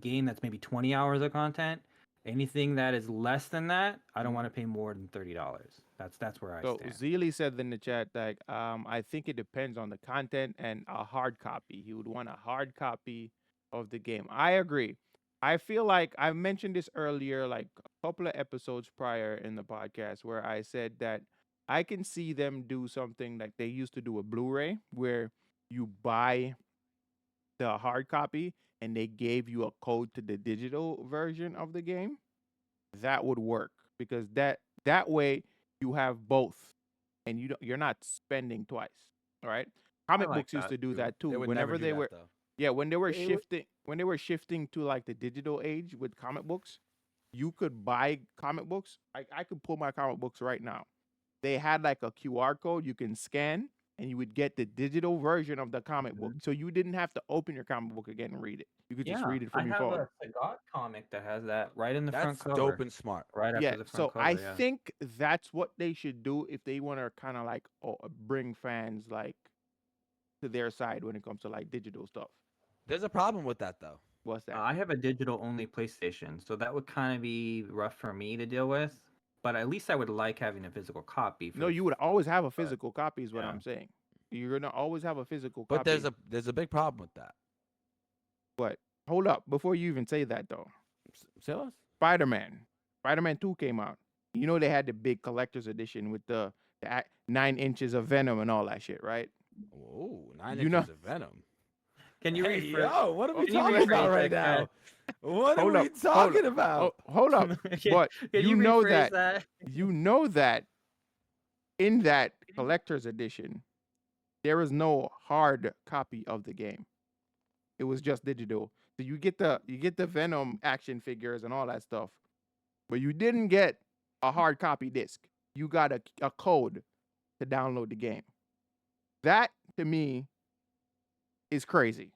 game that's maybe 20 hours of content. Anything that is less than that, I don't Mhm. want to pay more than $30. That's where I So stand. Zeely said in the chat that I think it depends on the content and a hard copy. He would want a hard copy of the game. I agree. I feel like I mentioned this earlier, like a couple of episodes prior in the podcast, where I said that I can see them do something like they used to do with Blu-ray, where you buy the hard copy and they gave you a code to the digital version of the game. That would work because that way you have both and you're not spending twice. All right. I Comic like books used that to do too. that too. they would never Whenever do they that were though. yeah, It would- when they were shifting to like the digital age with comic books, you could buy comic books. I could pull my comic books right now. They had like a QR code you can scan and you would get the digital version of the comic book. Mhm. So you didn't have to open your comic book again and read it. You could just Yeah, read it I from your have phone. a Sagat comic that has that right in the front That's dope cover, and smart. right Yeah, after the front so I cover. Yeah. think that's what they should do if they want to kind of like bring fans like to their side when it comes to like digital stuff. There's a problem with that though. What's that? I have a digital only PlayStation, so that would kind of be rough for me to deal with. But at least I would like having a physical copy. For No, the you would always have a but, physical copy, is what yeah. I'm saying. You're gonna always have a physical But copy. there's a big problem with that. But hold up, before you even say that though, Say less. Spider-Man 2 came out. You know they had the big collector's edition with the 9 inches of Venom and all that shit, right? Oh, 9 You know- inches of Venom. Can you Hey, rephrase? yo, what are we Can you talking about rephrase right that, now? What are Hold we up, hold talking up. about? Hold up. Can- But can you know rephrase that you know that in that collector's edition, there is no hard copy of the game. It was just digital. So you get the Venom action figures and all that stuff, but you didn't get a hard copy disc. You got a code to download the game. That to me is crazy.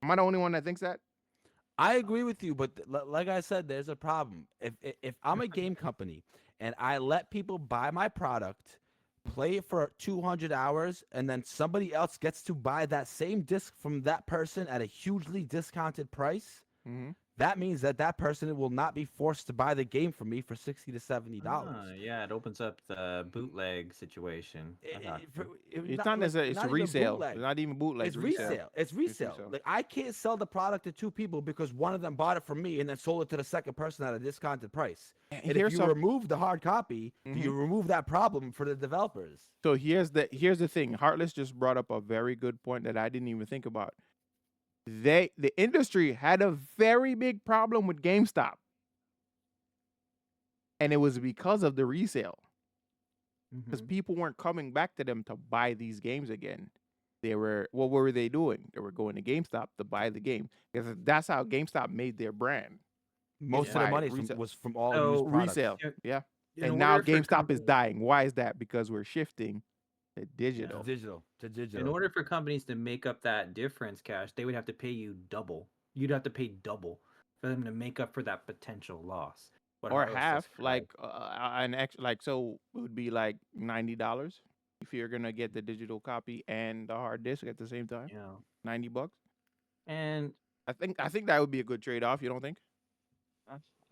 Am I the only one that thinks that? I agree with you, but like I said, there's a problem. If I'm a game company and I let people buy my product, play it for 200 hours, and then somebody else gets to buy that same disc from that person at a hugely discounted price, Mm-hmm. that means that person will not be forced to buy the game from me for $60 to $70. Yeah, it opens up the bootleg situation. I got you. It's not necessarily. It's not even resale. bootleg. It's not even bootleg. It's resale. It's resale. resale. Like I can't sell the product to two people because one of them bought it from me and then sold it to the second person at a discounted price. And if here's you some- remove the hard copy, do you remove that problem for the developers? So here's the thing. Heartless just brought up a very good point that I didn't even think about. The industry had a very big problem with GameStop. And it was because of the resale. Because Mhm. people weren't coming back to them to buy these games again. What were they doing? They were going to GameStop to buy the game. Because that's how GameStop made their brand. Most of Right, the money resale. was from all So, used products. Resale. Yeah. Yeah. In And now order for GameStop is companies- dying. Why is that? Because we're shifting to digital. To digital. In order for companies to make up that difference, Cash, they would have to pay you double. You'd have to pay double for them to make up for that potential loss. What Or Heartless half, described. like an extra, like so it would be like $90 if you're gonna get the digital copy and the hard disk at the same time. Yeah. $90. And I think that would be a good trade off. You don't think?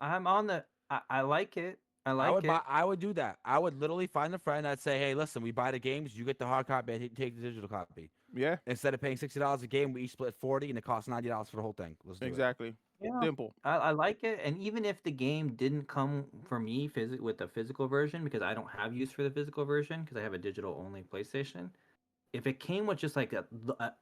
I'm on the. I like it. I like it. I would do that. I would literally find a friend. I'd say, hey, listen, we buy the games. You get the hard copy. I take the digital copy. Yeah, Instead of paying $60 a game, we each split 40, and it costs $90 for the whole thing. Let's do it. exactly. Yeah. Simple. I like it, and even if the game didn't come for me with the physical version, because I don't have use for the physical version because I have a digital only PlayStation. If it came with just like a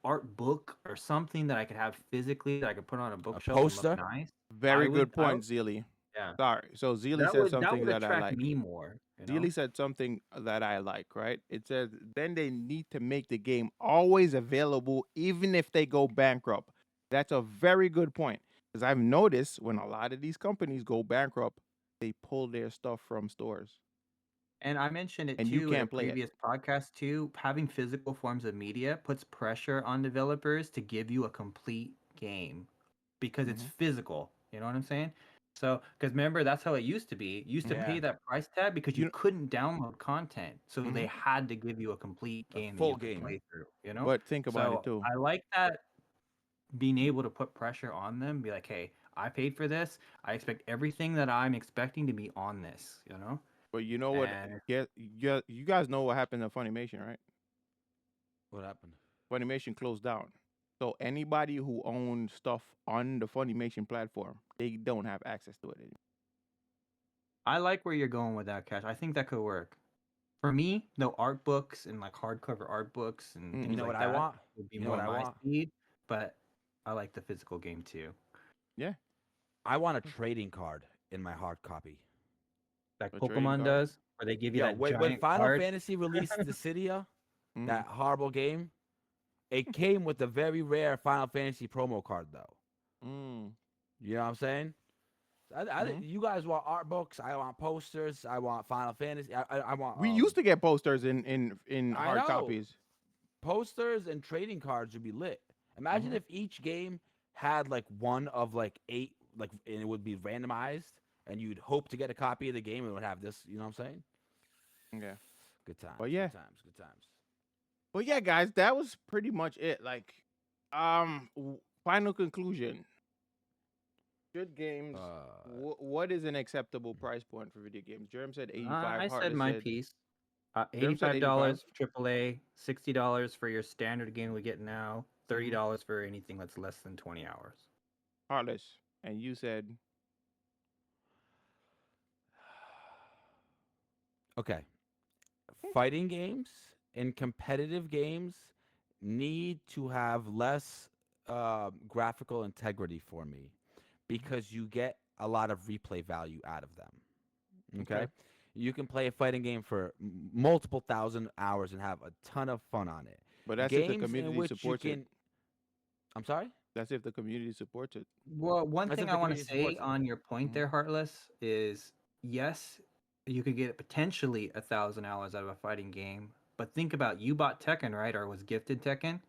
art book or something that I could have physically that I could put on a bookshelf and poster? look nice, Very I good would- I point, Zeely. yeah, Sorry. So Zeely that said would something that I attract like. me more. You know? Zeely said something that I like, right? It says then they need to make the game always available, even if they go bankrupt. That's a very good point. Because I've noticed when a lot of these companies go bankrupt, they pull their stuff from stores. And I mentioned it And too you in a can't play it. previous podcast too. Having physical forms of media puts pressure on developers to give you a complete game because it's physical. You know what I'm saying? So, because remember, that's how it used to be. You used to Yeah. pay that price tag because You you couldn't download content, so they had to give you a complete A game, that full you could game. play through. You know. But think about So it too. I like that being able to put pressure on them. Be like, hey, I paid for this. I expect everything that I'm expecting to be on this. You know. But you know what? And- Yeah, you guys know what happened to Funimation, right? What happened? Funimation closed down. So anybody who owns stuff on the Funimation platform, they don't have access to it anymore. I like where you're going with that, Cash. I think that could work. For me, no art books and like hardcover art books and things You know like what I that want? would be You know more what I my want? speed. But I like the physical game too. I want a trading card in my hard copy. Like A trading Pokemon card? does, where they give you Yeah, that when giant Final card. Fantasy released Dissidia, Mhm. that horrible game, it came with a very rare Final Fantasy promo card, though. Mm. You know what I'm saying? You guys want art books. I want posters. I want Final Fantasy. I want. We used to get posters in I hard know. copies. Posters and trading cards would be lit. Imagine if each game had like one of like 8, like, and it would be randomized, and you'd hope to get a copy of the game and it would have this. You know what I'm saying? Yeah. Good times. Well, yeah. Good times. Good times. Well, yeah, guys, that was pretty much it. Like, final conclusion. Good games. What is an acceptable price point for video games? Jerem said 85. I said Heartless my said- piece. Jerem said $85 AAA, $60 for your standard game we get now, $30 for anything that's less than 20 hours. Heartless. And you said Okay. Fighting games and competitive games need to have less graphical integrity for me because you get a lot of replay value out of them. Okay? You can play a fighting game for multiple thousand hours and have a ton of fun on it. but that's Games if the community in which supports you it. can. I'm sorry? That's if the community supports it. Well, one That's thing if I the want to community say supports it. on your point there, Heartless, is yes, you could get potentially 1,000 hours out of a fighting game, but think about you bought Tekken, right, or was gifted Tekken.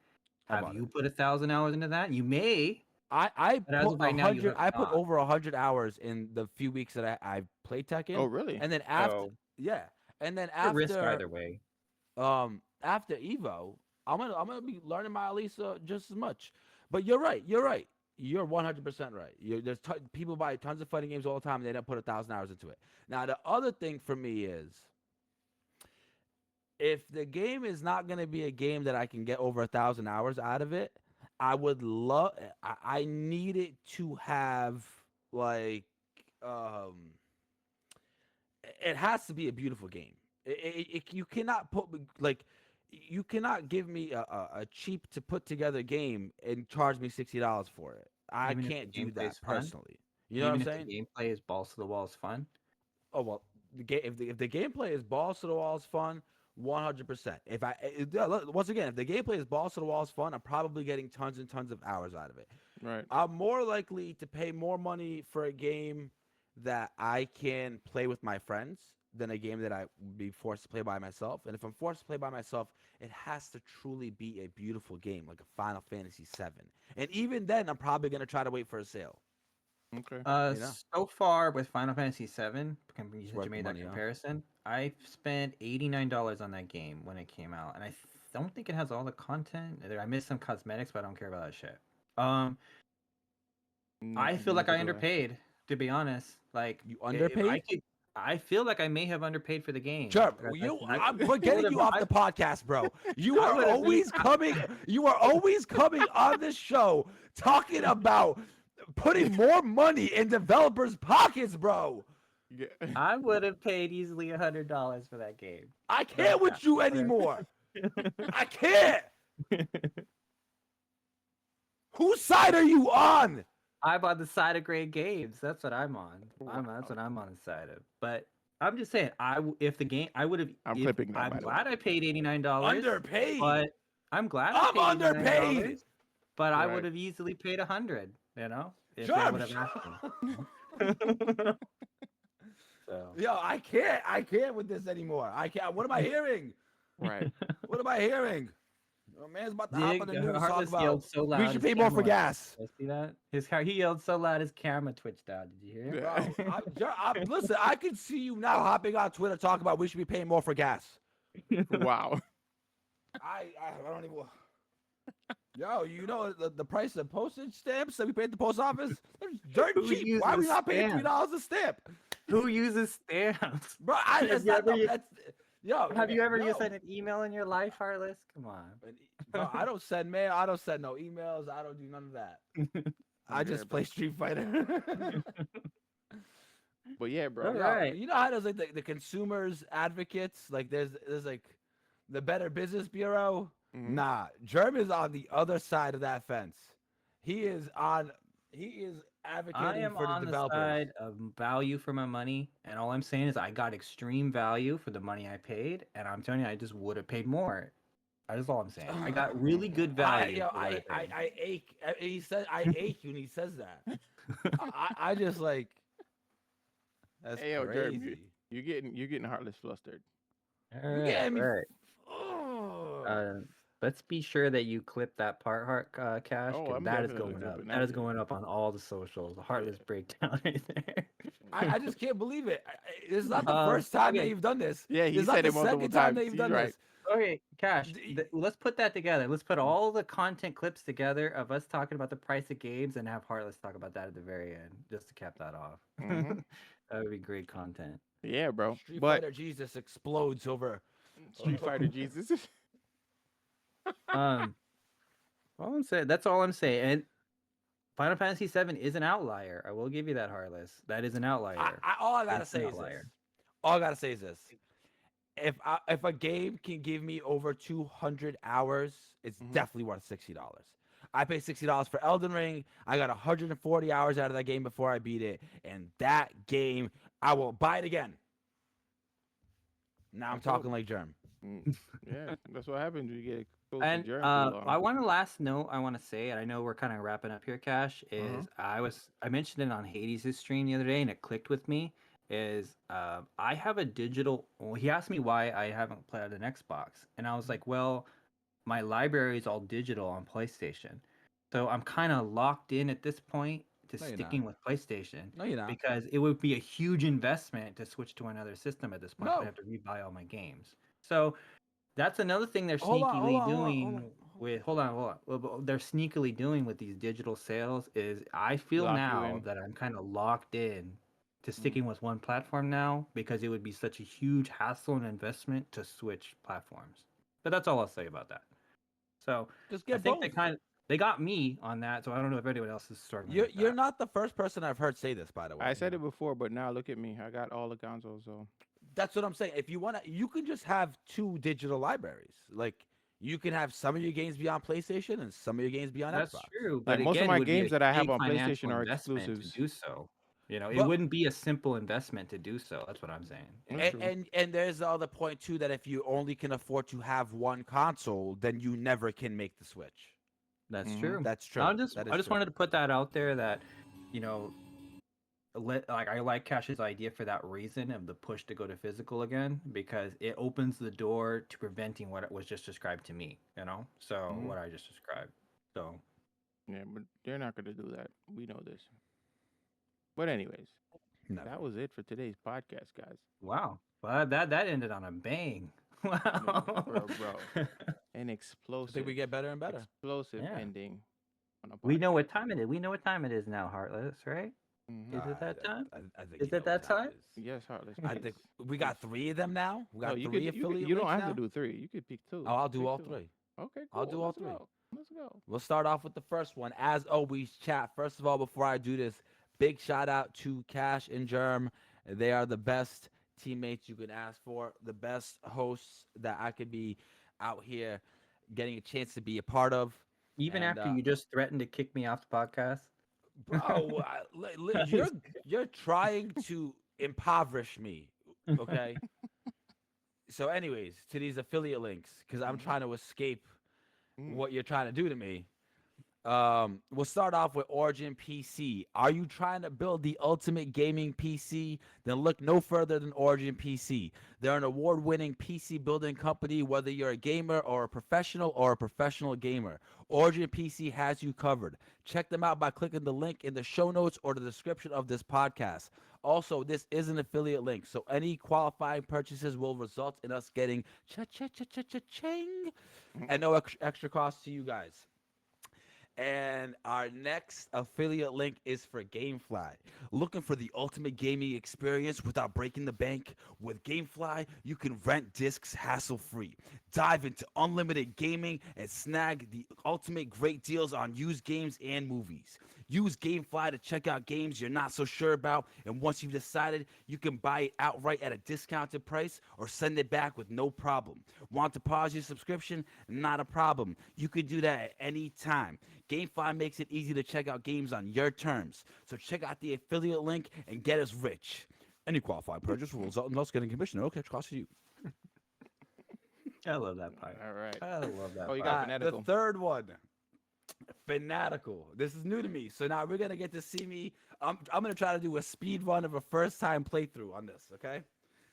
I Have bought you it. put 1,000 hours into that? You may. I But as of put right now, you 100. have I put not. over 100 hours in the few weeks that I played Tekken. Oh, really? And then after, So yeah, and then it's a risk after either way. after Evo, I'm gonna be learning my Elisa just as much. But you're right. You're 100% right. There's people buy tons of fighting games all the time, and they don't put 1,000 hours into it. Now, the other thing for me is, if the game is not gonna be a game that I can get over 1,000 hours out of it, I would love. I need it to have like, it has to be a beautiful game. You cannot put like, you cannot give me a cheap to put together game and charge me $60 for it. I Even if the can't do gameplay that is fun? personally. You know Even what I'm if saying? the gameplay is balls to the walls fun. Oh well, if the gameplay is balls to the walls fun, 100%. Once again, if the gameplay is balls to the walls fun, I'm probably getting tons and tons of hours out of it. Right. I'm more likely to pay more money for a game that I can play with my friends than a game that I would be forced to play by myself. And if I'm forced to play by myself, it has to truly be a beautiful game, like a Final Fantasy VII. And even then, I'm probably gonna try to wait for a sale. Okay. You know? So far with Final Fantasy VII, since worth you the made money, that huh? comparison, I spent $89 on that game when it came out, and I don't think it has all the content. I missed some cosmetics, but I don't care about that shit. I feel like I underpaid, to be honest. Like You I underpaid? I feel like I may have underpaid for the game. Sure, Because we're getting you off the podcast, bro. You I are would've always coming. You are always coming on this show talking about putting more money in developers' pockets, bro. Yeah. I would have paid easily $100 for that game. I can't with you anymore. I can't. Whose side are you on? I'm on the side of great games. That's what I'm on. That's what I'm on the side of. But I'm just saying, if the game, I would have. I'm clipping that, by I'm the way. glad I paid $89. Underpaid. But I'm glad I I'm paid underpaid. $89, but I Right. would have easily paid $100. You know, if Sure, they would have asked me. So. Yo, I can't with this anymore. I can't. What am I hearing? Right. What am I hearing? Oh, man's about to hop on the news talk Heartless about yelled so loud. we should his pay more for camera- gas. You see that? He yelled so loud his camera twitched out. Did you hear? Yeah. Bro, listen, I can see you now hopping on Twitter talking about we should be paying more for gas. Wow. I don't even. Yo, you know the price of postage stamps that we pay at the post office? They're dirt Who cheap. Why are we uses not paying stamps? $3 a stamp? Who uses stamps? Bro, Have that's you not ever the, u- that's, yo. Have you ever yo. used an email in your life, Heartless? Come on. Bro, I don't send mail. I don't send no emails. I don't do none of that. I just play Street Fighter. But yeah, bro. All Yo, right. You know how there's like the consumers advocates, like there's like the Better Business Bureau. Mhm. Nah, Germ is on the other side of that fence. He is advocating I am for the on the developers. side of value for my money, and all I'm saying is I got extreme value for the money I paid, and I'm telling you, I just would have paid more. That's all I'm saying. I got really good value. for what I paid. ache. He said I ache when he says that. I just like That's Hey, yo, Jerm, crazy. you're getting heartless flustered. All You right, getting me? all right. Oh. Let's be sure that you clip that part, Cash, Oh, because I'm that is definitely going up. clipping That that is shit. going up on all the socials. The Yeah. heartless breakdown right there. I just can't believe it. It's not the first time that Okay, you've done this. Yeah, he It's not said the it multiple second time times. that you've He's done right. this. okay, Cash. D- Let's put that together. Let's put all the content clips together of us talking about the price of games and have Heartless talk about that at the very end, just to cap that off. Hmm. That would be great content. Yeah, bro. Street But Fighter Jesus explodes over. Street Fighter Jesus. Um, all I'm saying. That's all I'm saying. And Final Fantasy VII is an outlier. I will give you that, Heartless. That is an outlier. All I gotta It's an say is this. outlier. All I gotta say is this. If a game can give me over 200 hours, it's Mhm. definitely worth $60. I paid $60 for Elden Ring. I got 140 hours out of that game before I beat it, and that game I will buy it again. Now I'm That's what- talking like Germ. Yeah, that's what happens when you get close to And Jerm too long. I want to last note I want to say, and I know we're kind of wrapping up here, Cash. Uh-huh. Is I mentioned it on Hades' stream the other day, and it clicked with me. Is I have a digital. Well, he asked me why I haven't played an Xbox, and I was like, well, my library is all digital on PlayStation, so I'm kind of locked in at this point to No, you're sticking with PlayStation No, you're not. because it would be a huge investment to switch to another system at this point. No. I'd have to rebuy all my games. So that's another thing they're Hold on, sneakily hold on, hold on, doing hold on. with. Hold on, hold on. Well, they're sneakily doing with these digital sales is I feel Lock you now in. that I'm kind of locked in to Mm. sticking with one platform now because it would be such a huge hassle and investment to switch platforms. But that's all I'll say about that. So Just I get think both. they got me on that. So I don't know if anyone else is struggling. You're with you're that. not the first person I've heard say this, by the way. I said it before, but now look at me. I got all the consoles, so That's what I'm saying. If you want to, you can just have two digital libraries. Like you can have some of your games be on PlayStation and some of your games be on That's Xbox. true, like but most of again, my it would be games a that I have big on financial PlayStation are investment to exclusives. do so. You know, it But wouldn't be a simple investment to do so. That's what I'm saying. That's and, true. and there's the other point too that if you only can afford to have one console, then you never can make the switch. That's Mhm. true. That's true. I just That is I just true. wanted to put that out there that, you know, like I like Cash's idea for that reason of the push to go to physical again because it opens the door to preventing what was just described to me. You know, so Mhm. what I just described. So Yeah, but they're not gonna do that. We know this. But anyways, Never. that was it for today's podcast, guys. wow, well that ended on a bang. Wow, Bro. An I explosive, think we get better and better. explosive Yeah. ending on a podcast. We know what time it is. We know what time it is now, Heartless, right? Mhm. Is it that time? I think Is you it know what that time? it is. Yes, Heartless. I please. think we got three of them now. We No, got you three could. affiliate You don't links have now. to do 3. You could pick 2. Oh, I'll do Pick all 2. three. Okay, cool. I'll do all Let's three. Go. Let's go. We'll start off with the first one. As always, chat. First of all, before I do this, big shout out to Cash and Germ. They are the best teammates you could ask for, the best hosts that I could be out here getting a chance to be a part of. Even And, after you just threatened to kick me off the podcast? bro, you're trying to impoverish me, okay? So, anyways, to these affiliate links, because I'm trying to escape what you're trying to do to me. We'll start off with Origin PC. Are you trying to build the ultimate gaming PC? Then look no further than Origin PC. They're an award-winning PC building company, whether you're a gamer or a professional gamer. Origin PC has you covered. Check them out by clicking the link in the show notes or the description of this podcast. Also, this is an affiliate link, so any qualifying purchases will result in us getting cha-cha-cha-cha-cha-ching and no extra cost to you guys. And our next affiliate link is for GameFly. Looking for the ultimate gaming experience without breaking the bank? With GameFly, you can rent discs hassle-free. Dive into unlimited gaming and snag the ultimate great deals on used games and movies. Use GameFly to check out games you're not so sure about, and once you've decided, you can buy it outright at a discounted price or send it back with no problem. Want to pause your subscription? Not a problem. You can do that at any time. GameFly makes it easy to check out games on your terms. So check out the affiliate link and get us rich. Any qualified purchase will result in us getting commission. Okay, cost to you. I love that part. All right. I love that Oh, you part. got The fanatical. third one. Fanatical. This is new to me. So now we're gonna get to see me. I'm gonna try to do a speed run of a first time playthrough on this. Okay,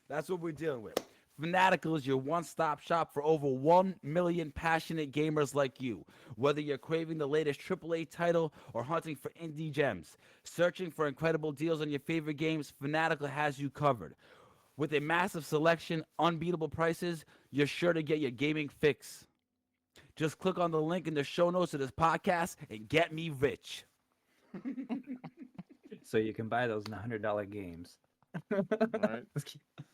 that's what we're dealing with. Fanatical is your one-stop shop for over 1 million passionate gamers like you. Whether you're craving the latest AAA title or hunting for indie gems, searching for incredible deals on your favorite games, Fanatical has you covered. With a massive selection, unbeatable prices, you're sure to get your gaming fix. Just click on the link in the show notes of this podcast and get me rich. So you can buy those $100 games. All right.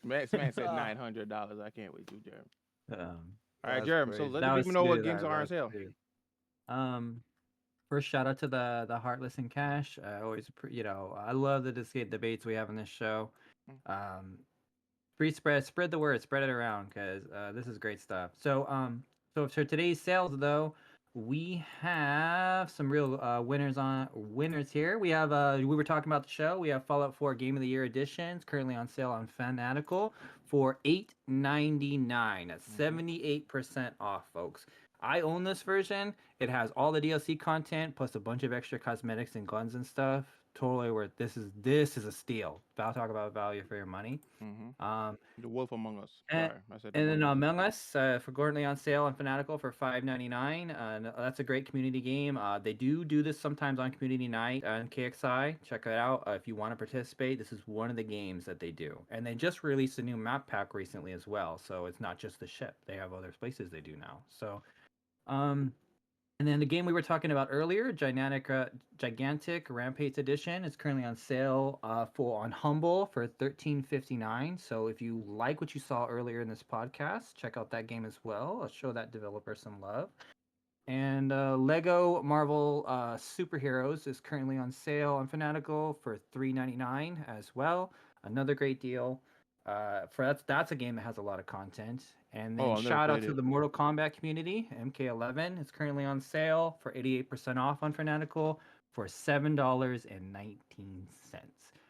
Man said $900. I can't wait to Jerem. Um, All right, That's Jerem. So crazy. let that the was people know what smooth, games are on that was sale. smooth. First shout out to the Heartless and Cash. I always, I love the debates we have on this show. Free spread the word, spread it around, because this is great stuff. So for today's sales though, we have some real winners here. We have we were talking about the show. We have Fallout 4 Game of the Year editions currently on sale on Fanatical for $8.99. That's 78% off, folks. I own this version. It has all the DLC content plus a bunch of extra cosmetics and guns and stuff. Totally worth. This is a steal. I'll talk about value for your money. The Wolf Among Us. And, Sorry, I said and then Among Us. Among Us for currently on sale on Fanatical for $5.99. That's a great community game. They do this sometimes on community night on KXI. Check it out if you want to participate. This is one of the games that they do, and they just released a new map pack recently as well. So it's not just the ship; they have other places they do now. So, and then the game we were talking about earlier, Gigantic Rampage Edition, is currently on sale on Humble for $13.59. So if you like what you saw earlier in this podcast, check out that game as well. I'll show that developer some love. And Lego Marvel Superheroes is currently on sale on Fanatical for $3.99 as well. Another great deal. That's a game that has a lot of content. And then I've never shout out played to it. the Mortal Kombat community. MK11 is currently on sale for 88% off on Fanatical for $7.19.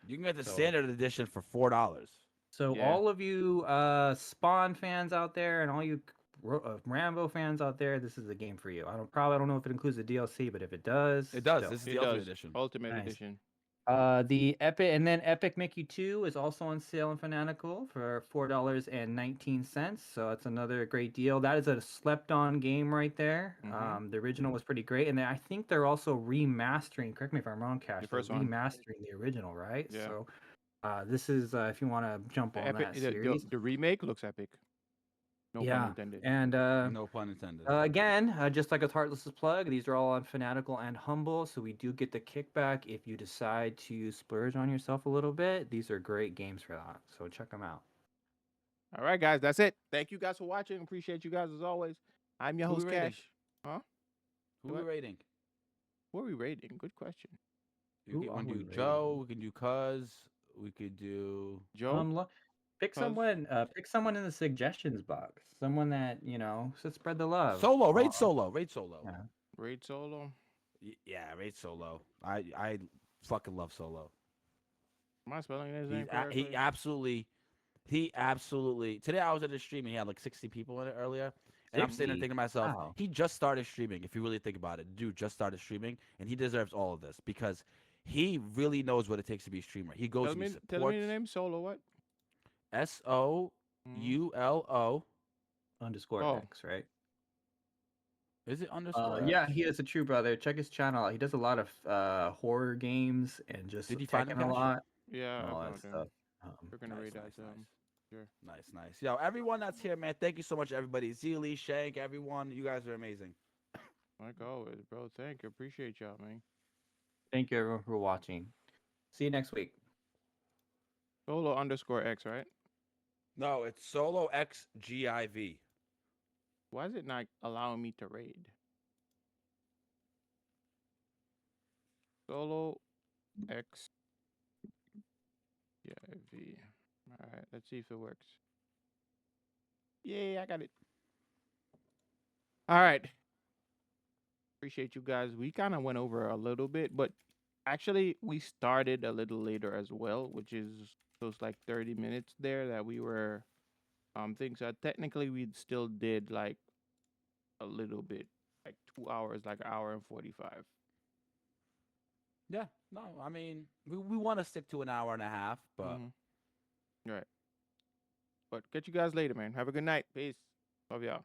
You can get the So- standard edition for $4. So Yeah. all of you Spawn fans out there and all you Rambo fans out there, this is the game for you. I don't know if it includes the DLC, but if it does, It does. still. This is It the Ultimate does. Edition. Ultimate Nice. Edition. The Epic Mickey 2 is also on sale on Fanatical for $4.19. So that's another great deal. That is a slept-on game right there. Mhm. The original was pretty great, and I think they're also remastering. Correct me if I'm wrong, Cash. The They're first one. remastering the original, right? Yeah. So this is if you want to jump The on epic. that series. The remake looks epic. No pun Yeah, intended. and No pun intended. again, just like a Heartless's plug, these are all on Fanatical and Humble, so we do get the kickback if you decide to splurge on yourself a little bit. These are great games for that, so check them out. All right, guys, that's it. Thank you guys for watching. Appreciate you guys as always. I'm your Who host, we rating? Cash. Huh? Who are we What? rating? What are we rating? Good question. We Who are can we do rating? Joe. We can do Cuz. We could do. Joe. Pick Cuz- someone in the suggestions box, someone that should spread the love. Solo. Raid Solo. Raid Solo. Yeah. Raid Solo. Yeah, Raid Solo. I fucking love Solo. Am I spelling his He's name correctly? he absolutely. Today I was at his stream and he had like 60 people in it earlier. And I'm sitting there 60? thinking to myself, Wow. he just started streaming. If you really think about it, dude just started streaming, and he deserves all of this because he really knows what it takes to be a streamer. He goes Tell and me, he tell me the supports name. Solo. What? SOULO. Underscore Oh. X, right? Is it underscore? Yeah, X? he is a true brother. Check his channel out. He does a lot of horror games and just Did you find him, Tekken a Cash? lot. Yeah. and all I that found him. stuff. We're gonna Nice, raid nice, that. nice. Sure. Nice. Yo, everyone that's here, man, thank you so much, everybody. Zeely, Shank, everyone. You guys are amazing. Like always, bro. Thank you. Appreciate y'all, man. Thank you everyone for watching. See you next week. Solo underscore X, right? No, it's Solo XGIV. Why is it not allowing me to raid? Solo X. Yeah, V. All right, let's see if it works. Yeah, I got it. All right. Appreciate you guys. We kind of went over a little bit, but actually we started a little later as well, which is those like 30 minutes there that we were things that technically we still did like a little bit like 2 hours, like an hour and 45. Yeah, no, I mean, we want to stick to an hour and a half, but Right. But catch you guys later, man. Have a good night. Peace. Love y'all.